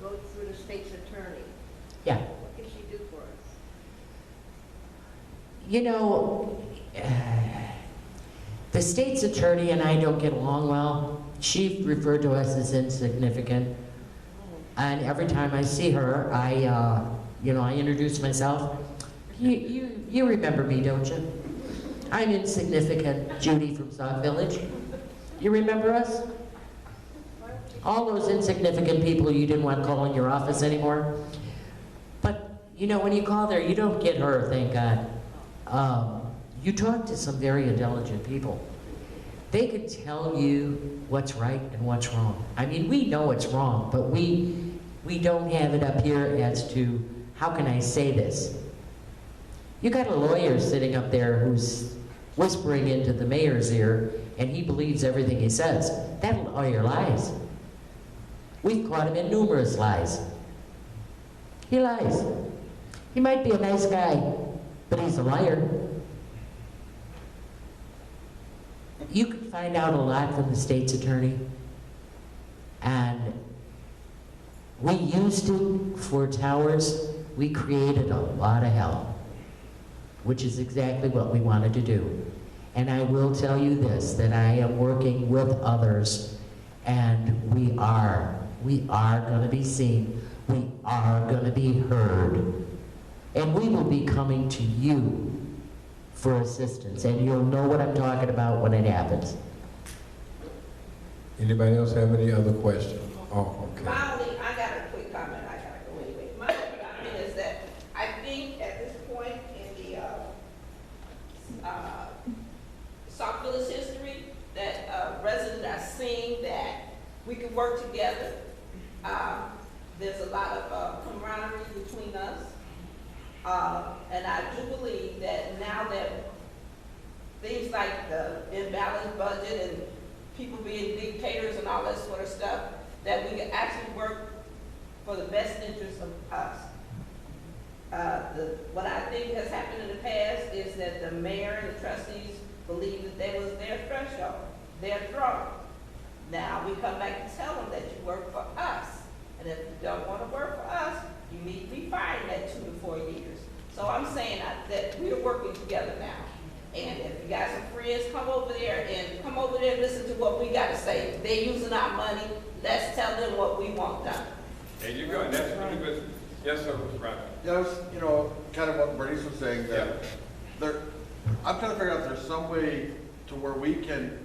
go through the state's attorney. Yeah. What can she do for us? You know, the state's attorney and I don't get along well. She referred to us as insignificant. And every time I see her, I introduce myself. You remember me, don't you? I'm insignificant Judy from Sauk Village. You remember us? All those insignificant people you didn't want to call in your office anymore. But, you know, when you call there, you don't get her, thank God. You talk to some very intelligent people. They could tell you what's right and what's wrong. I mean, we know it's wrong, but we don't have it up here as to, how can I say this? You got a lawyer sitting up there who's whispering into the mayor's ear, and he believes everything he says. That lawyer lies. We've caught him in numerous lies. He lies. He might be a nice guy, but he's a liar. You can find out a lot from the state's attorney, and we used it for towers. We created a lot of hell, which is exactly what we wanted to do. And I will tell you this, that I am working with others, and we are going to be seen. We are going to be heard. And we will be coming to you for assistance, and you'll know what I'm talking about when it happens. Anybody else have any other questions? Oh, okay. I got a quick comment, I gotta go anyway. My comment is that I think at this point in the Sauk Village history, that residents are seeing that we can work together. There's a lot of camaraderie between us. And I do believe that now that things like the imbalanced budget and people being dictators and all that sort of stuff, that we can actually work for the best interest of us. What I think has happened in the past is that the mayor and the trustees believed that that was their threshold, their throne. Now we come back and tell them that you work for us. And if you don't want to work for us, you need to be fined that 2 to 4 years. So I'm saying that we're working together now. And if you got some friends, come over there and listen to what we got to say. If they're using our money, let's tell them what we want done. There you go, and that's really good. Yes, sir, Mr. Brown. Yeah, I was, kind of what Bernice was saying, that I'm trying to figure out if there's some way to where we can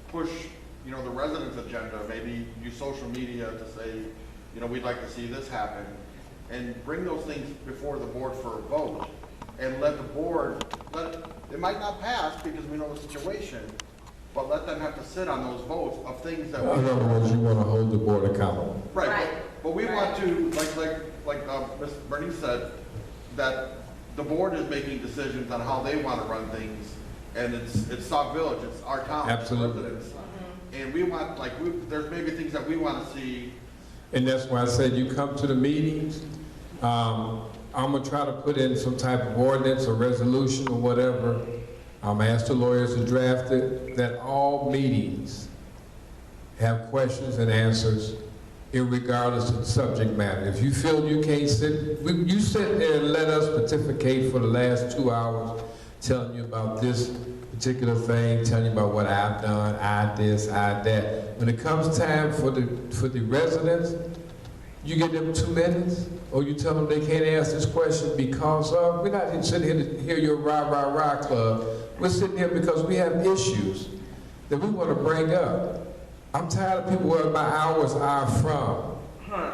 push, the residents' agenda, maybe use social media to say, we'd like to see this happen, and bring those things before the board for a vote, and let the board, it might not pass because we know the situation, but let them have to sit on those votes of things that. In other words, you want to hold the board accountable. Right. But we want to, like Ms. Bernice said, that the board is making decisions on how they want to run things, and it's Sauk Village, it's our town. Absolutely. Residents. And we want, there's maybe things that we want to see. And that's why I said you come to the meetings. I'm going to try to put in some type of ordinance or resolution or whatever. I'm going to ask the lawyers to draft it, that all meetings have questions and answers irregardless of the subject matter. If you feel you can't sit, you sit there and let us pontificate for the last 2 hours telling you about this particular thing, telling you about what I've done, I this, I that. When it comes time for the residents, you give them 2 minutes, or you tell them they can't ask this question because of, we're not sitting here to hear your rah, rah, rah club. We're sitting here because we have issues that we want to bring up. I'm tired of people where my hours are from.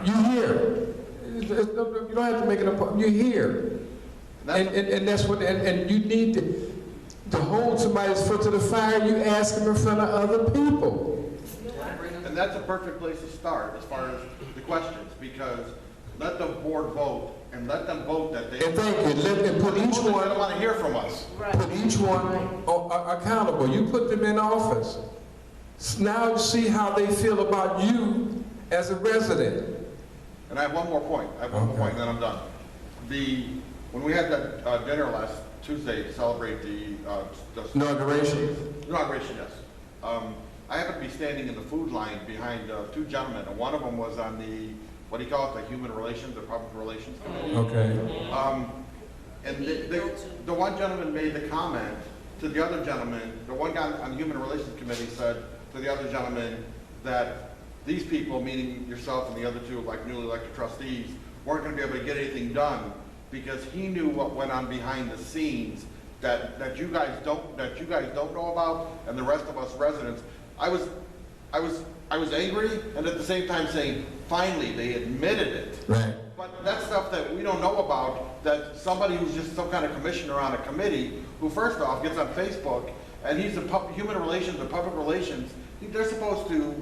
You here. You don't have to make an appointment. You're here. And that's what, and you need to hold somebody's foot to the fire, you ask them in front of other people. And that's a perfect place to start as far as the questions, because let the board vote and let them vote that they. And thank you. Let them put each one. They don't want to hear from us. Put each one accountable. You put them in office. Now you see how they feel about you as a resident. And I have one more point. More point, and then I'm done. When we had that dinner last Tuesday to celebrate the inauguration. Inauguration, yes. I happened to be standing in the food line behind 2 gentlemen, and one of them was on the, what do you call it, the Human Relations, the Public Relations Committee. Okay. And the one gentleman made the comment to the other gentleman, the one guy on the Human Relations Committee said to the other gentleman that these people, meaning yourself and the other 2 like newly elected trustees, weren't going to be able to get anything done because he knew what went on behind the scenes that you guys don't know about, and the rest of us residents. I was angry, and at the same time saying, finally, they admitted it. Right. But that's stuff that we don't know about, that somebody who's just some kind of commissioner on a committee, who first off gets on Facebook, and he's human relations or public relations, they're supposed to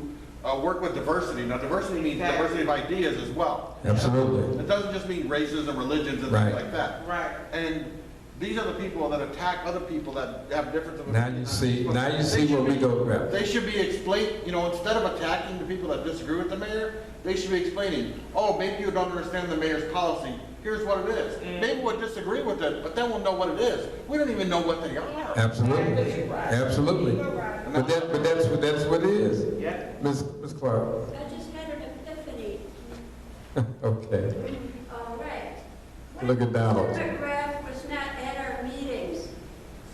work with diversity. Now, diversity means diversity of ideas as well. Absolutely. It doesn't just mean races and religions and things like that. Right. And these are the people that attack other people that have different opinions. Now you see where we go. They should be explained, instead of attacking the people that disagree with the mayor, they should be explaining, oh, maybe you don't understand the mayor's policy. Here's what it is. Maybe we'll disagree with it, but then we'll know what it is. We don't even know what they are. Absolutely. Absolutely. But that's what it is. Yeah. Ms. Clark. I just had an epiphany. Okay. All right. Look at Donald. Mr. McGrath was not at our meetings,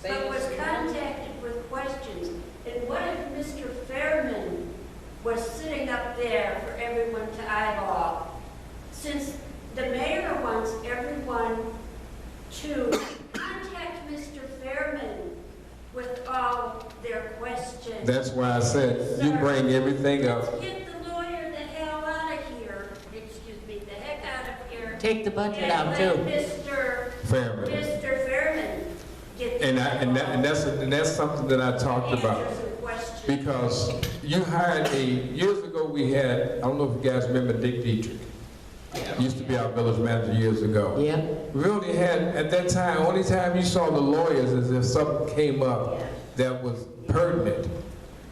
but was contacted with questions. And what if Mr. Fairman was sitting up there for everyone to eyeball? Since the mayor wants everyone to contact Mr. Fairman with all their questions. That's why I said you bring everything up. Let's get the lawyer the hell out of here. Excuse me, the heck out of here. Take the budget out too. Mr. Fairman. Mr. Fairman get the And that's something that I talked about. Because you hired years ago we had, I don't know if you guys remember Dick Dietrich. Used to be our village manager years ago. Yeah. We only had, at that time, only time you saw the lawyers is if something came up that was pertinent.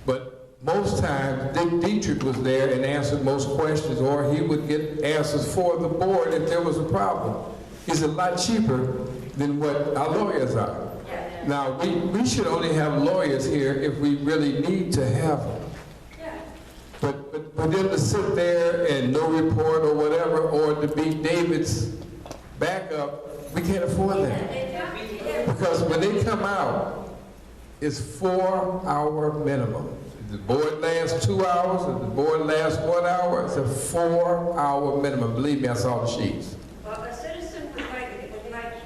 But most times, Dick Dietrich was there and answered most questions, or he would get answers for the board if there was a problem. He's a lot cheaper than what our lawyers are. Now, we should only have lawyers here if we really need to have them. But for them to sit there and no report or whatever, or to be David's backup, we can't afford that. Because when they come out, it's 4-hour minimum. If the board lasts 2 hours, if the board lasts 1 hour, it's a 4-hour minimum. Believe me, I saw the sheets. Well, a citizen would like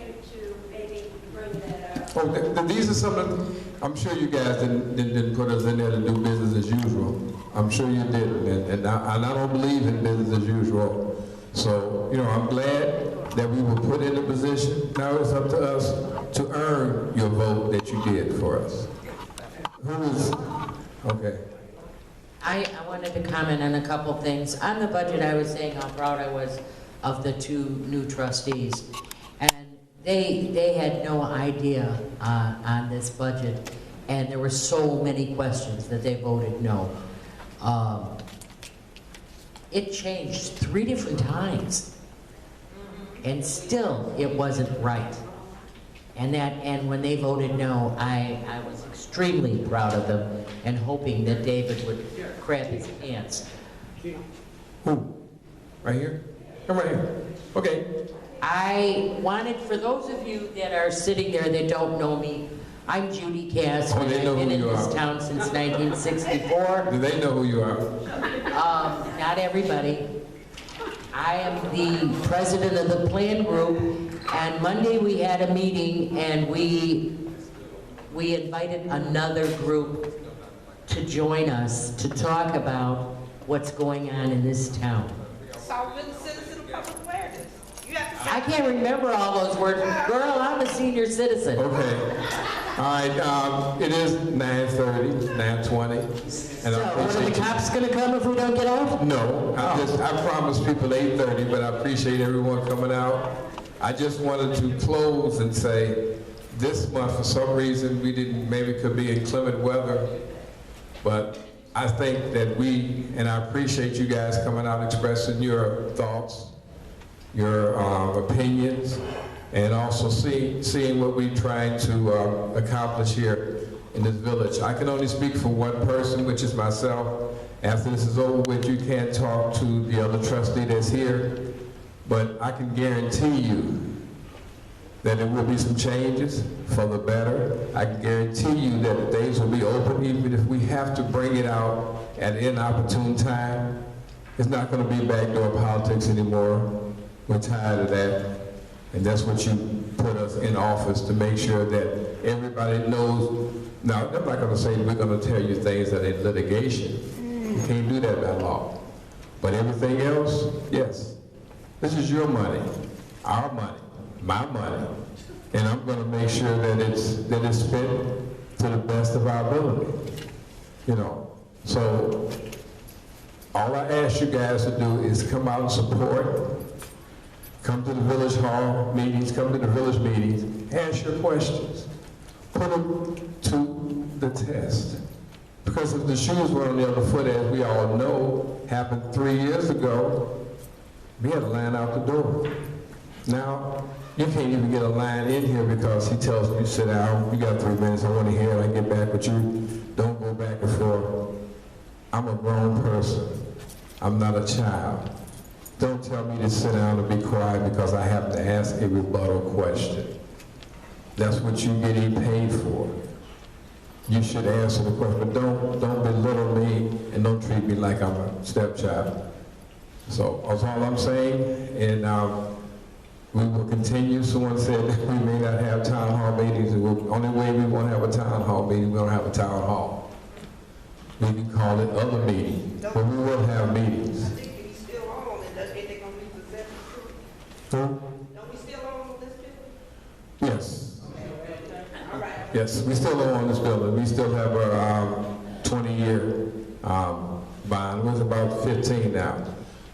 you to maybe bring that up. Oh, these are some of the, I'm sure you guys didn't put us in there to do business as usual. I'm sure you didn't, and I don't believe in business as usual. So, I'm glad that we were put in a position. Now it's up to us to earn your vote that you did for us. Who is, okay. I wanted to comment on a couple things. On the budget, I was saying how proud I was of the 2 new trustees. And they had no idea on this budget. And there were so many questions that they voted no. It changed 3 different times, and still it wasn't right. And when they voted no, I was extremely proud of them and hoping that David would grab his pants. Who? Right here? Come right here. Okay. I wanted, for those of you that are sitting there that don't know me, I'm Judy Cass. Oh, they know I've been who in you this are. town since 1964. Do they know who you are? Not everybody. I am the president of the P.L.A.N group, and Monday we had a meeting, and we invited another group to join us to talk about what's going on in this town. Solving citizen public awareness. You have to say. I can't remember all those words. Girl, I'm a senior citizen. Okay. All right, it is 9:30, 9:20. And So, what, are the cops gonna come if we don't get off? No, I promised people 8:30, but I appreciate everyone coming out. I just wanted to close and say, this month, for some reason, we didn't, maybe it could be inclement weather, but I think that and I appreciate you guys coming out expressing your thoughts, your opinions, and also seeing what we're trying to accomplish here in this village. I can only speak for one person, which is myself. After this is over with, you can't talk to the other trustee that's here, but I can guarantee you that there will be some changes for the better. I can guarantee you that the days will be open, even if we have to bring it out at an inopportune time. It's not going to be backdoor politics anymore. We're tired of that. And that's what you put us in office, to make sure that everybody knows. Now, I'm not going to say we're going to tell you things that are in litigation. You can't do that by law. But everything else, yes. This is your money, our money, my money. And I'm going to make sure that it's spent to the best of our ability. So all I ask you guys to do is come out and support. Come to the village hall meetings, come to the village meetings, ask your questions. Put them to the test. Because if the shoes were on the other foot, as we all know, happened 3 years ago, we had a line out the door. Now, you can't even get a line in here because he tells you, sit down, you got 3 minutes, I want to hear, I get back with you. Don't go back and forth. I'm a grown person. I'm not a child. Don't tell me to sit down and be quiet because I have to ask a rebuttal question. That's what you're getting paid for. You should answer the question, but don't belittle me and don't treat me like I'm a stepchild. So that's all I'm saying, and we will continue. Someone said that we may not have town hall meetings. The only way we won't have a town hall meeting, we don't have a town hall. We can call it other meetings, but we will have meetings. Don't we still own this building? Yes. Yes, we still own this building. We still have a 20-year bond. It was about 15 now.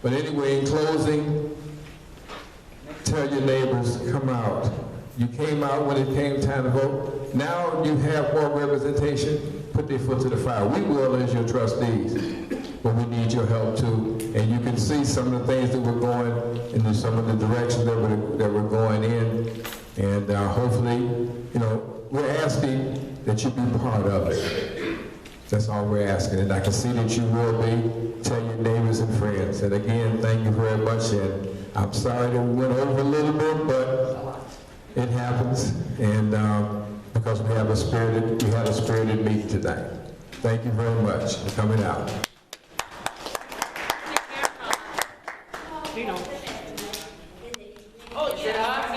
But anyway, in closing, tell your neighbors, come out. You came out when it came time to vote. Now you have more representation. Put their foot to the fire. We will as your trustees, but we need your help too. And you can see some of the things that we're going in, some of the directions that we're going in. And hopefully, we're asking that you be part of it. That's all we're asking. And I can see that you will be. Tell your neighbors and friends. And again, thank you very much. And I'm sorry that we went over a little bit, but it happens. And because we had a spirited meeting tonight. Thank you very much for coming out. Oh, yeah.